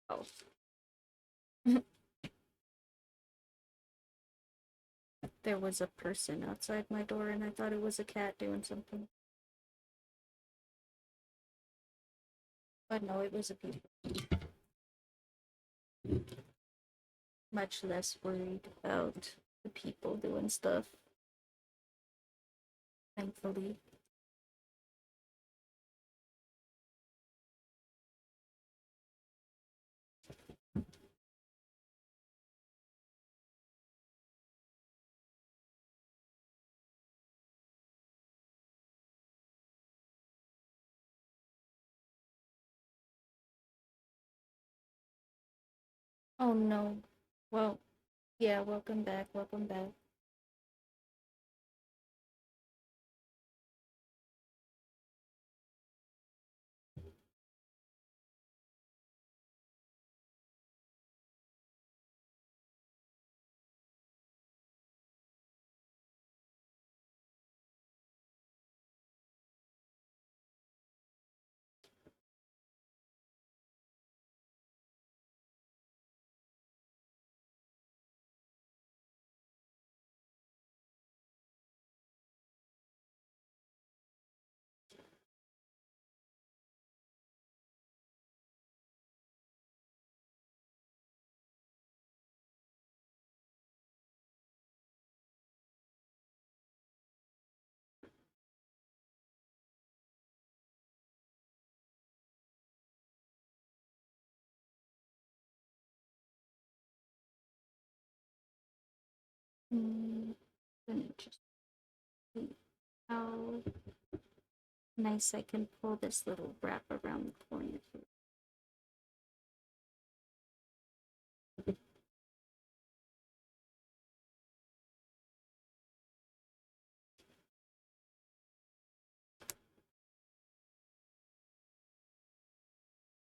B: Oh. There was a person outside my door and I thought it was a cat doing something. But no, it was a people. Much less worried about the people doing stuff, thankfully. Oh no. Well, yeah, welcome back, welcome back. Gonna just see how nice I can pull this little wrap around the corner here.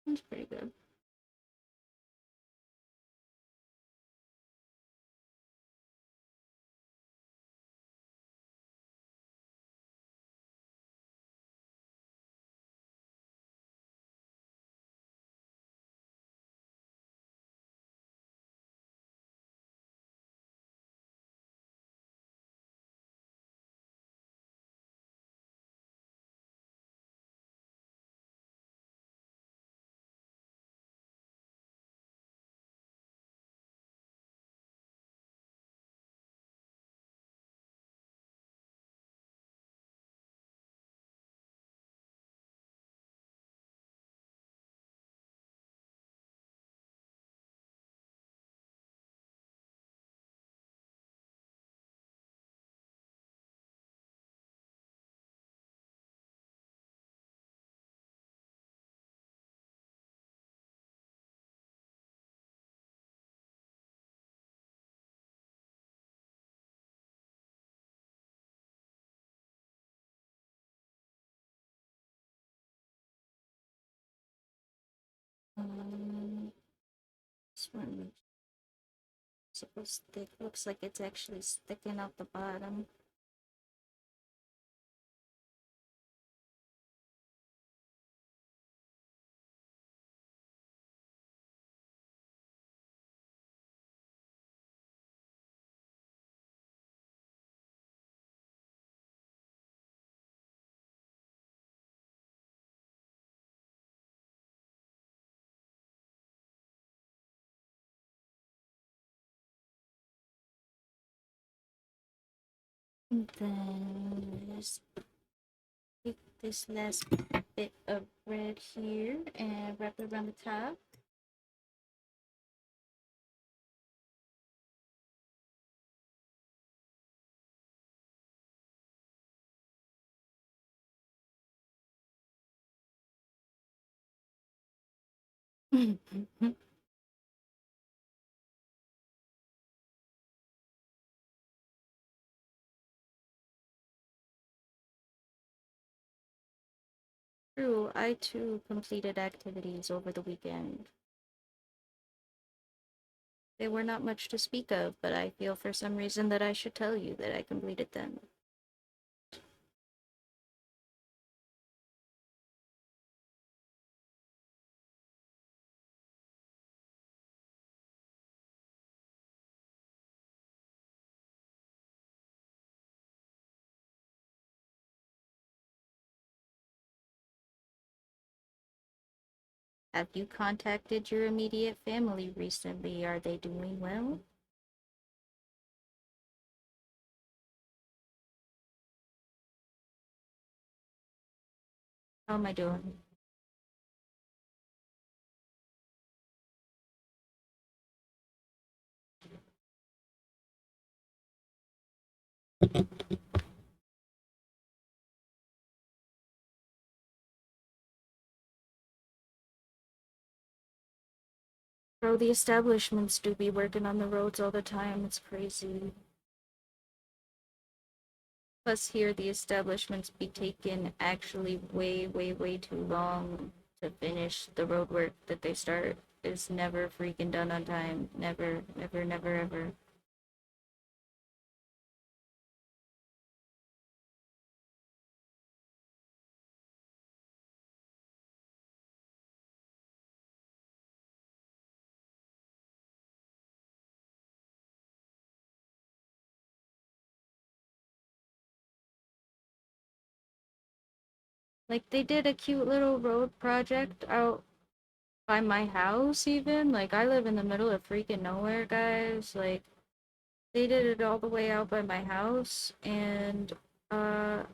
B: That's pretty good. Um, this one supposed thick. Looks like it's actually sticking out the bottom. And then just take this last bit of red here and wrap it around the top. True, I too completed activities over the weekend. They were not much to speak of, but I feel for some reason that I should tell you that I completed them. Have you contacted your immediate family recently? Are they doing well? How am I doing? Bro, the establishments do be working on the roads all the time. It's crazy. Plus, here the establishments be taking actually way, way, way too long to finish the road work that they start. Is never freaking done on time. Never, never, never, ever. Like, they did a cute little road project out by my house, even. Like, I live in the middle of freaking nowhere, guys. Like, they did it all the way out by my house, and uh,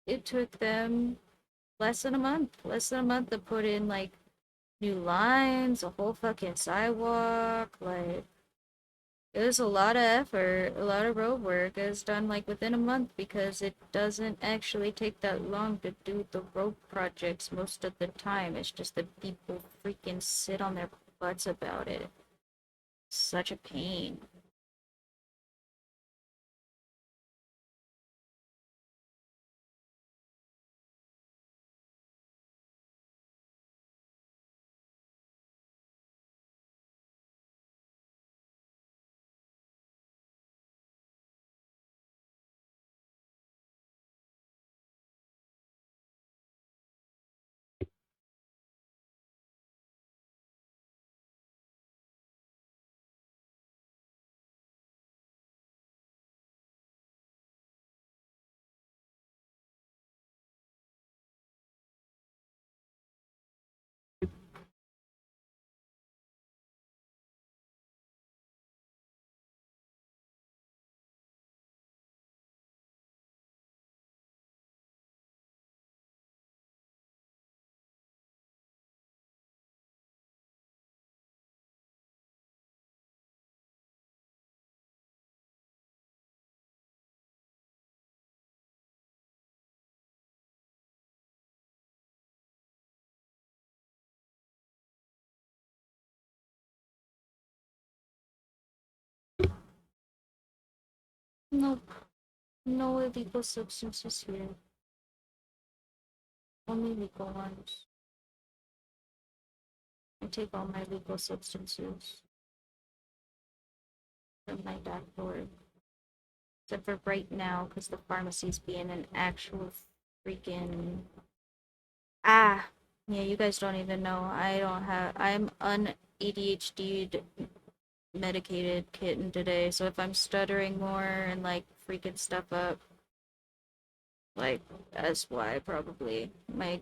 B: it took them less than a month to put in like new lines, a whole fucking sidewalk. Like, It was a lot of effort, a lot of road work. It was done like within a month because it doesn't actually take that long to do the road projects most of the time. It's just that people freaking sit on their butts about it. Such a pain. Nope, no illegal substances here. Only legal ones. I take all my legal substances from my back door. Except for right now, because the pharmacy's being an actual freaking. Ah! Yeah, you guys don't even know. I don't have. I'm ADHD medicated kitten today, so if I'm stuttering more and like freaking stuff up, like that's why probably the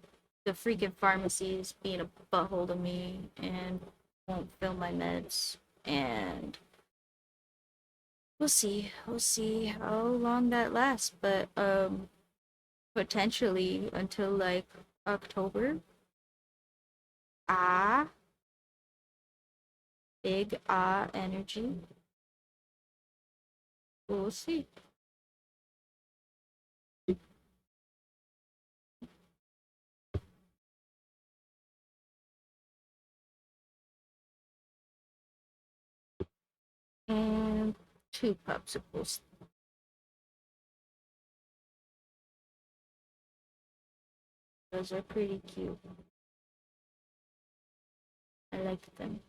B: freaking pharmacy is being a butthole to me and won't fill my meds, and we'll see how long that lasts, but potentially until like October. Ah, big energy. We'll see. And two popsicles. Those are pretty cute. I like them.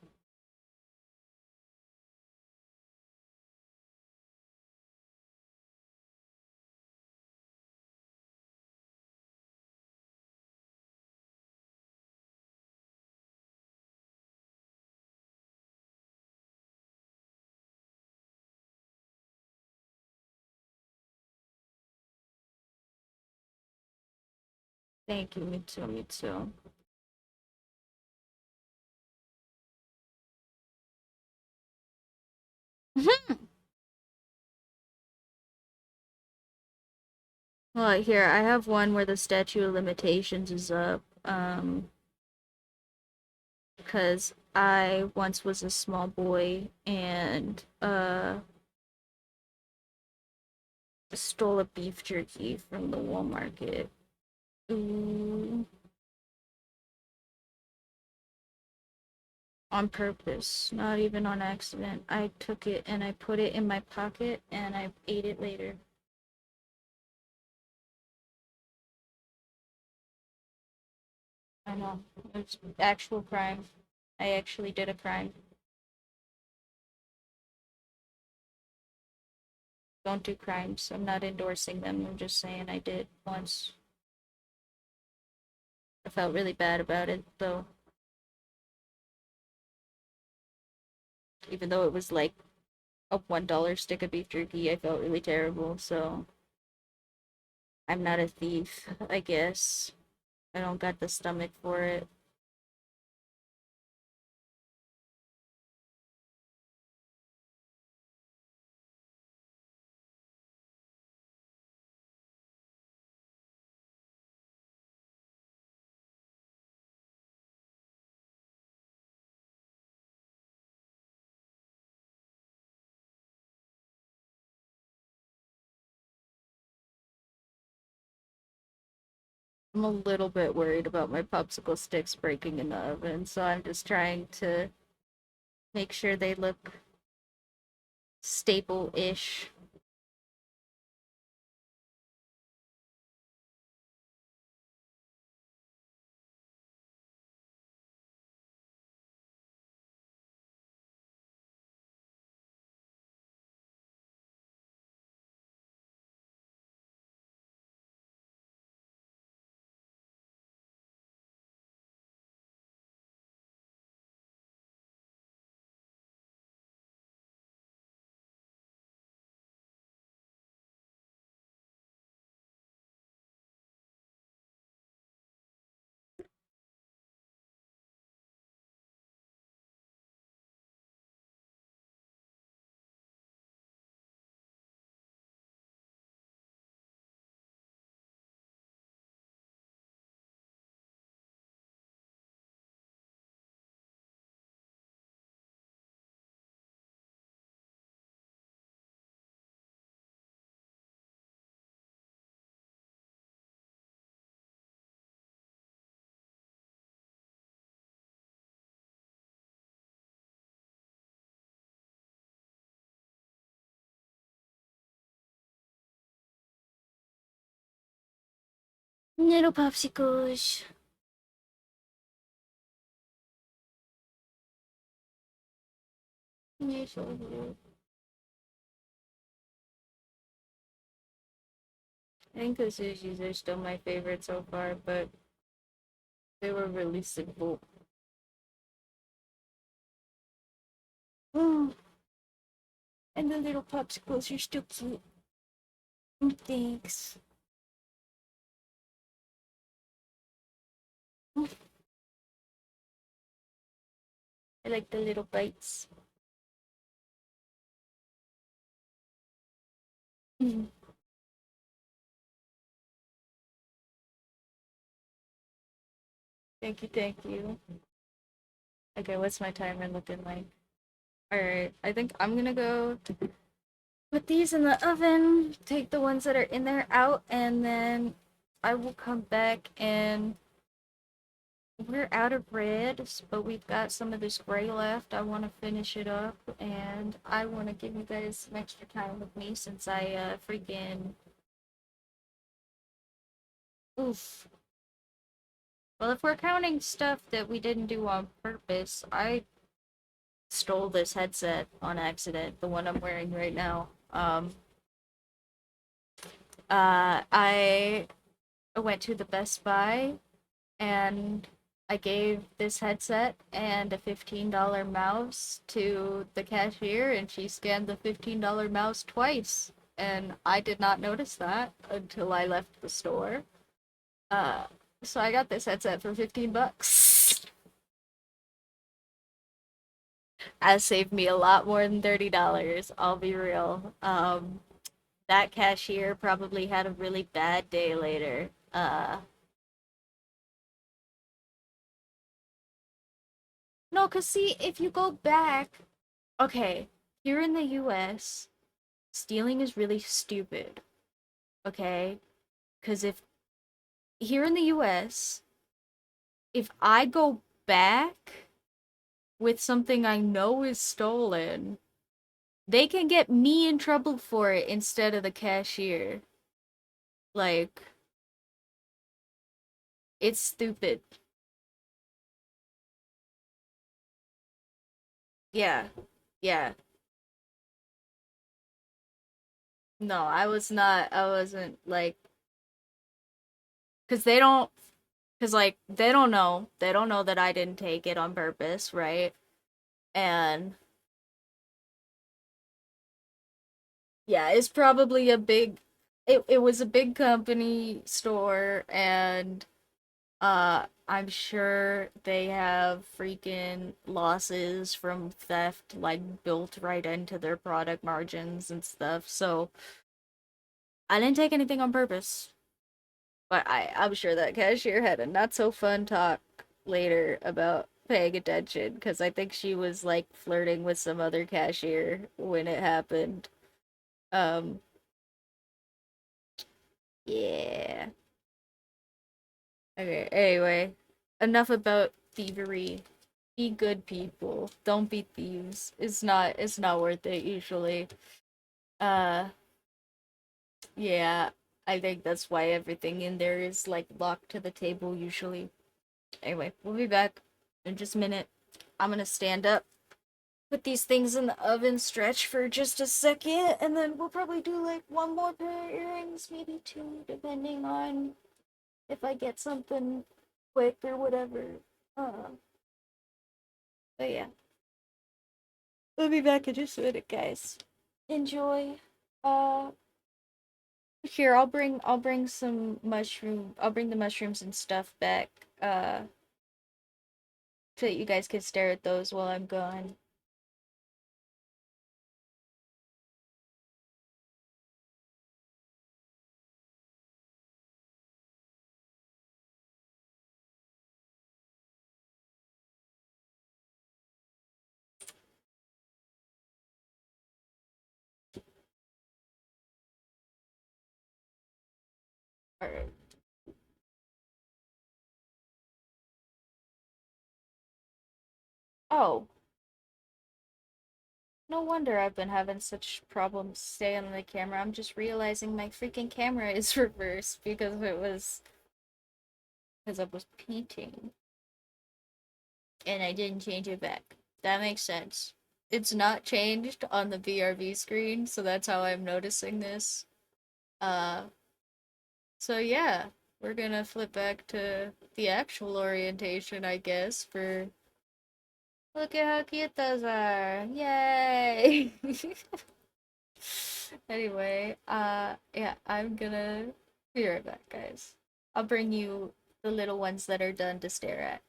B: Thank you, me too, me too. Well, here, I have one where the statute of limitations is up. Because I once was a small boy and stole a beef jerky from the Walmart. Ooh, on purpose, not even on accident. I took it and I put it in my pocket and I ate it later. I know. It's actual crime. I actually did a crime. Don't do crimes. I'm not endorsing them. I'm just saying I did once. I felt really bad about it though. Even though it was like a $1 stick of beef jerky, I felt really terrible, so I'm not a thief, I guess. I don't got the stomach for it. I'm a little bit worried about my popsicle sticks breaking in the oven, so I'm just trying to make sure they look staple-ish. Little popsicles. You're so cute. I think the sushis are still my favorite so far, but they were really simple. Oh, and the little popsicles are still cute. Thanks. I like the little bites. Thank you, thank you. Okay, what's my timer looking like? Alright, I think I'm gonna go put these in the oven, take the ones that are in there out, and then I will come back and we're out of red, but we've got some of this gray left. I want to finish it up, and I want to give you guys some extra time with me since I freaking oof. Well, if we're counting stuff that we didn't do on purpose, I stole this headset on accident, the one I'm wearing right now. I went to the Best Buy and I gave this headset and a $15 mouse to the cashier, and she scanned the $15 mouse twice. And I did not notice that until I left the store. Uh, so I got this headset for 15 bucks. That saved me a lot more than $30, I'll be real. That cashier probably had a really bad day later. No, cause see, if you go back, okay, here in the US, stealing is really stupid. Okay? Cause if here in the US, if I go back with something I know is stolen, they can get me in trouble for it instead of the cashier. Like, it's stupid. Yeah. Yeah. No, I wasn't like, cause they don't, cause like, they don't know that I didn't take it on purpose, right? And yeah, it's probably a big, it was a big company store, and I'm sure they have freaking losses from theft like built right into their product margins and stuff. So I didn't take anything on purpose. But I'm sure that cashier had a not so fun talk later about paying attention because I think she was like flirting with some other cashier when it happened. Um, yeah. Okay, anyway, enough about thievery. Be good people. Don't be thieves. It's not worth it usually. Uh yeah, I think that's why everything in there is like locked to the table usually. Anyway, we'll be back in just a minute. I'm gonna stand up, put these things in the oven, stretch for just a second, and then we'll probably do like one more pair of earrings, maybe two, depending on if I get something quick or whatever. Uh, but yeah, we'll be back in just a minute, guys. Enjoy. Uh, Here, I'll bring some mushroom. I'll bring the mushrooms and stuff back. So that you guys can stare at those while I'm gone. Alright. Oh, no wonder I've been having such problems staying on the camera. I'm just realizing my freaking camera is reversed because I was painting and I didn't change it back. That makes sense. It's not changed on the VRV screen, so that's how I'm noticing this. Uh, so yeah, we're gonna flip back to the actual orientation, I guess, for look at how cute those are. Yay! Anyway, yeah, I'm gonna be right back, guys. I'll bring you the little ones that are done to stare at.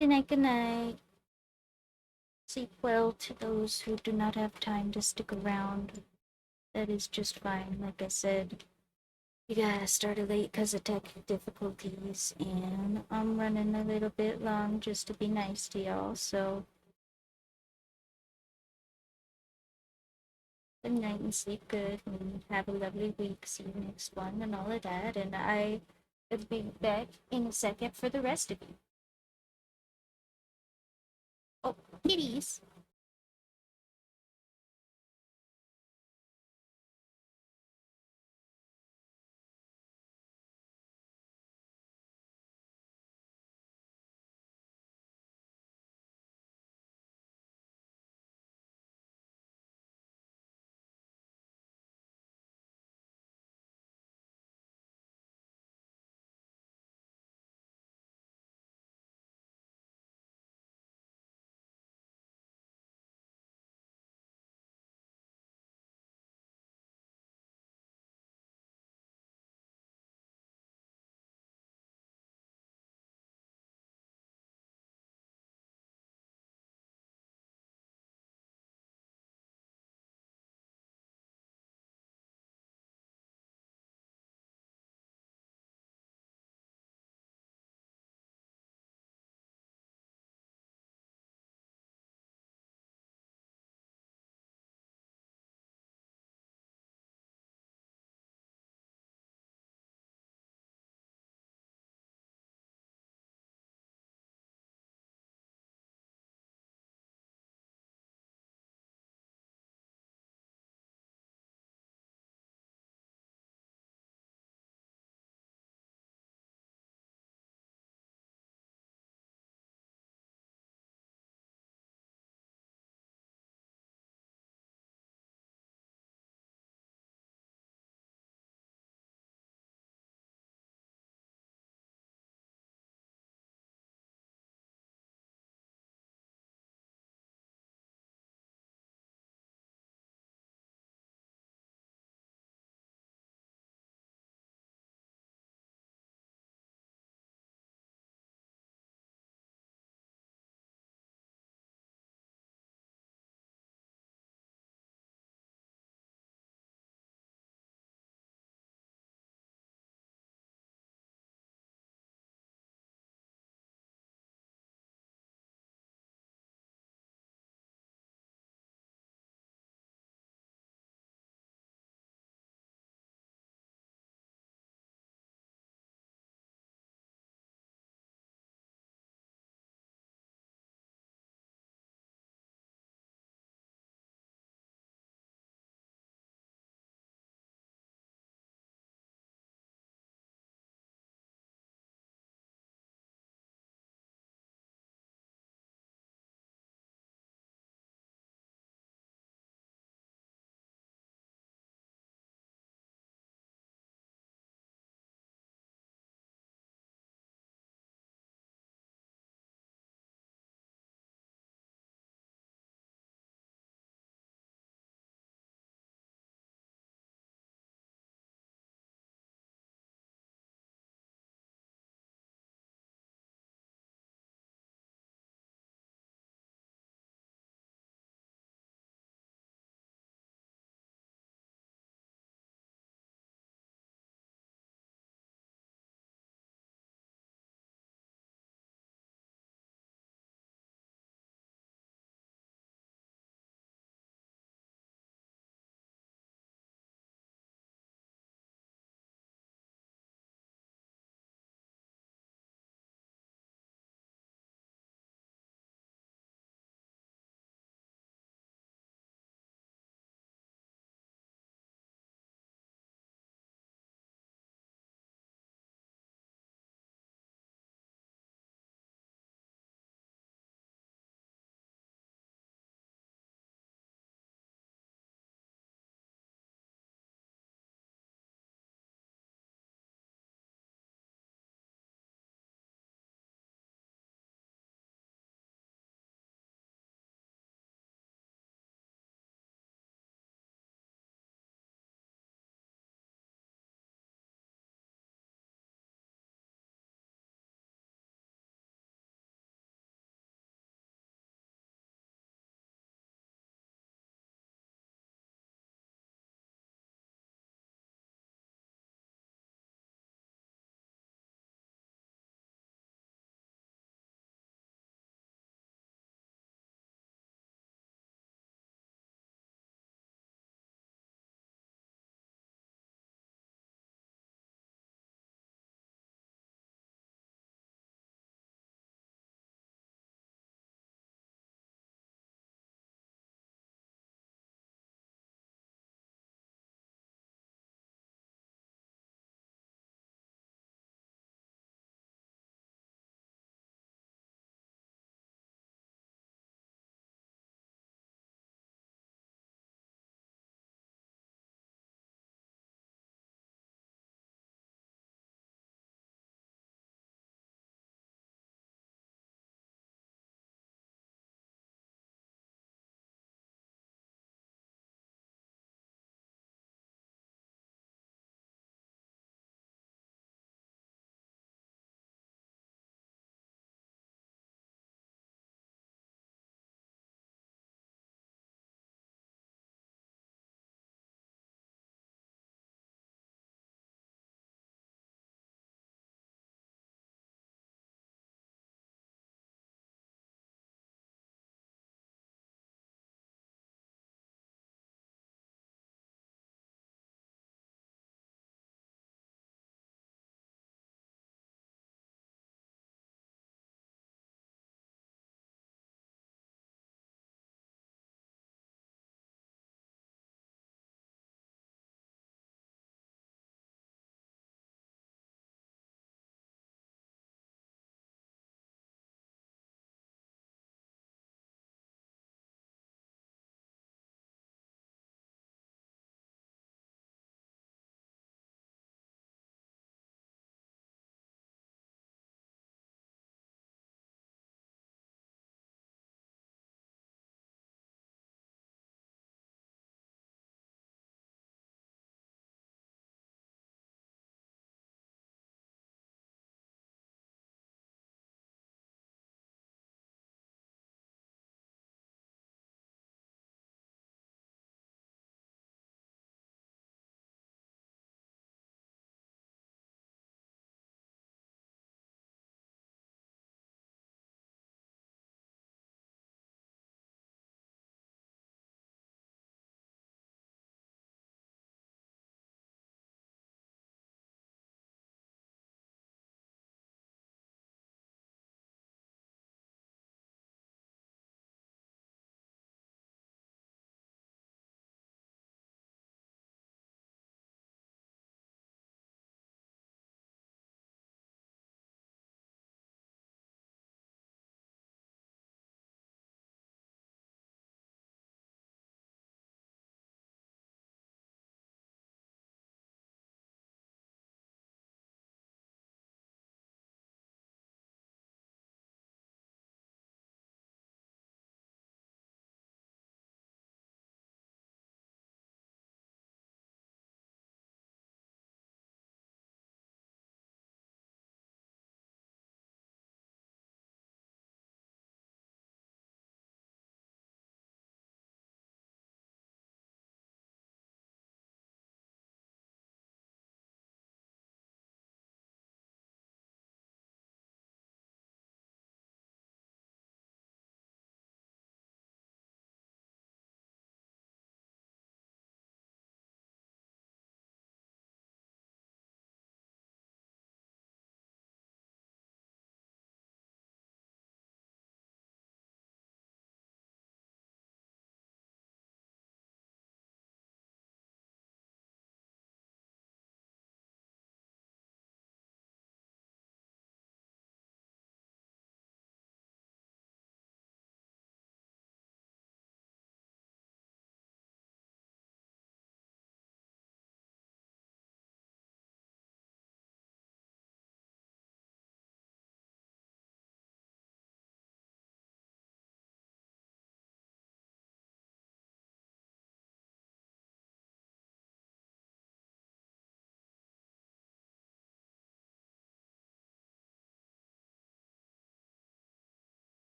B: Good night, good night. Sleep well to those who do not have time to stick around. That is just fine. Like I said, you guys started late because of tech difficulties, and I'm running a little bit long just to be nice to y'all, so good night and sleep good and have a lovely week. See you next one and all of that. And I will be back in a second for the rest of you. Oh, kitties.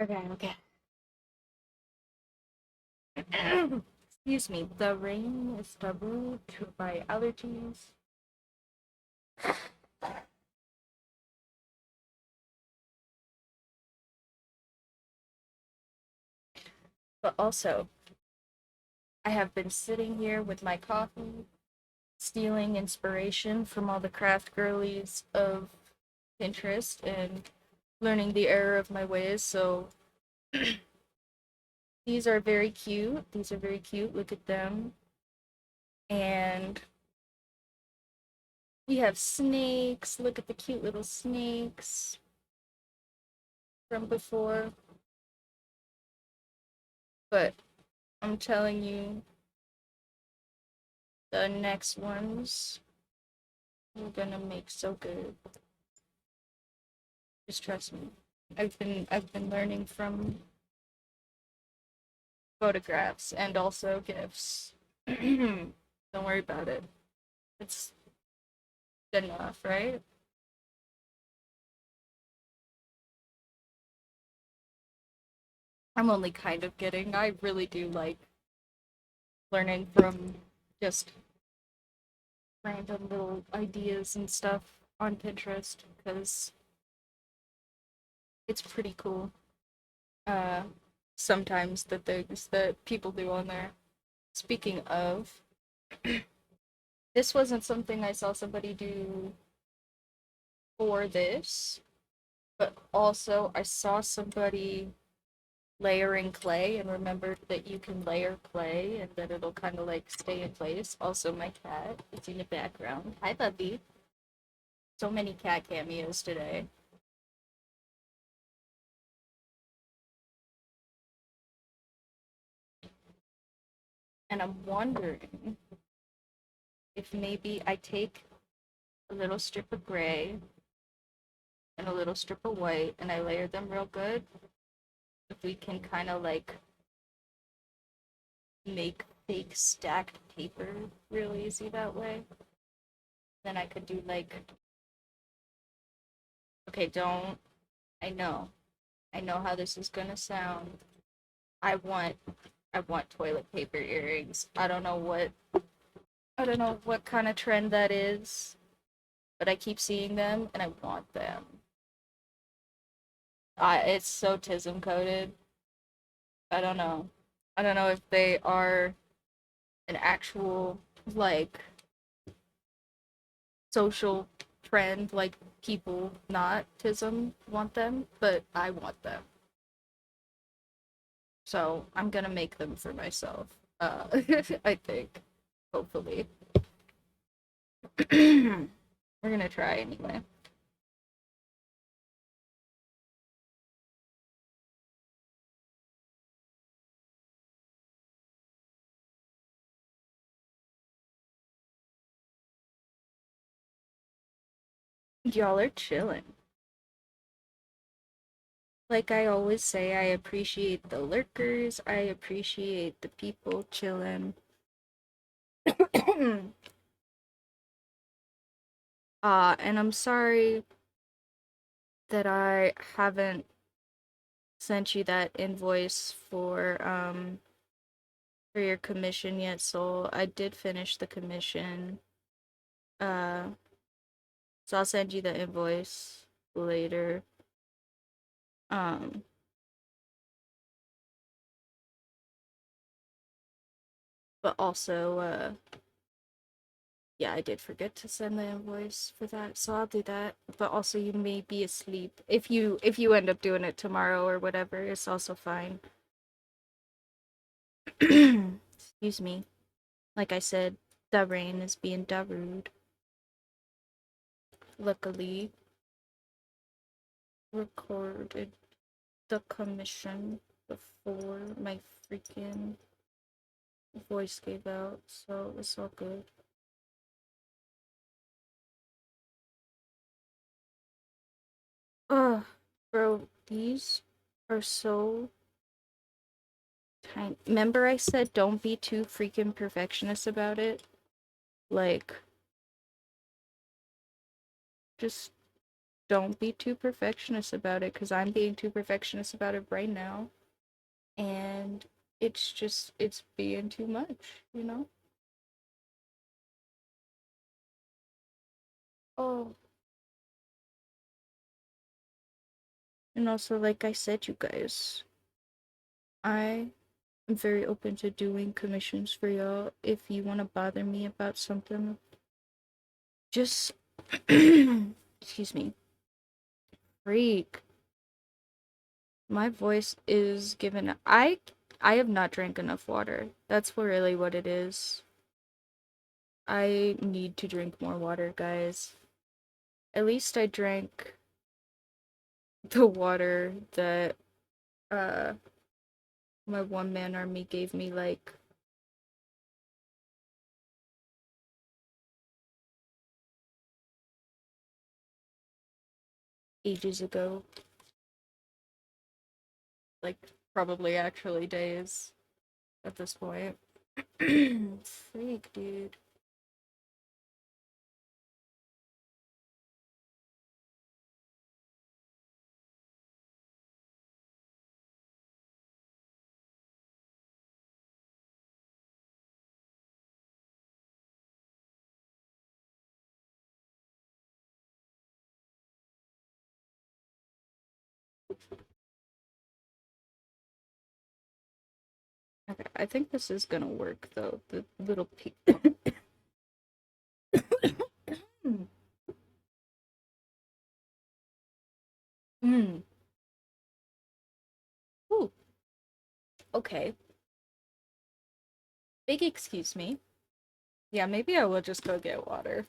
B: Okay. Excuse me. The rain is taboo to my allergies. But also, I have been sitting here with my coffee, stealing inspiration from all the craft girlies of Pinterest and learning the error of my ways. So these are very cute. These are very cute. Look at them. And we have snakes. Look at the cute little snakes from before. But I'm telling you, the next ones we're gonna make so good. Just trust me. I've been learning from photographs and also gifs. Don't worry about it. It's good enough, right? I'm only kind of kidding. I really do like learning from just random little ideas and stuff on Pinterest because it's pretty cool. Uh, Sometimes the things that people do on there. Speaking of, this wasn't something I saw somebody do for this, but also I saw somebody layering clay and remembered that you can layer clay and that it'll kind of like stay in place. Also, my cat is in the background. Hi, puppy. So many cat cameos today. And I'm wondering if maybe I take a little strip of gray and a little strip of white and I layer them real good. If we can kind of like make fake stacked paper real easy that way, then I could do like, okay, don't, I know, I know how this is gonna sound. I want, I want toilet paper earrings. I don't know what kind of trend that is, but I keep seeing them and I want them. It's so tism coded. I don't know. I don't know if they are an actual like social trend, like people not tism want them, but I want them. So I'm gonna make them for myself. I think, hopefully. We're gonna try anyway. Y'all are chilling. Like I always say, I appreciate the lurkers. I appreciate the people chilling. And I'm sorry that I haven't sent you that invoice for your commission yet, Soul. I did finish the commission. Uh so I'll send you the invoice later. Um but also yeah, I did forget to send the invoice for that, so I'll do that. But also you may be asleep. If you end up doing it tomorrow or whatever, it's also fine. Excuse me. Like I said, the rain is being da rude. Luckily, recorded the commission before my freaking voice gave out, so it's all good. Ugh, bro, these are so tiny. Remember I said don't be too freaking perfectionist about it? Like, just don't be too perfectionist about it, because I'm being too perfectionist about it right now. And it's being too much, you know? Oh, and also, like I said, you guys, I am very open to doing commissions for y'all. If you want to bother me about something, just excuse me. Freak. My voice is given. I have not drank enough water. That's really what it is. I need to drink more water, guys. At least I drank the water that uh my one man army gave me like ages ago.
A: Like, probably actually days at this point.
B: Freak, dude. Okay, I think this is gonna work though. The little peak. mm. Mm. Ooh, okay. Big excuse me.
A: Yeah, maybe I will just go get water.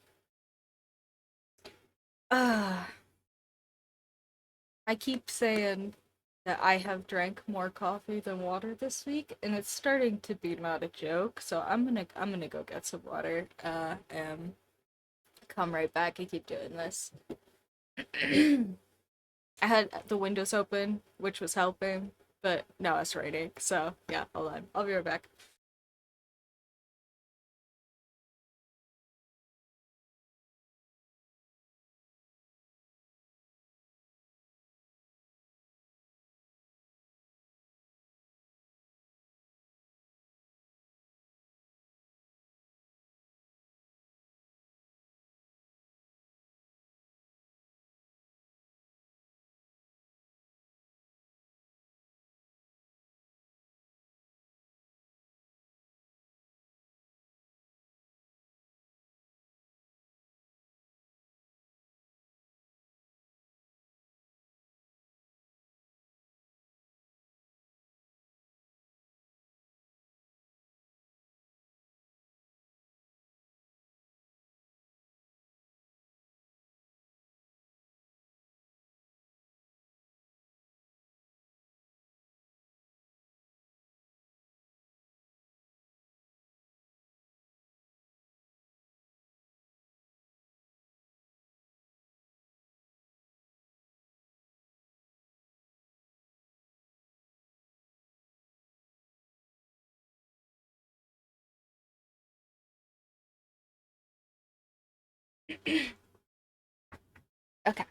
B: Ah,
A: I keep saying that I have drank more coffee than water this week, and it's starting to be not a joke. So I'm gonna go get some water. And come right back and keep doing this. I had the windows open, which was helping, but now it's raining. So yeah, hold on. I'll be right back.
B: okay.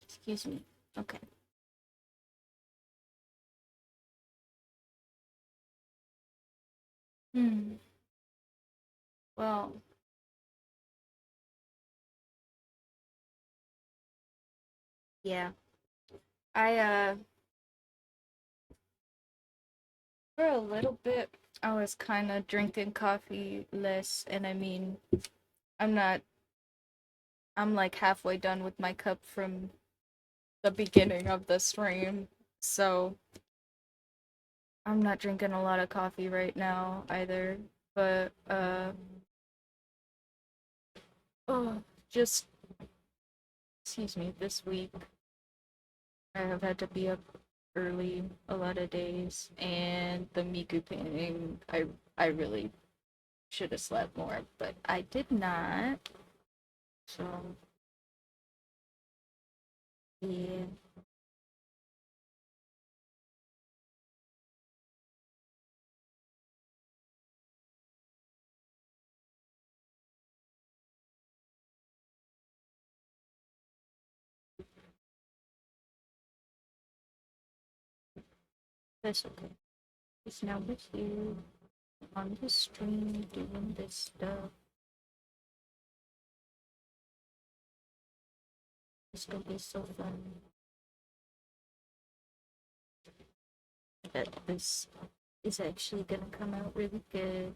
B: Excuse me. Okay. Hmm. Well, yeah. I for a little bit I was kind of drinking coffee less, and I mean, I'm not I'm like halfway done with my cup from the beginning of the stream. So, I'm not drinking a lot of coffee right now either, but oh, just excuse me, this week I have had to be up early a lot of days, and the Miku painting, I really should have slept more, but I did not. So, yeah. That's okay. It's now with you on the stream doing this stuff. It's gonna be so fun. I bet this is actually gonna come out really good.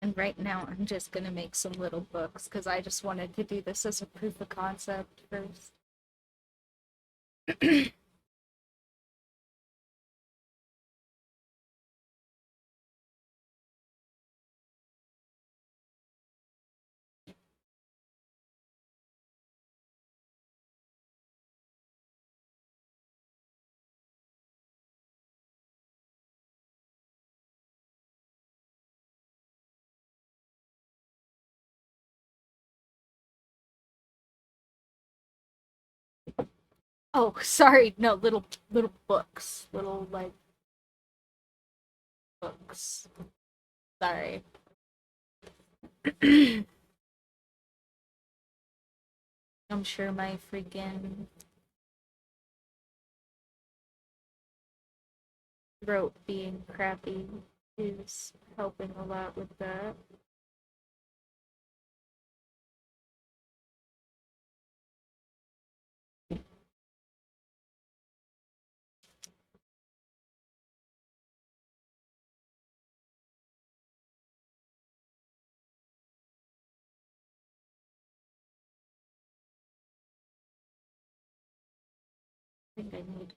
B: And right now, I'm just gonna make some little books because I just wanted to do this as a proof of concept first. Oh, sorry, no, little books, little like books. Sorry. I'm sure my freaking throat being crappy is helping a lot with that. I think I need.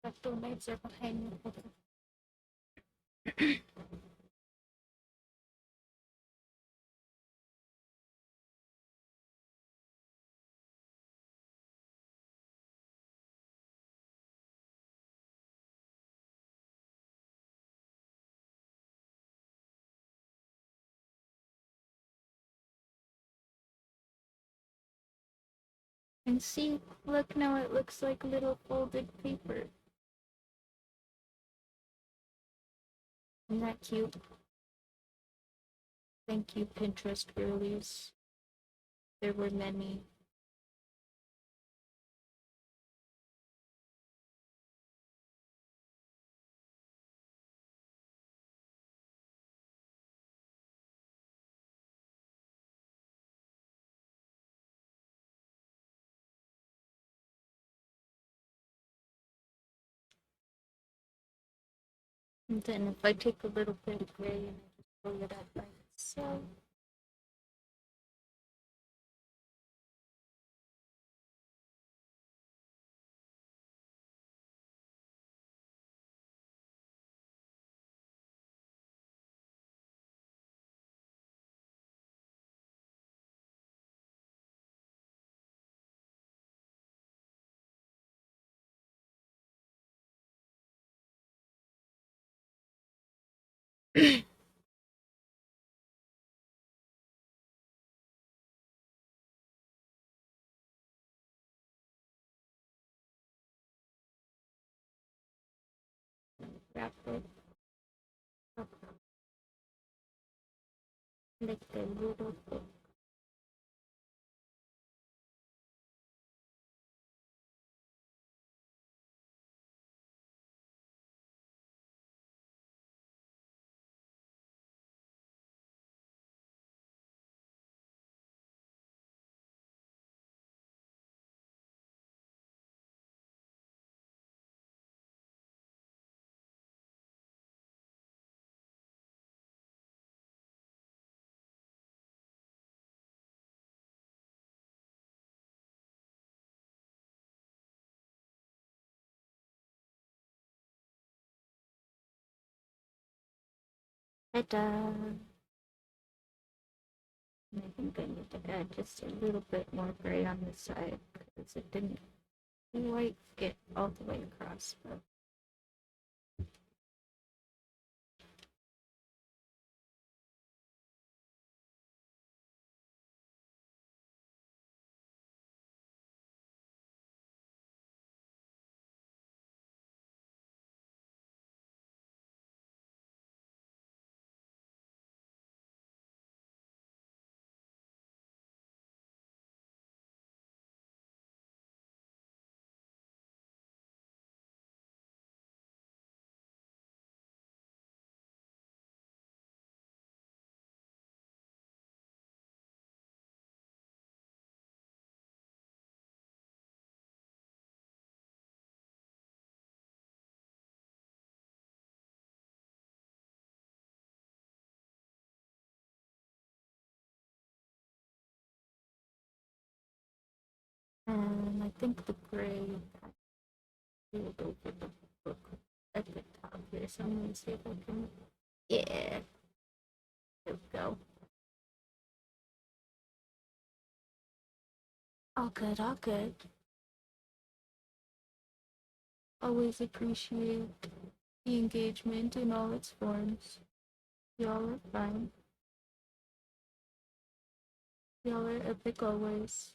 B: The donuts are behind me. And see, look now, it looks like little folded paper. Isn't that cute? Thank you, Pinterest girlies. There were many. And then if I take a little bit of gray and I just roll it up by itself. Wrap it up like a little bit. Ta-da! I think I need to add just a little bit more gray on this side because it didn't quite get all the way across. But I think the gray peeled over the book at the top here, so I'm gonna see if I can. Yeah, there we go. All good, all good. Always appreciate the engagement in all its forms. Y'all are fine. Y'all are epic always.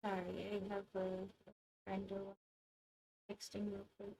B: Sorry, I have a friend texting real quick.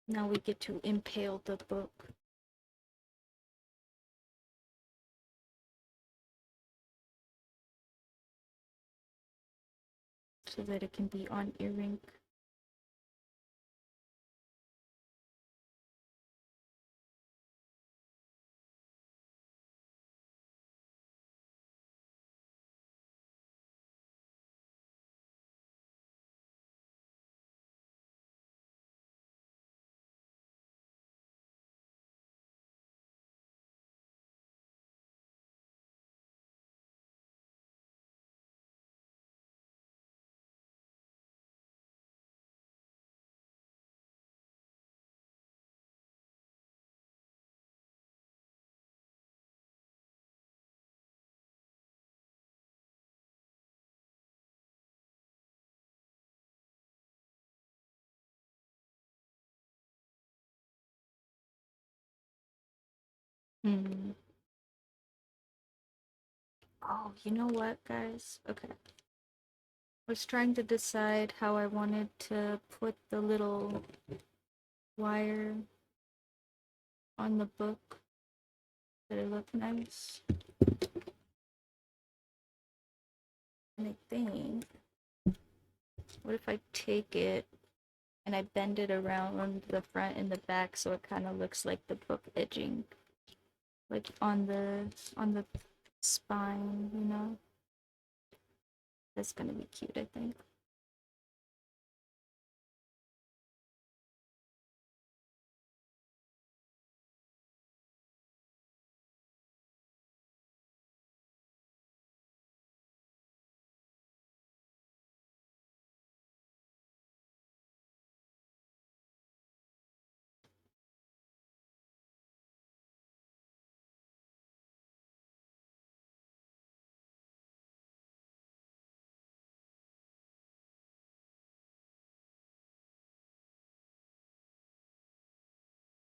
B: Now we get to impale the book. So that it can be on earring. Hmm. Oh, you know what, guys? Okay. I was trying to decide how I wanted to put the little wire on the book. Did it look nice? And I think, what if I take it and I bend it around on the front and the back so it kind of looks like the book edging, like on the spine, you know? That's gonna be cute, I think.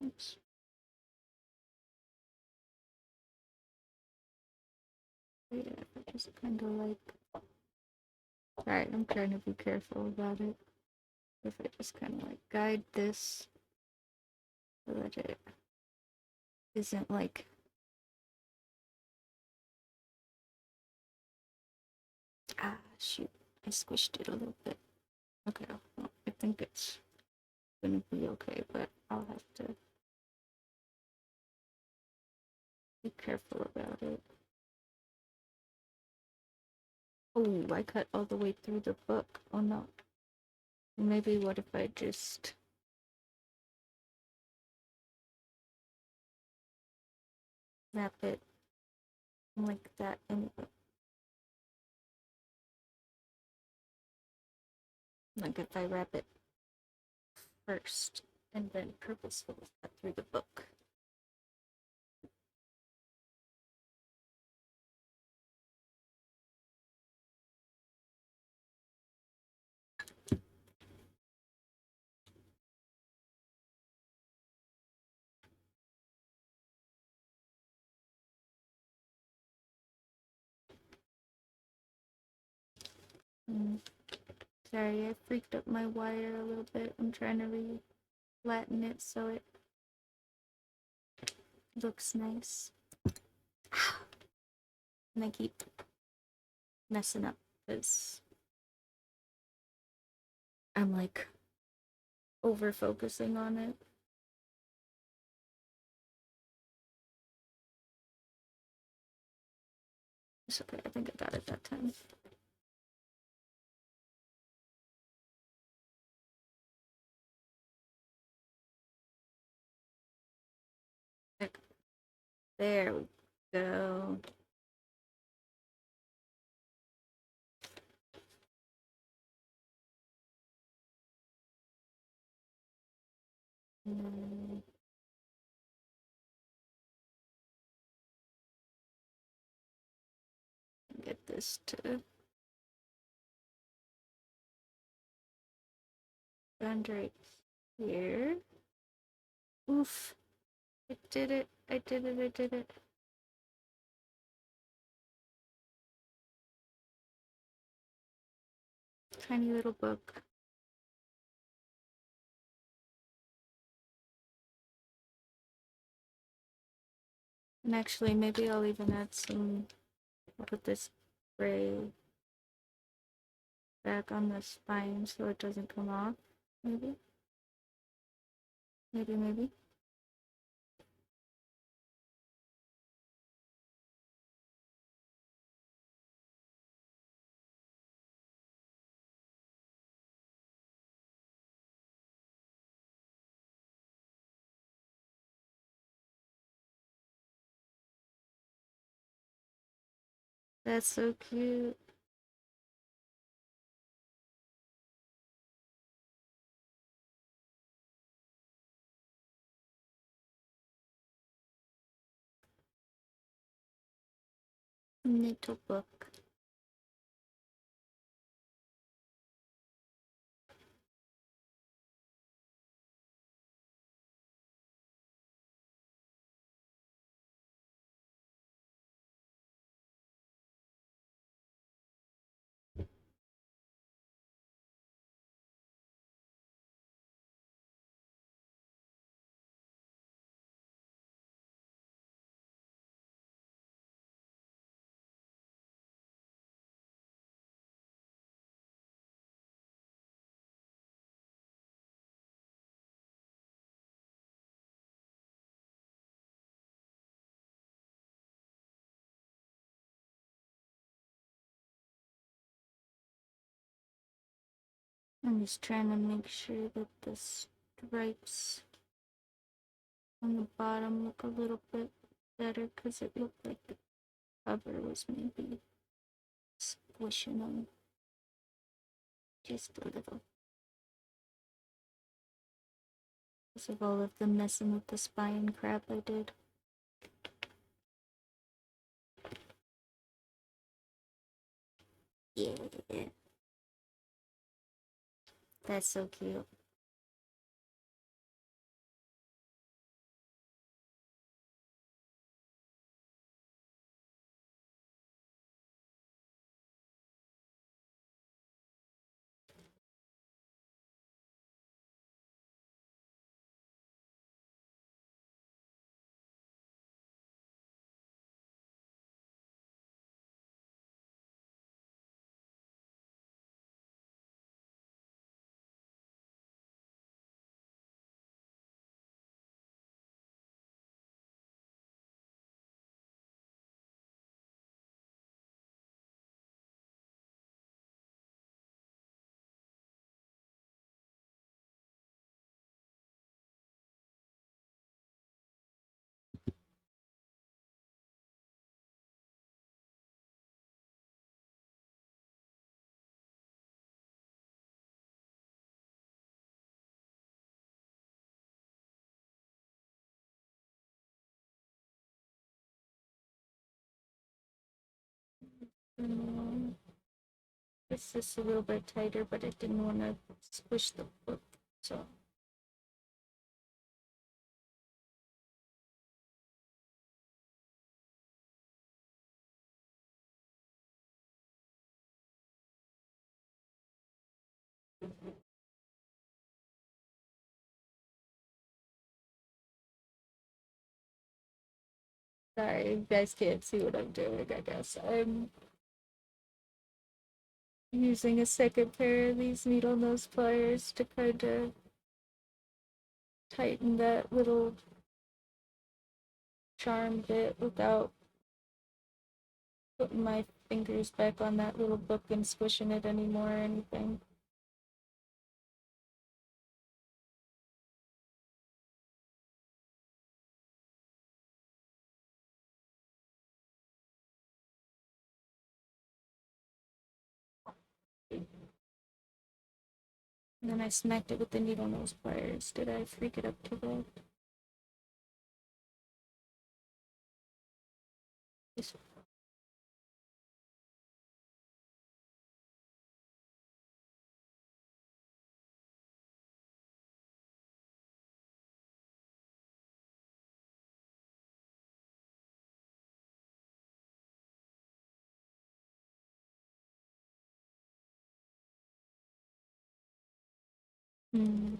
B: Oops. Yeah, I just kind of like. Alright, I'm trying to be careful about it. If I just kind of like guide this so that it isn't like. Ah, shoot. I squished it a little bit. Okay, well, I think it's gonna be okay, but I'll have to be careful about it. Oh, I cut all the way through the book. Oh no. Maybe what if I just wrap it like that and like if I wrap it first and then purposefully cut through the book. Mm, sorry, I freaked up my wire a little bit. I'm trying to re-flatten it so it looks nice. And I keep messing up because I'm like over focusing on it. It's okay, I think I got it that time. There we go. Mm, get this to land right here. Oof. I did it. I did it. I did it. Tiny little book. And actually, maybe I'll even add some. I'll put this spray back on the spine so it doesn't come off. Maybe. Maybe. That's so cute. Little book. I'm just trying to make sure that the stripes on the bottom look a little bit better because it looked like the cover was maybe squishing them just a little. Because of all of the messing with the spine crap I did. Yeah. That's so cute. Mm, this is a little bit tighter, but I didn't want to squish the book, so. Sorry, you guys can't see what I'm doing, I guess. I'm using a second pair of these needle nose pliers to kind of tighten that little charm bit without putting my fingers back on that little book and squishing it anymore or anything. And then I smacked it with the needle nose pliers. Did I freak it up too bad? Just Hmm.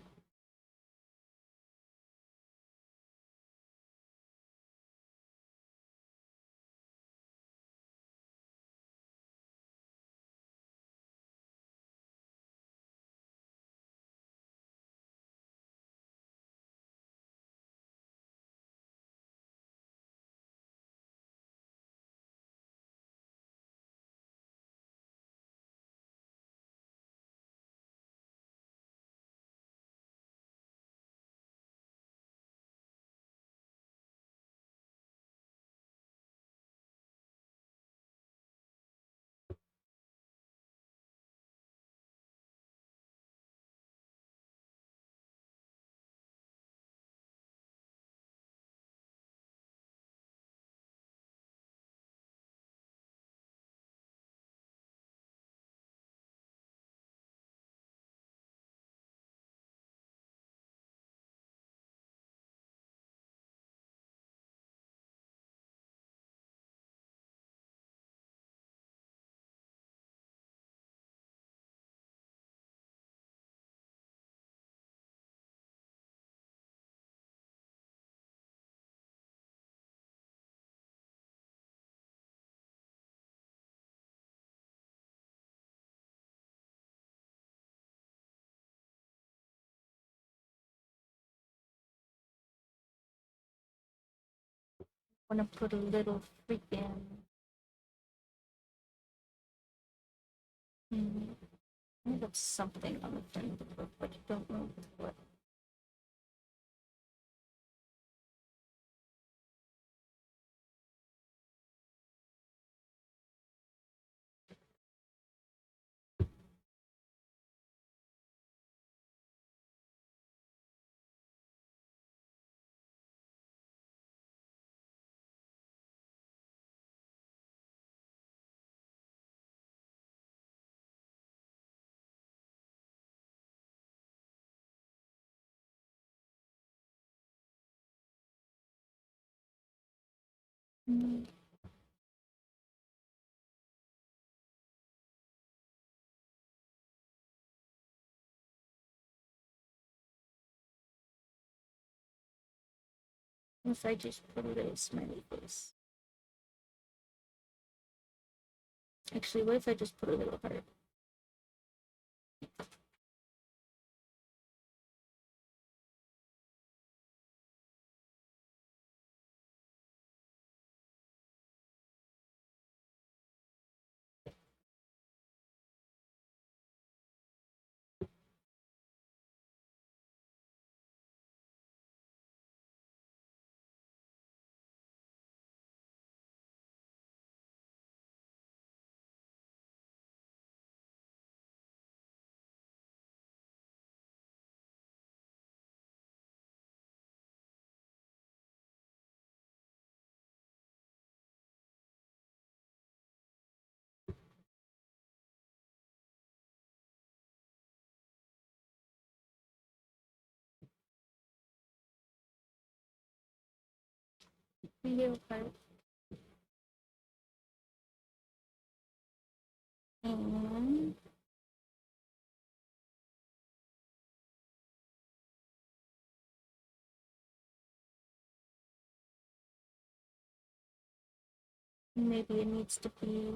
B: want to put a little freaking I think that's something on the front of the book, but I don't know what. If I just put a little smiley face. Actually, what if I just put a little heart? Little heart. And maybe it needs to be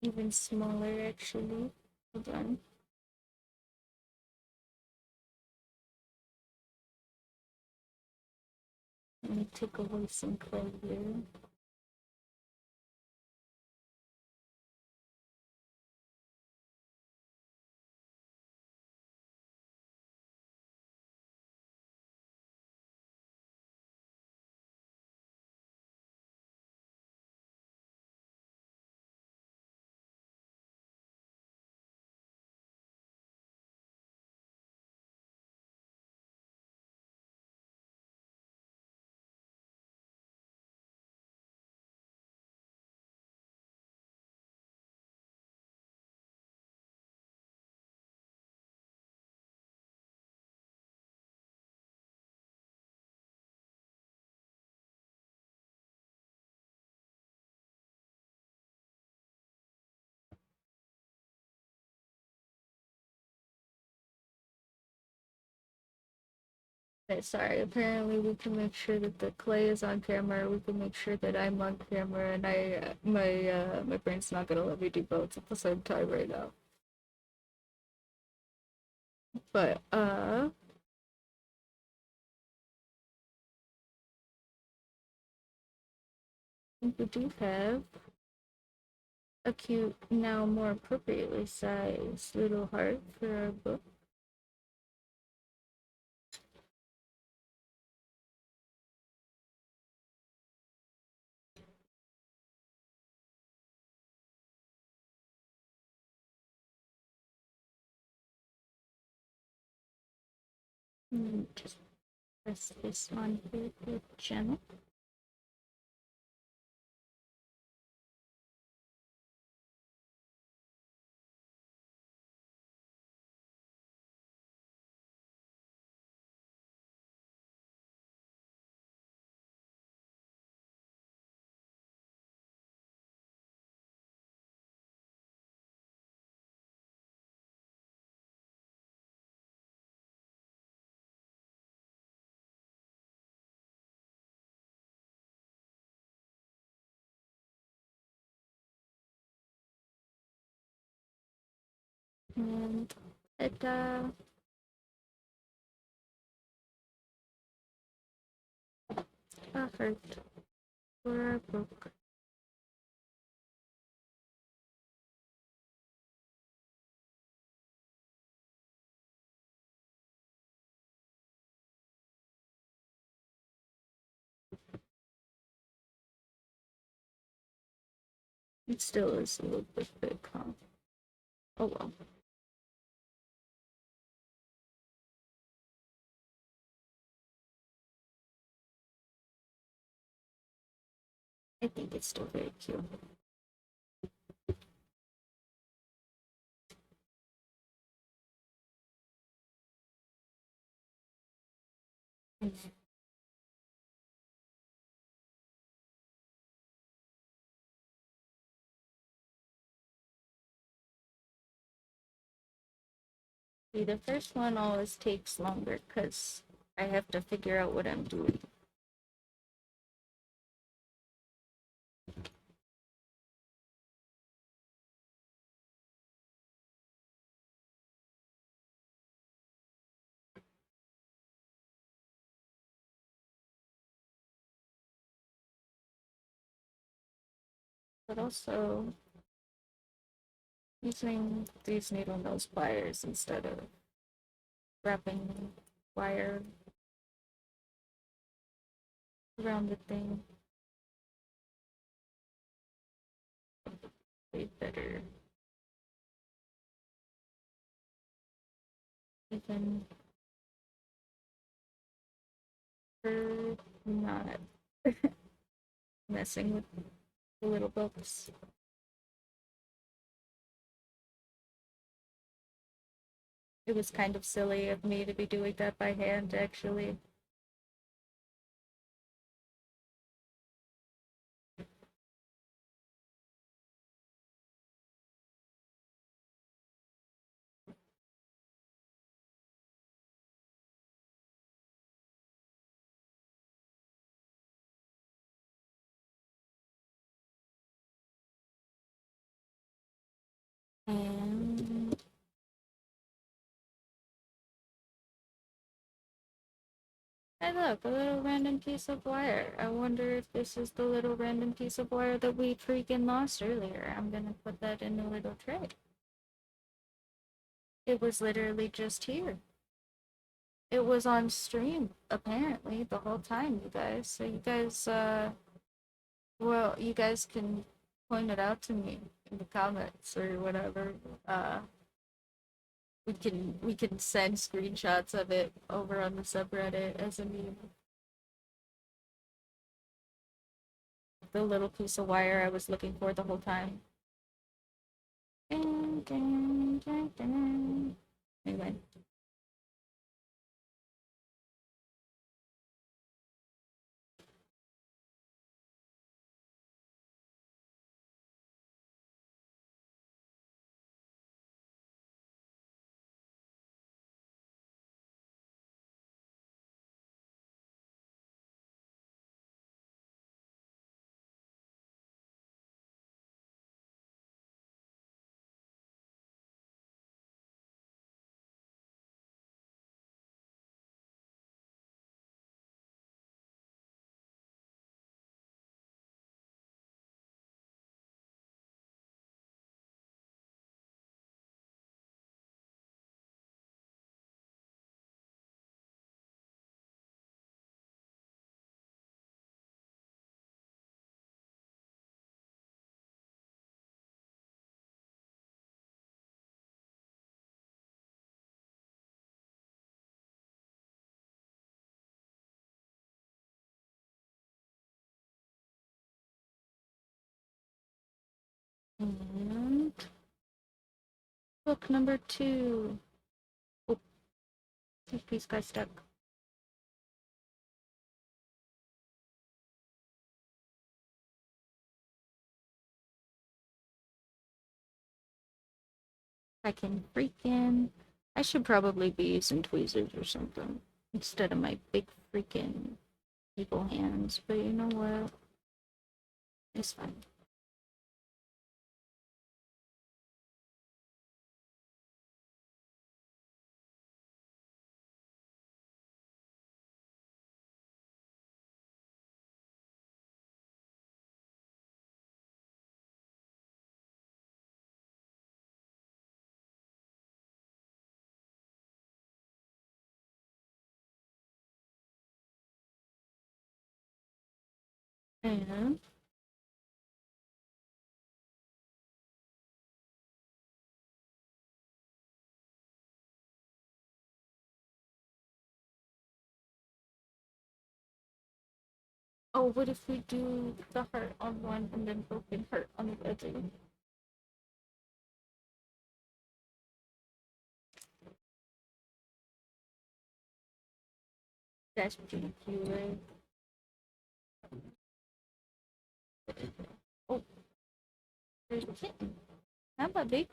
B: even smaller actually. Hold on. Let me take away some clay here. Okay, sorry, apparently we can make sure that the clay is on camera, we can make sure that I'm on camera, and my brain's not gonna let me do both at the same time right now. But we do have a cute, now more appropriately sized little heart for our book. Just press this on here for Jenna. And ta-da! A heart. for a book. It still is a little bit big, huh? Oh well. I think it's still very cute. See, the first one always takes longer because I have to figure out what I'm doing. But also, using these needle nose pliers instead of wrapping wire around the thing. Way better. Even for not messing with the little books. It was kind of silly of me to be doing that by hand, actually. And hey look, a little random piece of wire. I wonder if this is the little random piece of wire that we freaking lost earlier. I'm gonna put that in a little tray. It was literally just here. It was on stream, apparently, the whole time, you guys. So you guys, well, you guys can point it out to me in the comments or whatever. We can send screenshots of it over on the subreddit as a meme. The little piece of wire I was looking for the whole time. Anyway. And book number 2. Oh, this piece got stuck. I can freaking. I should probably be using tweezers or something instead of my big freaking evil hands, but you know what? It's fine. And oh, what if we do the heart on one and then broken heart on the other? That's pretty cute, right? Oh, there's a kitten. Hi, puppy.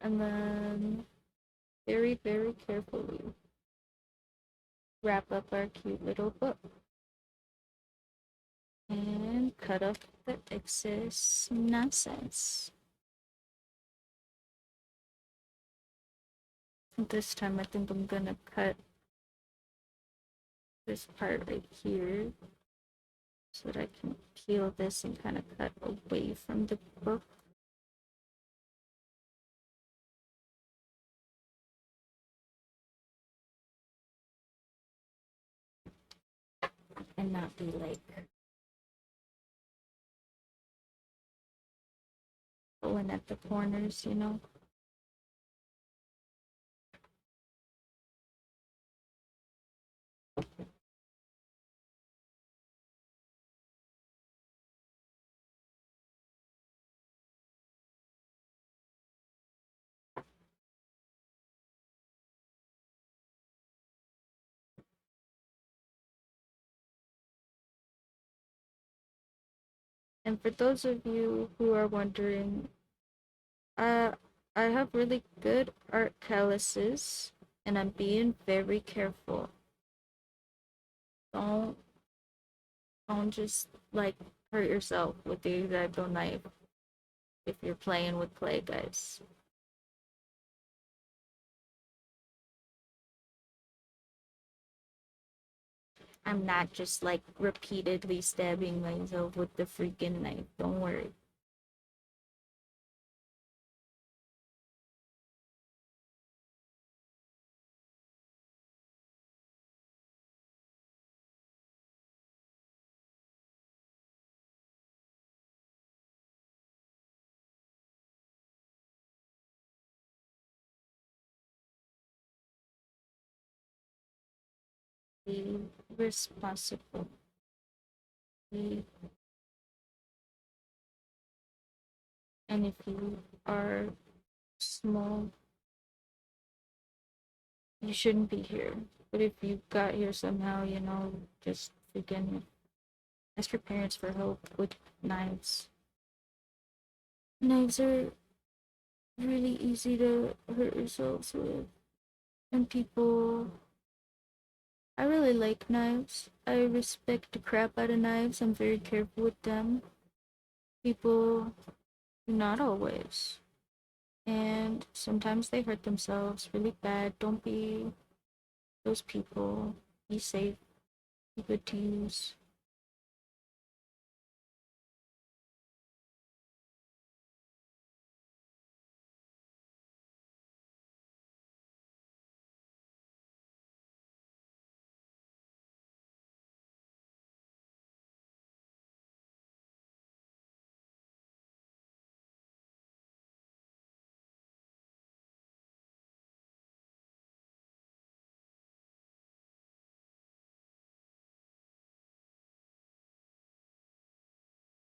B: And then very, very carefully wrap up our cute little book and cut off the excess nonsense. This time I think I'm gonna cut this part right here so that I can peel this and kind of cut away from the book. And not be like pulling at the corners, you know? And for those of you who are wondering, uh, I have really good art calluses, and I'm being very careful. Don't don't just like hurt yourself with the X-Acto knife if you're playing with clay, guys. I'm not just like repeatedly stabbing myself with the freaking knife. Don't worry. Be responsible. Be... And if you are small, you shouldn't be here. But if you got here somehow, you know, just freaking ask your parents for help with knives. Knives are really easy to hurt yourselves with. And people, I really like knives. I respect the crap out of knives. I'm very careful with them. People, not always. And sometimes they hurt themselves really bad. Don't be those people. Be safe. Be good to use.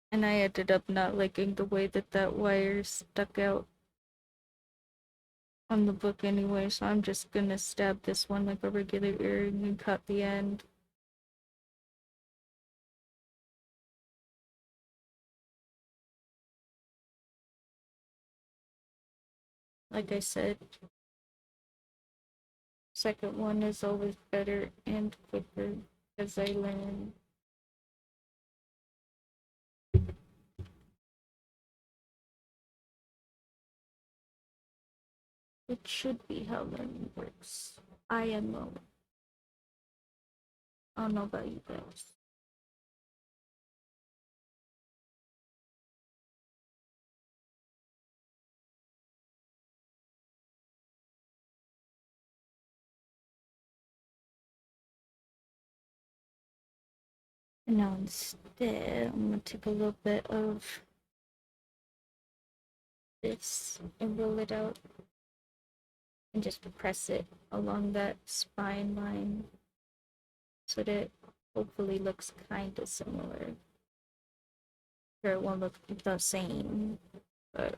B: And I ended up not liking the way that that wire stuck out on the book anyway, so I'm just gonna stab this one like a regular earring and cut the end. like I said, second one is always better and quicker as I learn. It should be how learning works. IMO. I don't know about you guys. And now instead, I'm gonna take a little bit of this and roll it out and just press it along that spine line so that it hopefully looks kind of similar. Sure, it won't look the same, but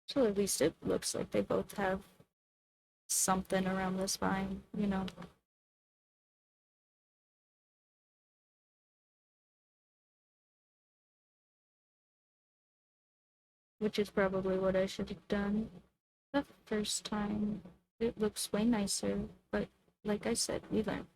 B: so at least it looks like they both have something around the spine, you know. Which is probably what I should have done the first time. It looks way nicer, but like I said, we learn.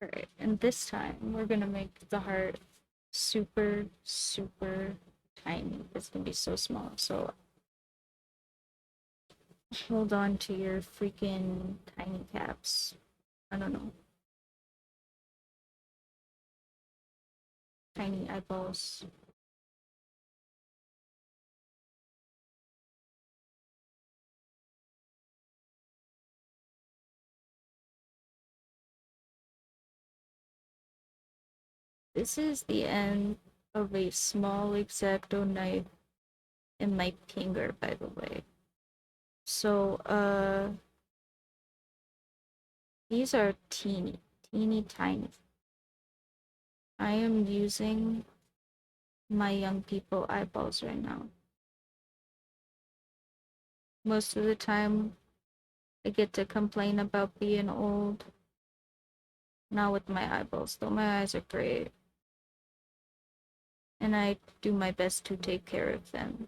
B: Alright, and this time we're gonna make the heart super, super tiny. It's gonna be so small. So hold on to your freaking tiny caps. I don't know. Tiny eyeballs. This is the end of a small X-Acto knife in my finger, by the way. So, these are teeny, teeny tiny. I am using my young people eyeballs right now. Most of the time, I get to complain about being old. Not with my eyeballs, though my eyes are great. And I do my best to take care of them.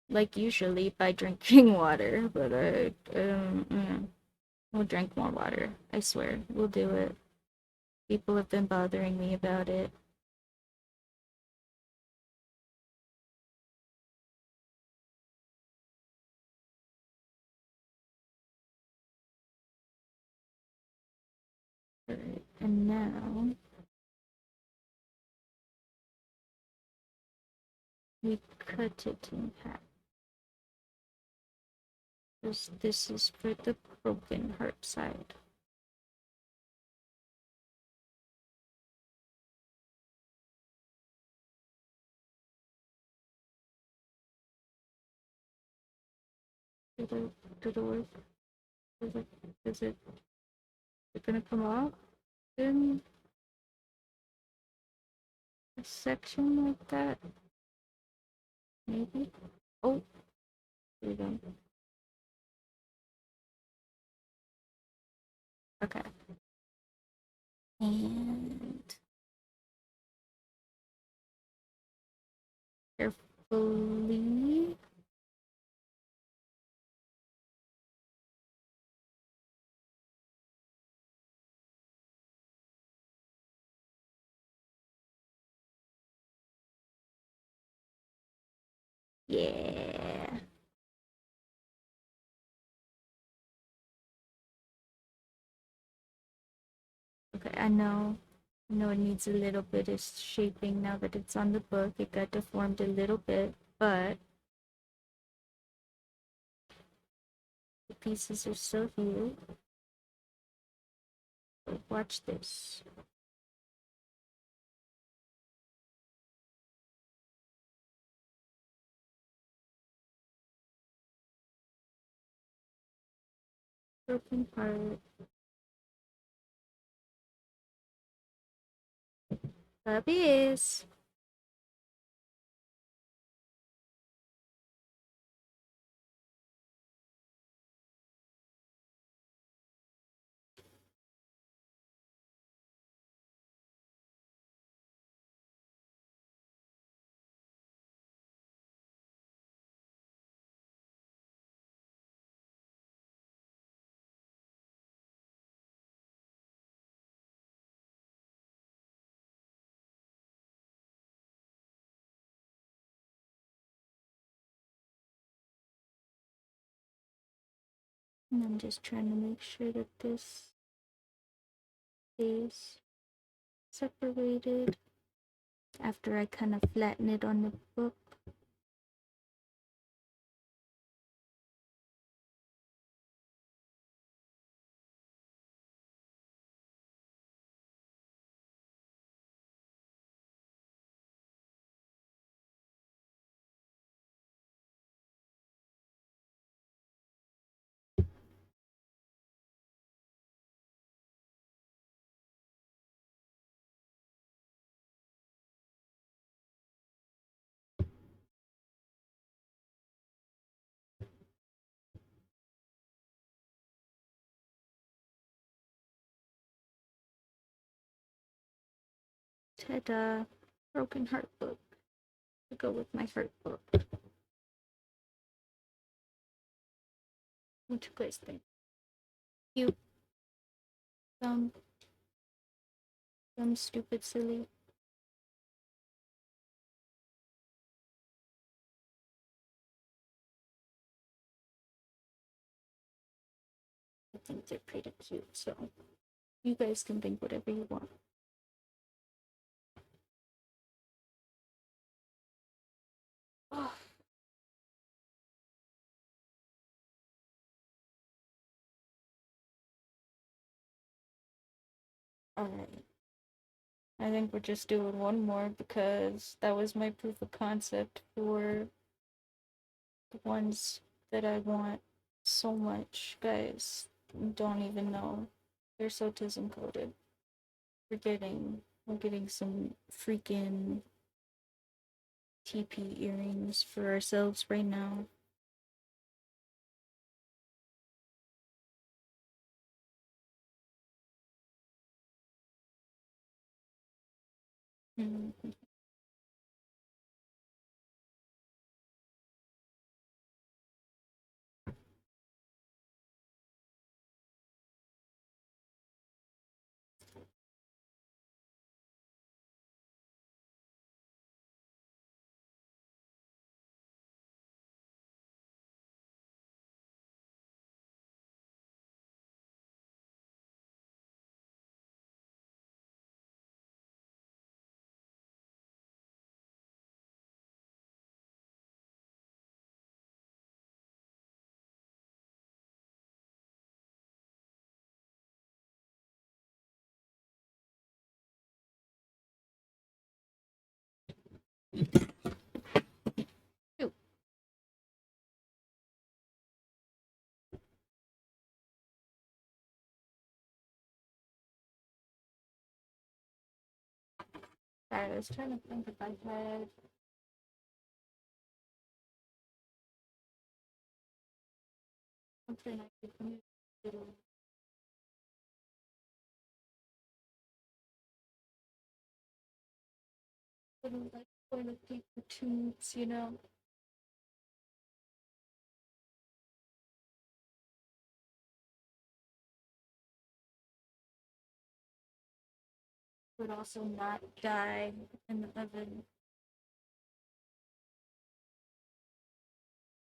B: Like usually by drinking water, but we'll drink more water. I swear, we'll do it. People have been bothering me about it. Alright, and now we cut it in half. This is for the broken heart side. Did it work? Is it, is it gonna come off in a section like that? Maybe? Oh, there we go. Okay. And carefully. Yeah. Okay, I know. I know it needs a little bit of shaping now that it's on the book. It got deformed a little bit, but the pieces are still here. So watch this. Broken heart. Puppies. And I'm just trying to make sure that this stays separated after I kind of flatten it on the book. Ta-da! Broken heart book to go with my heart book. What you guys think? Cute. Dumb. Dumb, stupid, silly. I think they're pretty cute, so you guys can think whatever you want. Oh. Alright. I think we're just doing one more because that was my proof of concept for the ones that I want so much. Guys, don't even know. They're so tism coated. We're getting some freaking TP earrings for ourselves right now. Mm-hmm. Sorry, I was trying to think if I had. Something I could use. Little like toilet paper tubes, you know. Would also not die in the oven.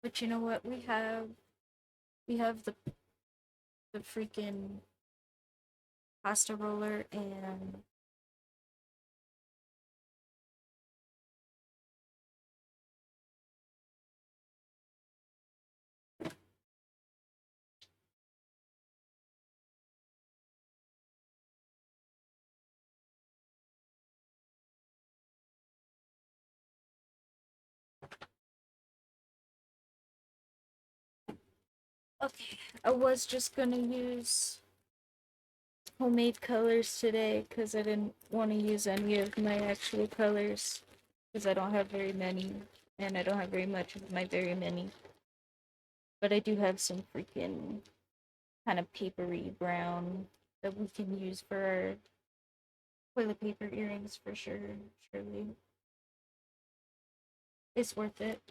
B: But you know what? We have the freaking pasta roller and okay. I was just gonna use homemade colors today because I didn't want to use any of my actual colors because I don't have very many and I don't have very much of my very many. But I do have some freaking kind of papery brown that we can use for our toilet paper earrings for sure. Surely. It's worth it.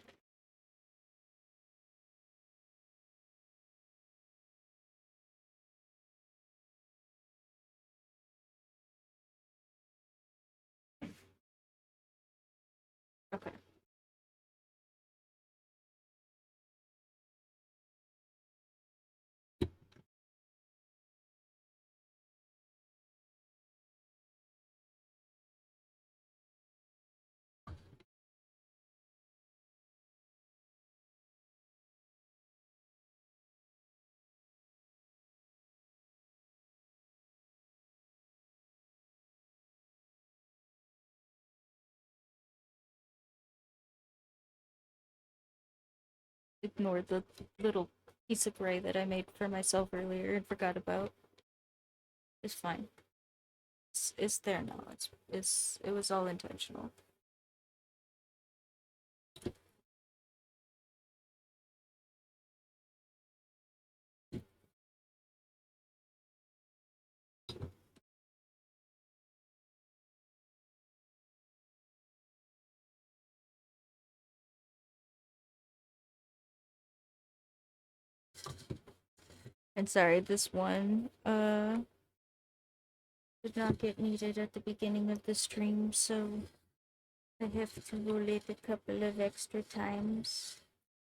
B: Okay. Ignore the little piece of gray that I made for myself earlier and forgot about. It's fine. It's there now. It was all intentional. And sorry, this one did not get needed at the beginning of the stream, so I have to roll it a couple of extra times.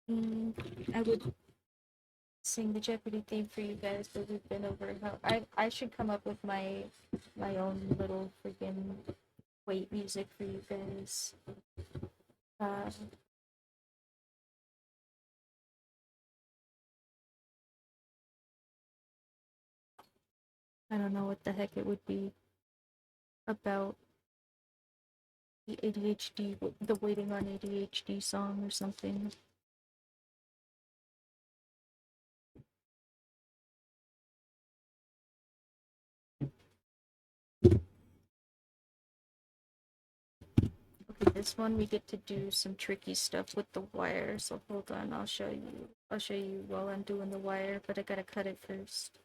B: I would sing the Jeopardy theme for you guys, but we've been over how I should come up with my own little freaking wait music for you guys. Uh, I don't know what the heck it would be about the ADHD, the waiting on ADHD song or something. Okay, this one we get to do some tricky stuff with the wire, so hold on, I'll show you. I'll show you while I'm doing the wire, but I gotta cut it first.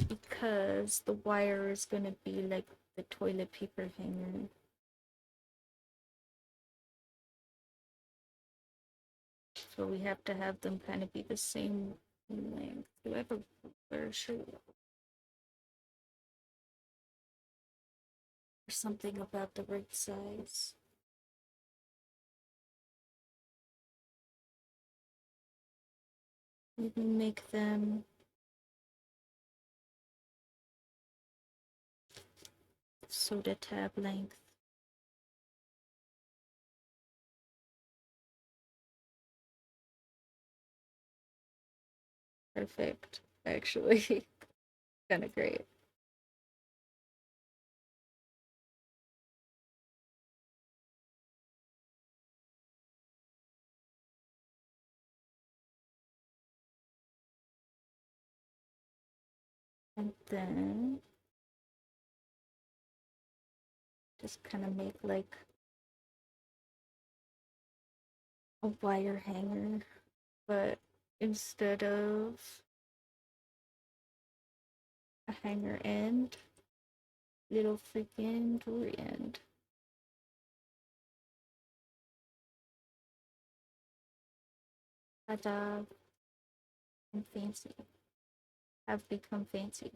B: Because the wire is gonna be like the toilet paper hanger. So we have to have them kind of be the same length. Do I have a ruler? Sure. Or something about the right size. Maybe make them soda tab length. Perfect, actually. Kind of great. And then just kind of make like a wire hanger, but instead of a hanger end, little freaking jewelry end. Ta-da! I'm fancy. I've become fancy.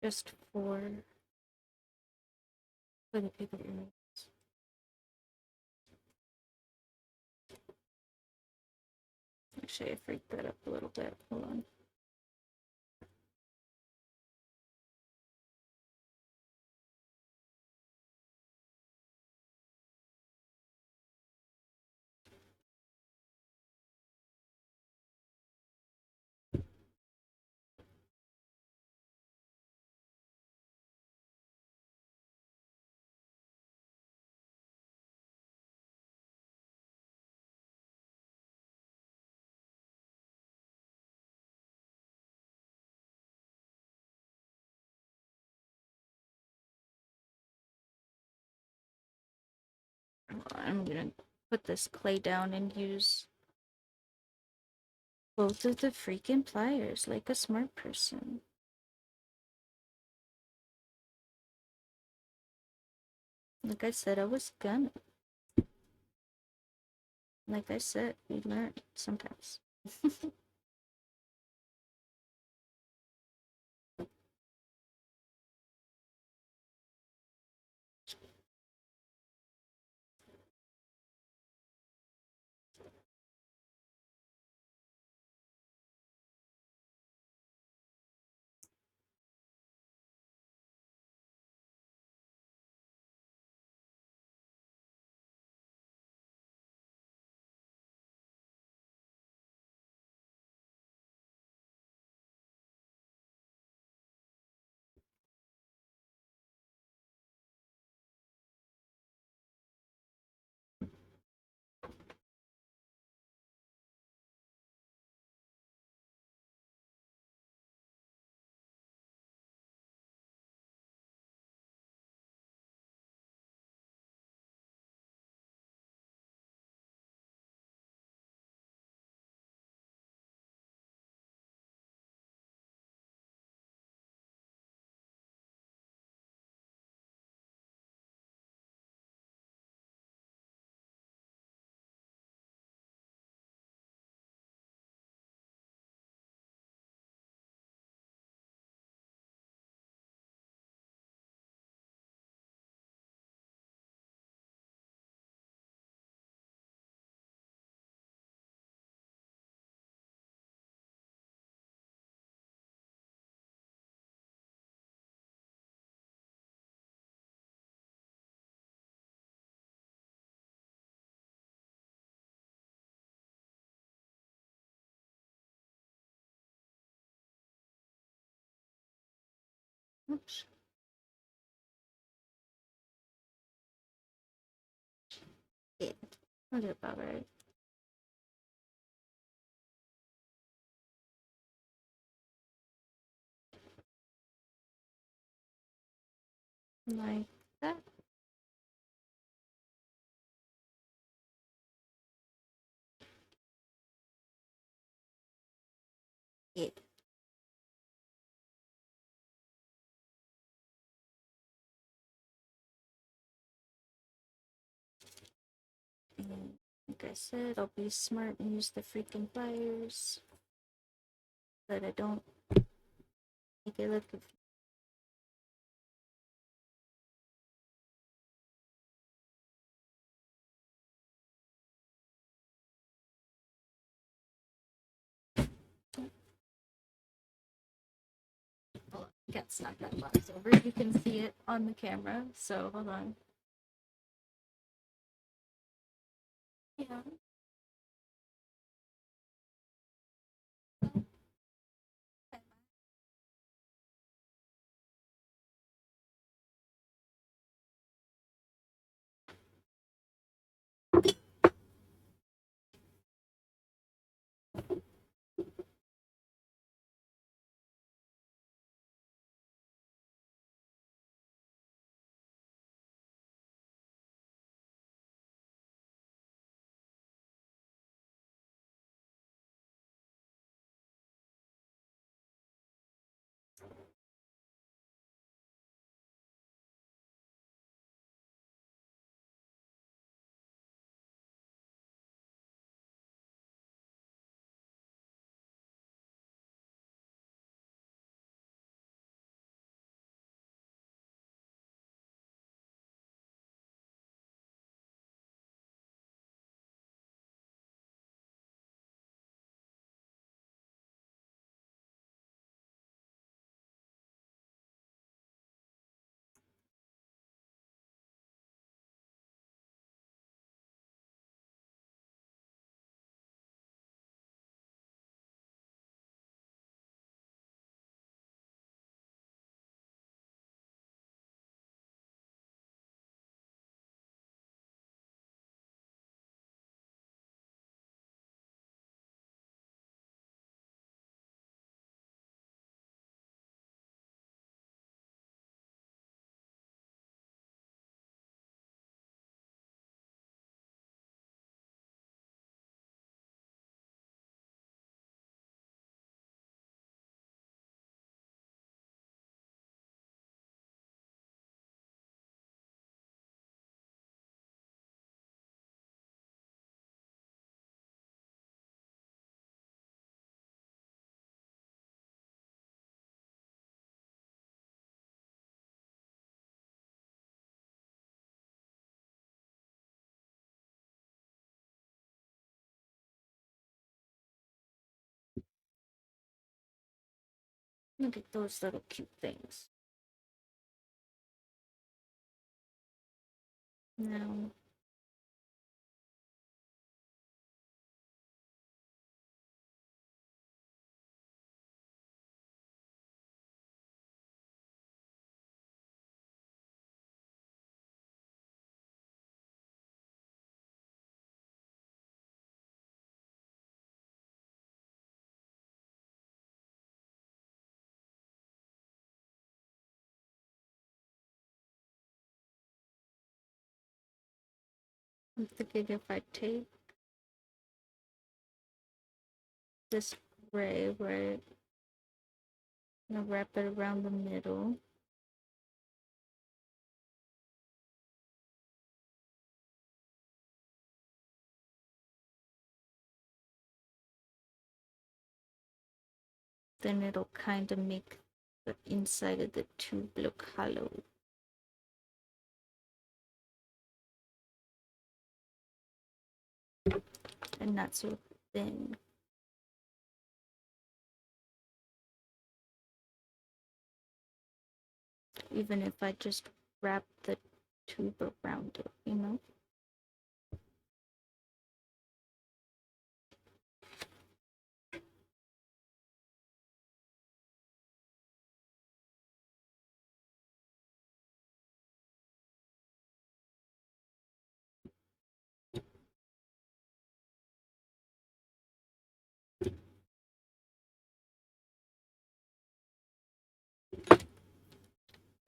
B: Just for the paper earrings. Actually, I freaked that up a little bit. Hold on. I'm gonna put this clay down and use both of the freaking pliers like a smart person. Like I said, I was gonna. Like I said, we learn sometimes. Oops. Yeah, I'll do about right. Like that. Yeah. And like I said, I'll be smart and use the freaking pliers, but I don't make it look. Hold on, I can't snap that box over. You can see it on the camera, so hold on. Yeah. Look at those little cute things. Now, I'm thinking if I take this gray, right, I'm gonna wrap it around the middle. Then it'll kind of make the inside of the tube look hollow. And not so thin. Even if I just wrap the tube around it, you know?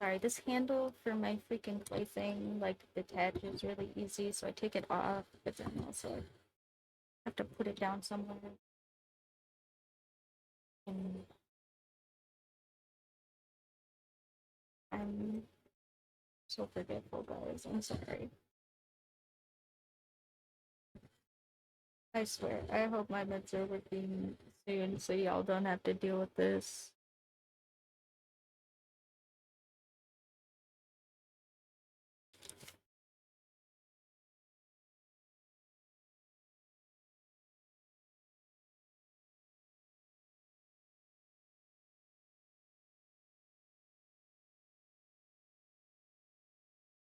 B: Sorry, this handle for my freaking plaything like detaches really easy, so I take it off, but then also I have to put it down somewhere. And I'm so forgetful, guys. I'm sorry. I swear. I hope my meds are working soon so y'all don't have to deal with this.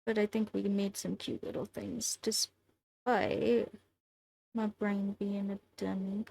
B: But I think we made some cute little things despite my brain being a dummy.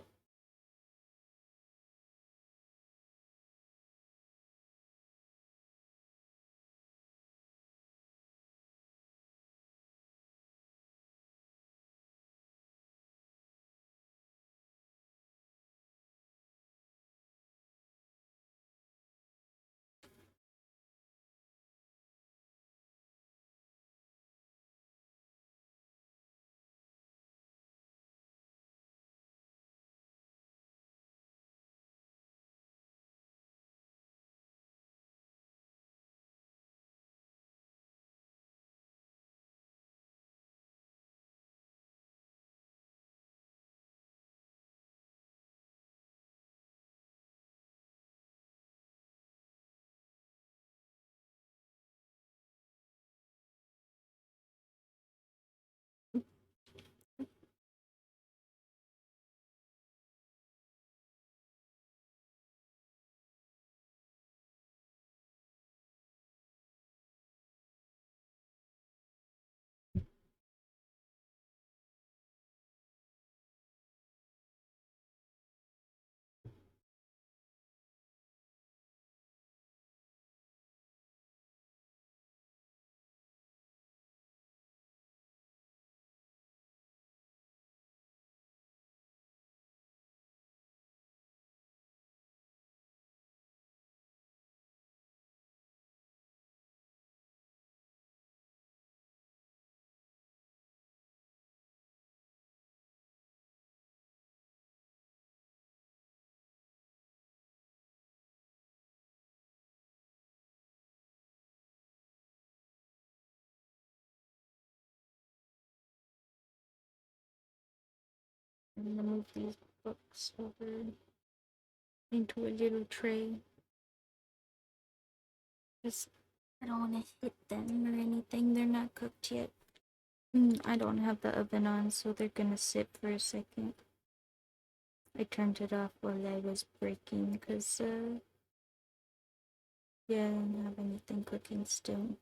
B: I'm gonna move these books over into a little tray. Just I don't want to hit them or anything. They're not cooked yet. I don't have the oven on, so they're gonna sit for a second. I turned it off while I was breaking because Yeah, I don't have anything cooking still.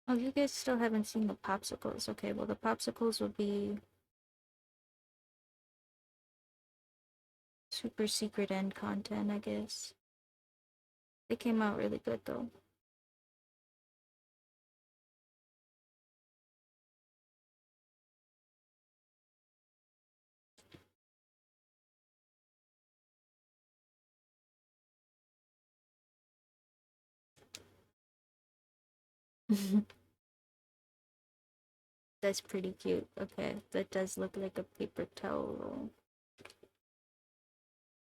B: Oh, you guys still haven't seen the popsicles. Okay, well, the popsicles will be super secret end content, I guess. They came out really good, though. That's pretty cute. Okay, that does look like a paper towel roll.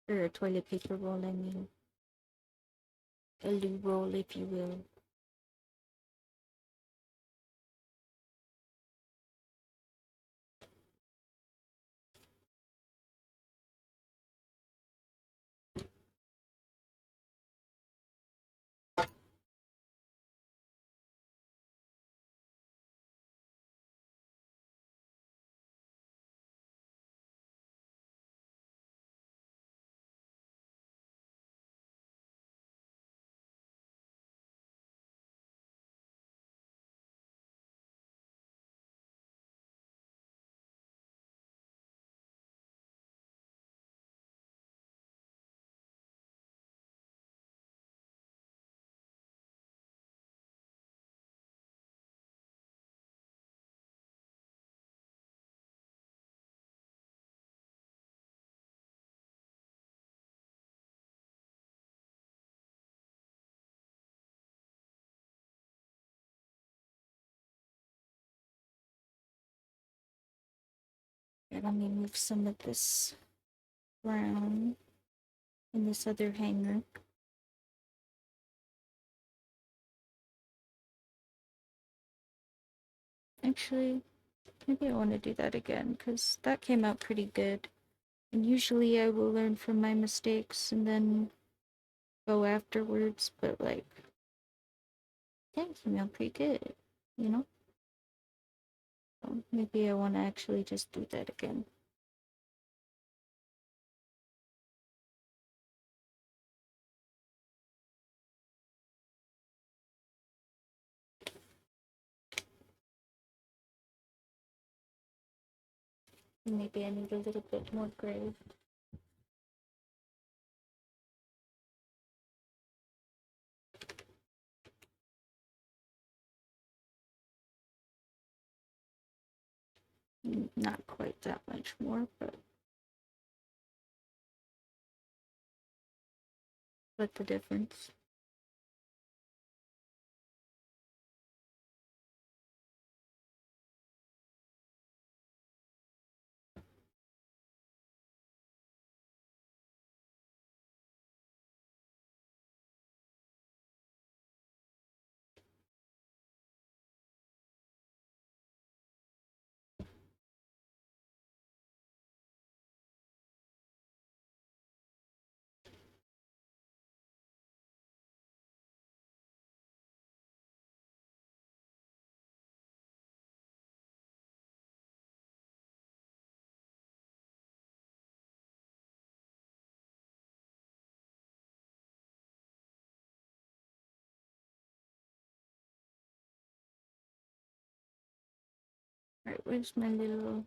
B: Or a toilet paper roll, I mean. A loo roll, if you will. And let me move some of this brown in this other hanger. Actually, maybe I want to do that again because that came out pretty good. And usually I will learn from my mistakes and then go afterwards, but like, that came out pretty good, you know? So maybe I want to actually just do that again. Maybe I need a little bit more gray. Not quite that much more, but the difference. Alright, where's my little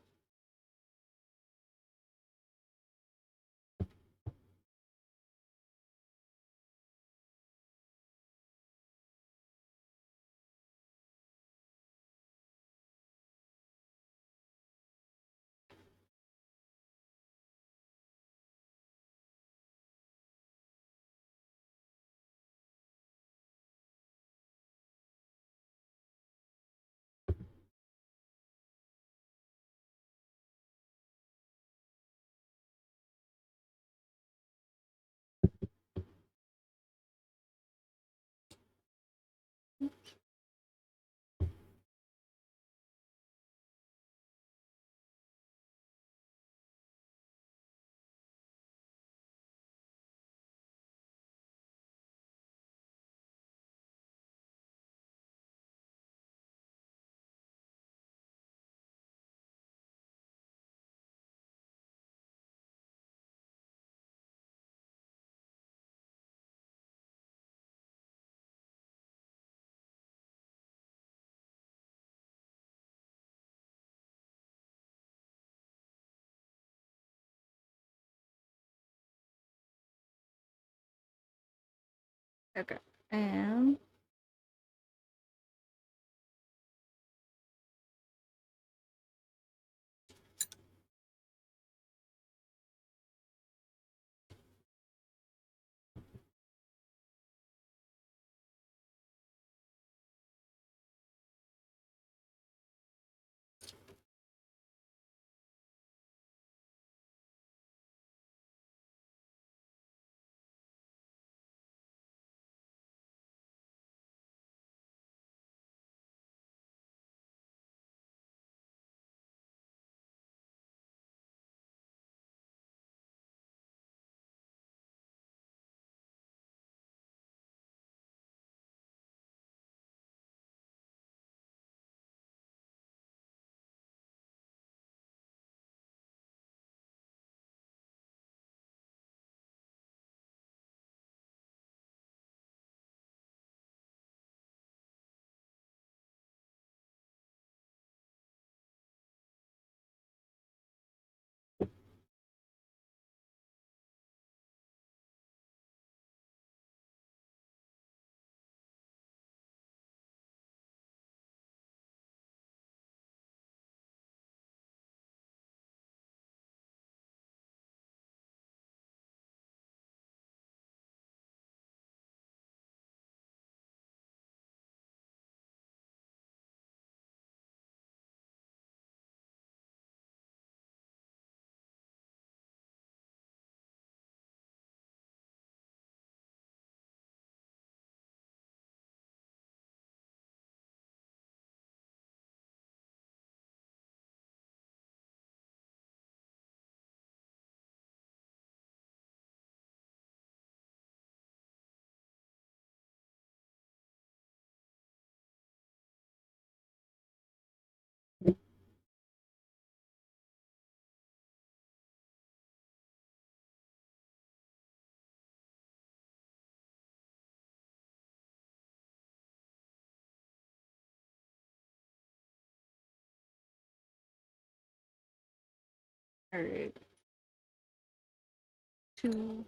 B: Okay. And alright. 2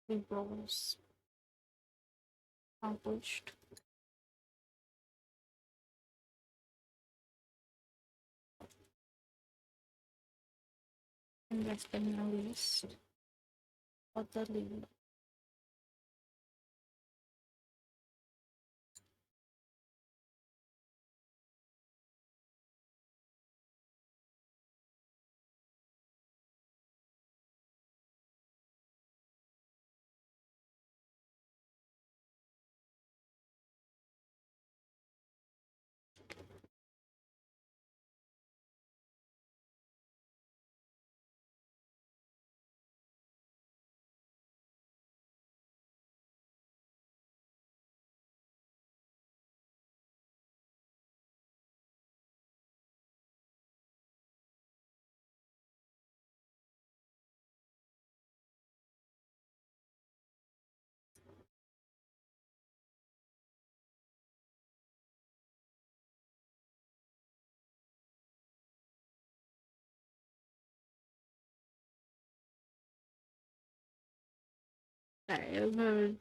B: big rolls accomplished. And last but not least, what the lead. Alright,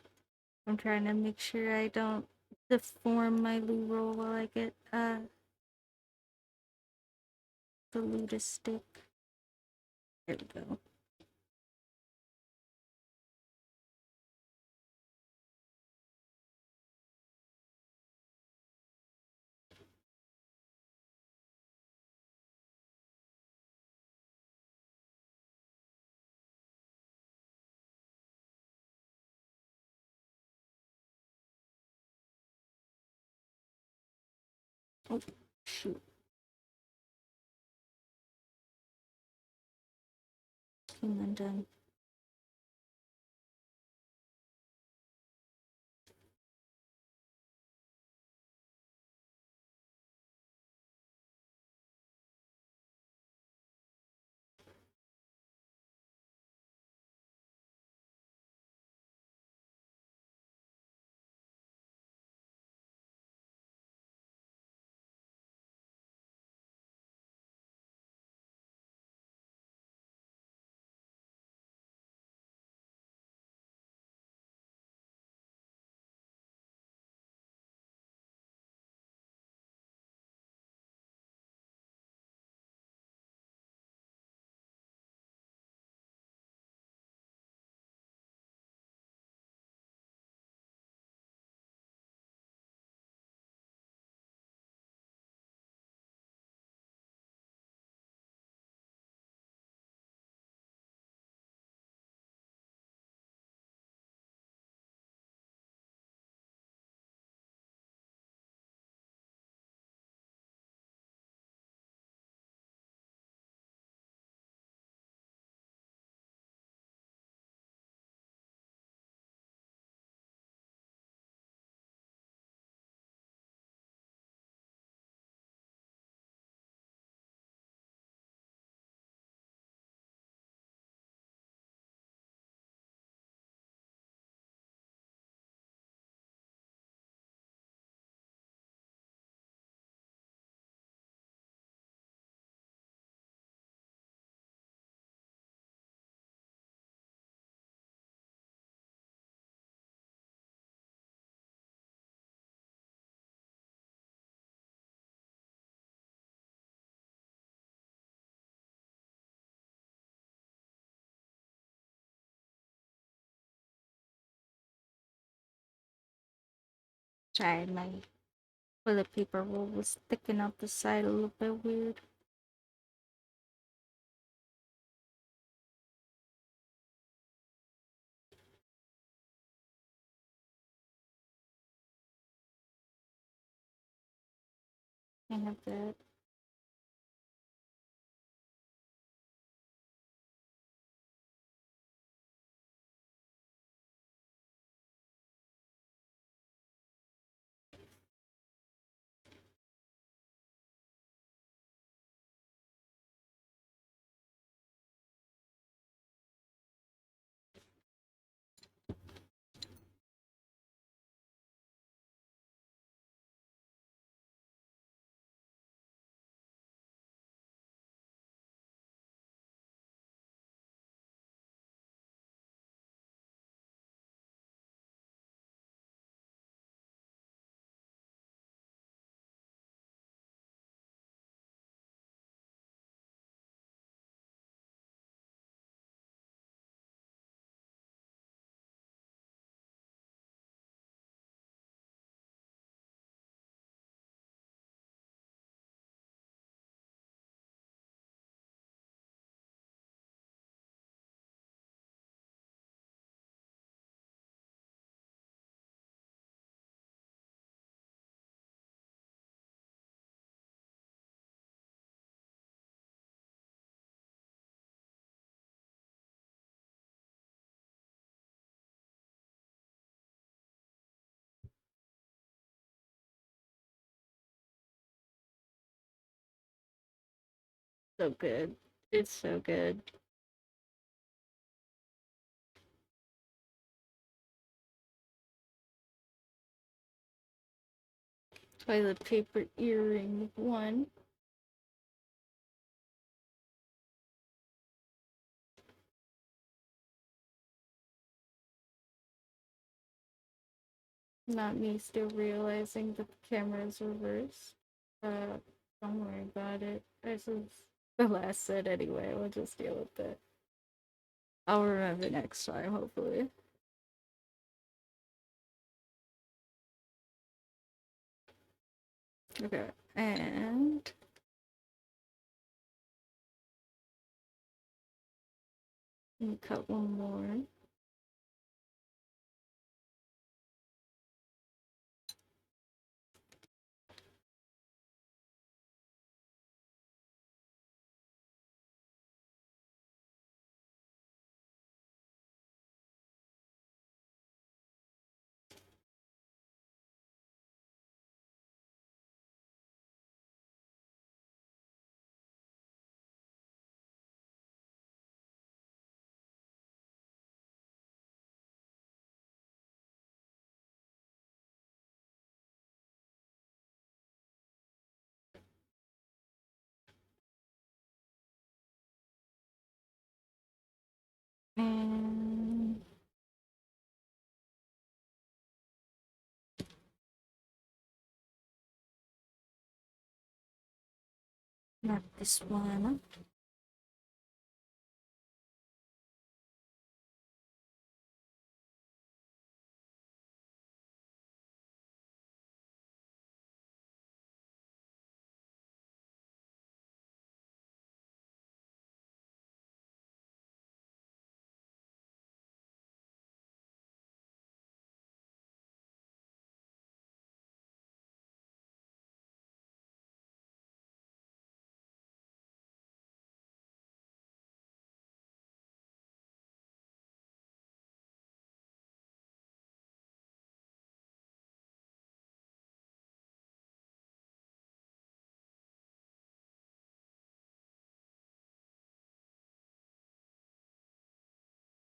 B: I'm trying to make sure I don't deform my loo roll while I get the Luda stick. There we go. Oh, shoot. And then done. Sorry, my toilet paper roll was sticking out the side a little bit weird. Can't have that. So good. It's so good. Toilet paper earring 1. Not me still realizing that the camera is reversed. Don't worry about it. This is the last set anyway. We'll just deal with it. I'll remember next time, hopefully. Okay, and cut one more. And not this one.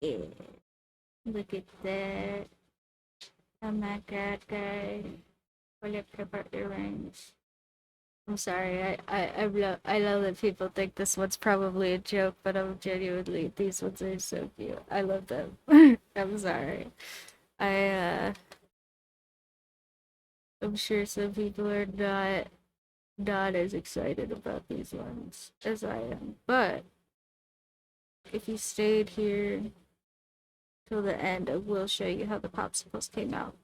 B: Yeah. Look at that. Oh my god, guys. Toilet paper earrings. I'm sorry. I love that people think this one's probably a joke, but I'm genuinely, these ones are so cute. I love them. I'm sorry. I I'm sure some people are not as excited about these ones as I am. But if you stayed here till the end, I will show you how the popsicles came out.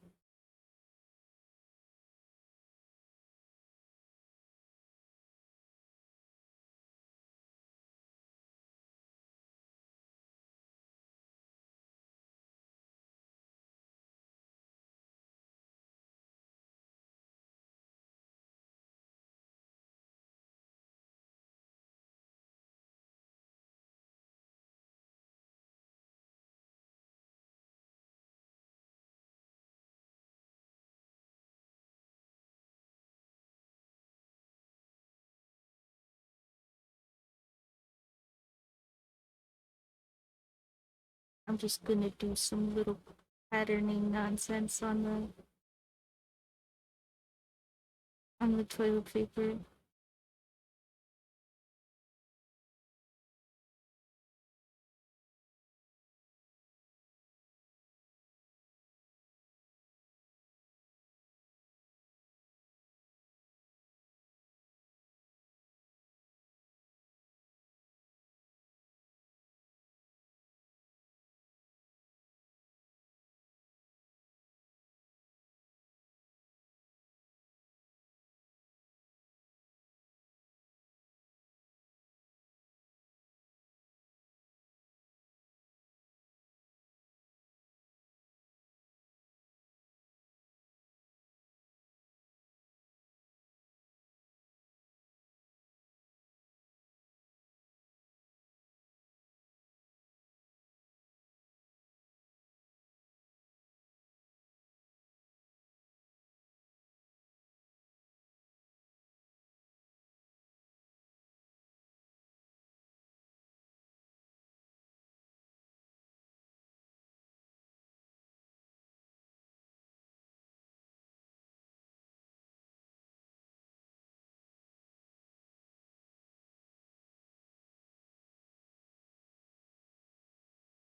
B: I'm just gonna do some little patterning nonsense on the toilet paper.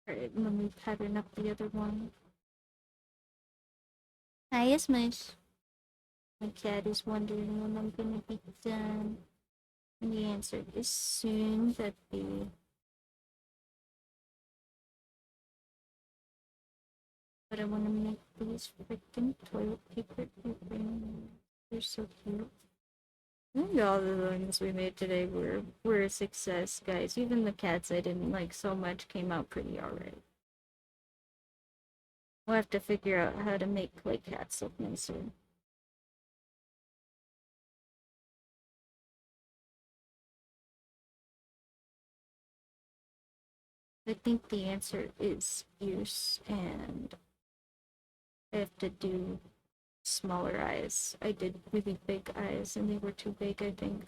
B: Alright, let me pattern up the other one. Hi, Ismash. My cat is wondering when I'm gonna be done. And the answer is soon, Peppy. But I want to make these freaking toilet paper earrings. They're so cute. I think all the ones we made today were a success, guys. Even the cats I didn't like so much came out pretty alright. We'll have to figure out how to make clay cats look nicer. I think the answer is ears, and I have to do smaller eyes. I did really big eyes and they were too big, I think.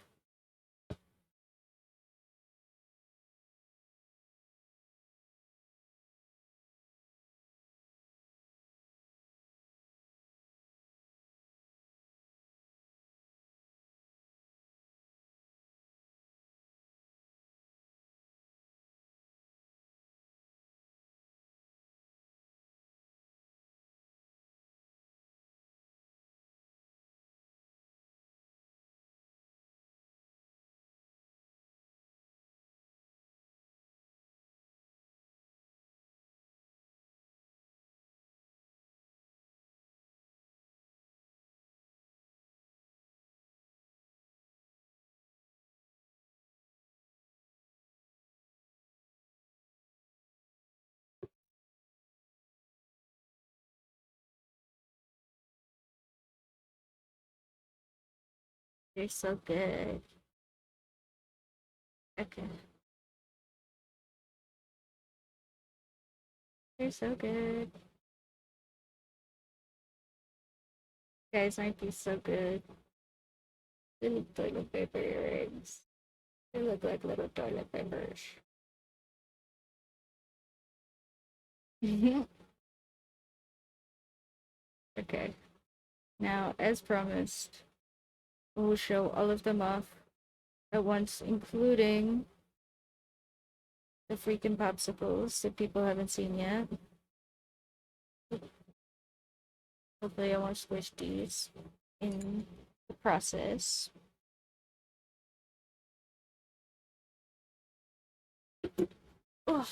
B: They're so good. Okay. They're so good. Guys, aren't these so good? They look toilet paper earrings. They look like little toilet papers. Okay. Now, as promised, we'll show all of them off at once, including the freaking popsicles that people haven't seen yet. Hopefully, I won't squish these in the process. Ugh.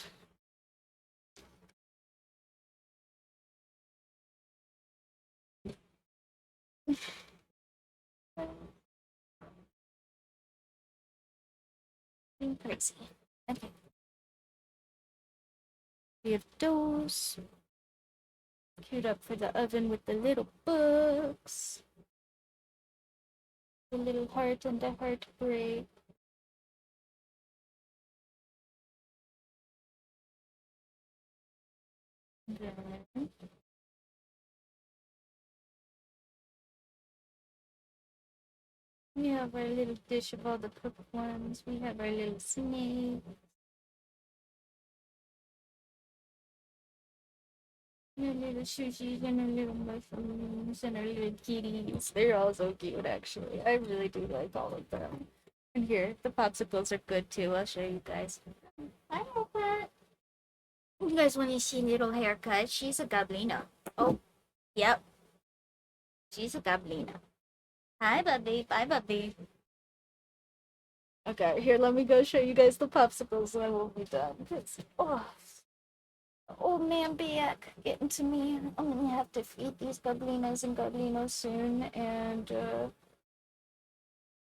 B: Being crazy. Okay. We have those queued up for the oven with the little books, the little heart and the heartbreak. Then we have our little dish of all the cooked ones. We have our little snake. And our little sushis and our little mushrooms and our little kitties. They're all so cute, actually. I really do like all of them. And here, the popsicles are good too. I'll show you guys. I hope that. You guys want to see little haircut? She's a goblina. Oh, yep. She's a goblina. Hi, Bubby. Bye, Bubby. Okay, here, let me go show you guys the popsicles and I will be done. Oh, old man back getting to me. I'm gonna have to feed these goblinas and goblinos soon. And,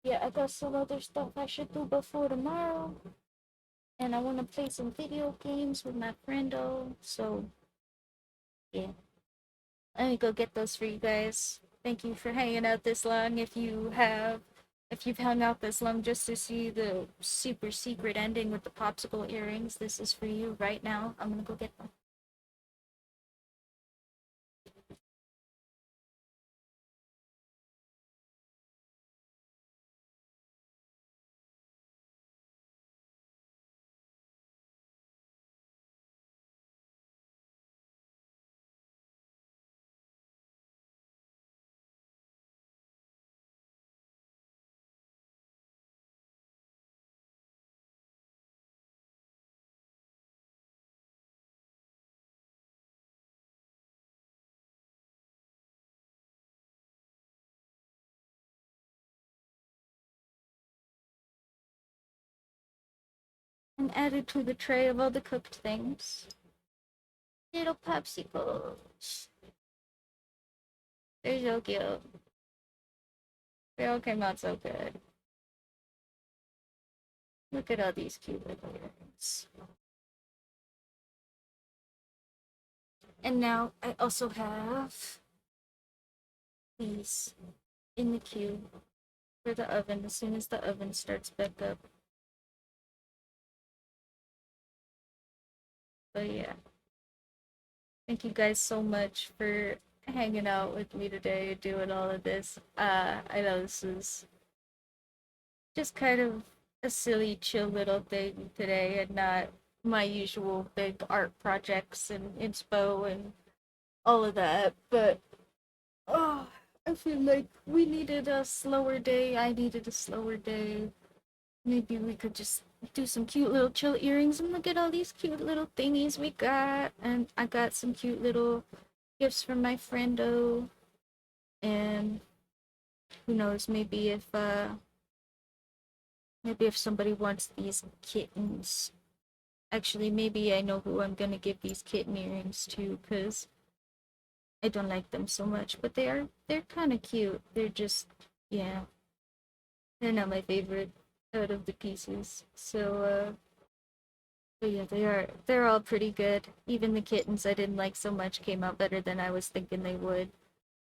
B: yeah, I got some other stuff I should do before tomorrow. And I want to play some video games with my friendo. So, yeah. Let me go get those for you guys. Thank you for hanging out this long. If you've hung out this long just to see the super secret ending with the popsicle earrings, this is for you right now. I'm gonna go get them. And added to the tray of all the cooked things. Little popsicles. They're so cute. They all came out so good. Look at all these cute little earrings. And now I also have these in the queue for the oven as soon as the oven starts back up. But yeah, thank you guys so much for hanging out with me today, doing all of this. I know this is just kind of a silly, chill little thing today, and not my usual big art projects and inspo and all of that. But oh, I feel like we needed a slower day. I needed a slower day. Maybe we could just do some cute little chill earrings and look at all these cute little thingies we got. And I got some cute little gifts from my friendo. And who knows, maybe if somebody wants these kittens. Actually, maybe I know who I'm gonna give these kitten earrings to, because I don't like them so much, but they're kind of cute. They're just, yeah, they're not my favorite out of the pieces. So but yeah, they're all pretty good. Even the kittens I didn't like so much came out better than I was thinking they would.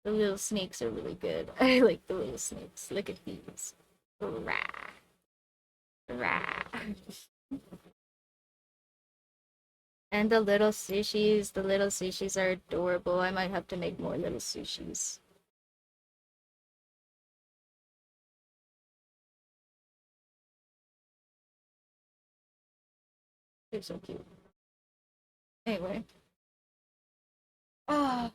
B: The little snakes are really good. I like the little snakes. Look at these. Rah, rah. And the little sushis are adorable. I might have to make more little sushis. They're so cute. Anyway. Oh,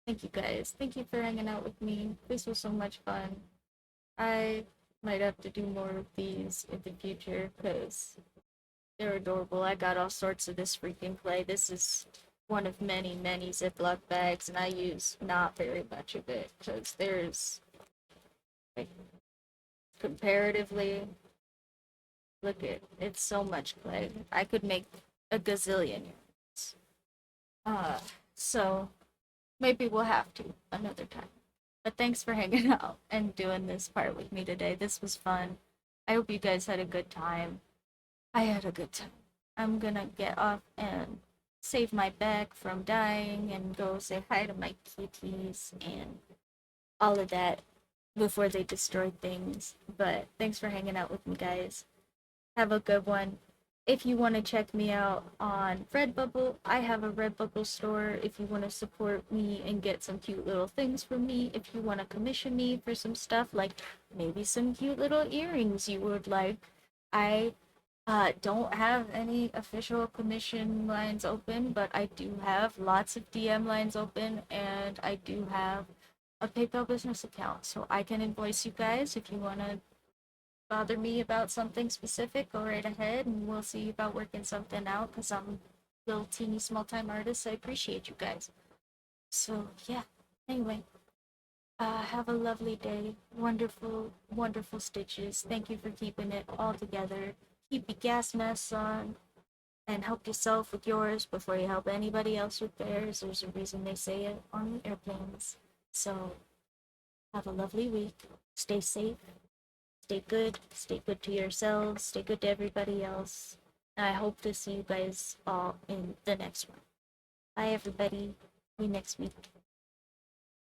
B: thank you guys. Thank you for hanging out with me. This was so much fun. I might have to do more of these in the future because they're adorable. I got all sorts of this freaking clay. This is one of many, many Ziploc bags, and I use not very much of it because there's, like, comparatively, look at it's so much clay. I could make a gazillion yards. So maybe we'll have to another time. But thanks for hanging out and doing this part with me today. This was fun. I hope you guys had a good time. I had a good time. I'm gonna get off and save my back from dying and go say hi to my kitties and all of that before they destroy things. But thanks for hanging out with me, guys. Have a good one. If you want to check me out on Redbubble, I have a Redbubble store. If you want to support me and get some cute little things from me, if you want to commission me for some stuff, like maybe some cute little earrings you would like, I Don't have any official commission lines open, but I do have lots of DM lines open, and I do have a PayPal business account, so I can invoice you guys if you want to bother me about something specific. Go right ahead, and we'll see about working something out. Cause I'm a little teeny small time artist. I appreciate you guys. So yeah. Anyway, have a lovely day. Wonderful, wonderful stitches. Thank you for keeping it all together. Keep your gas masks on and help yourself with yours before you help anybody else with theirs. There's a reason they say it on the airplanes. So have a lovely week. Stay safe. Stay good to yourselves, stay good to everybody else. And I hope to see you guys all in the next one. Bye, everybody. See you next week.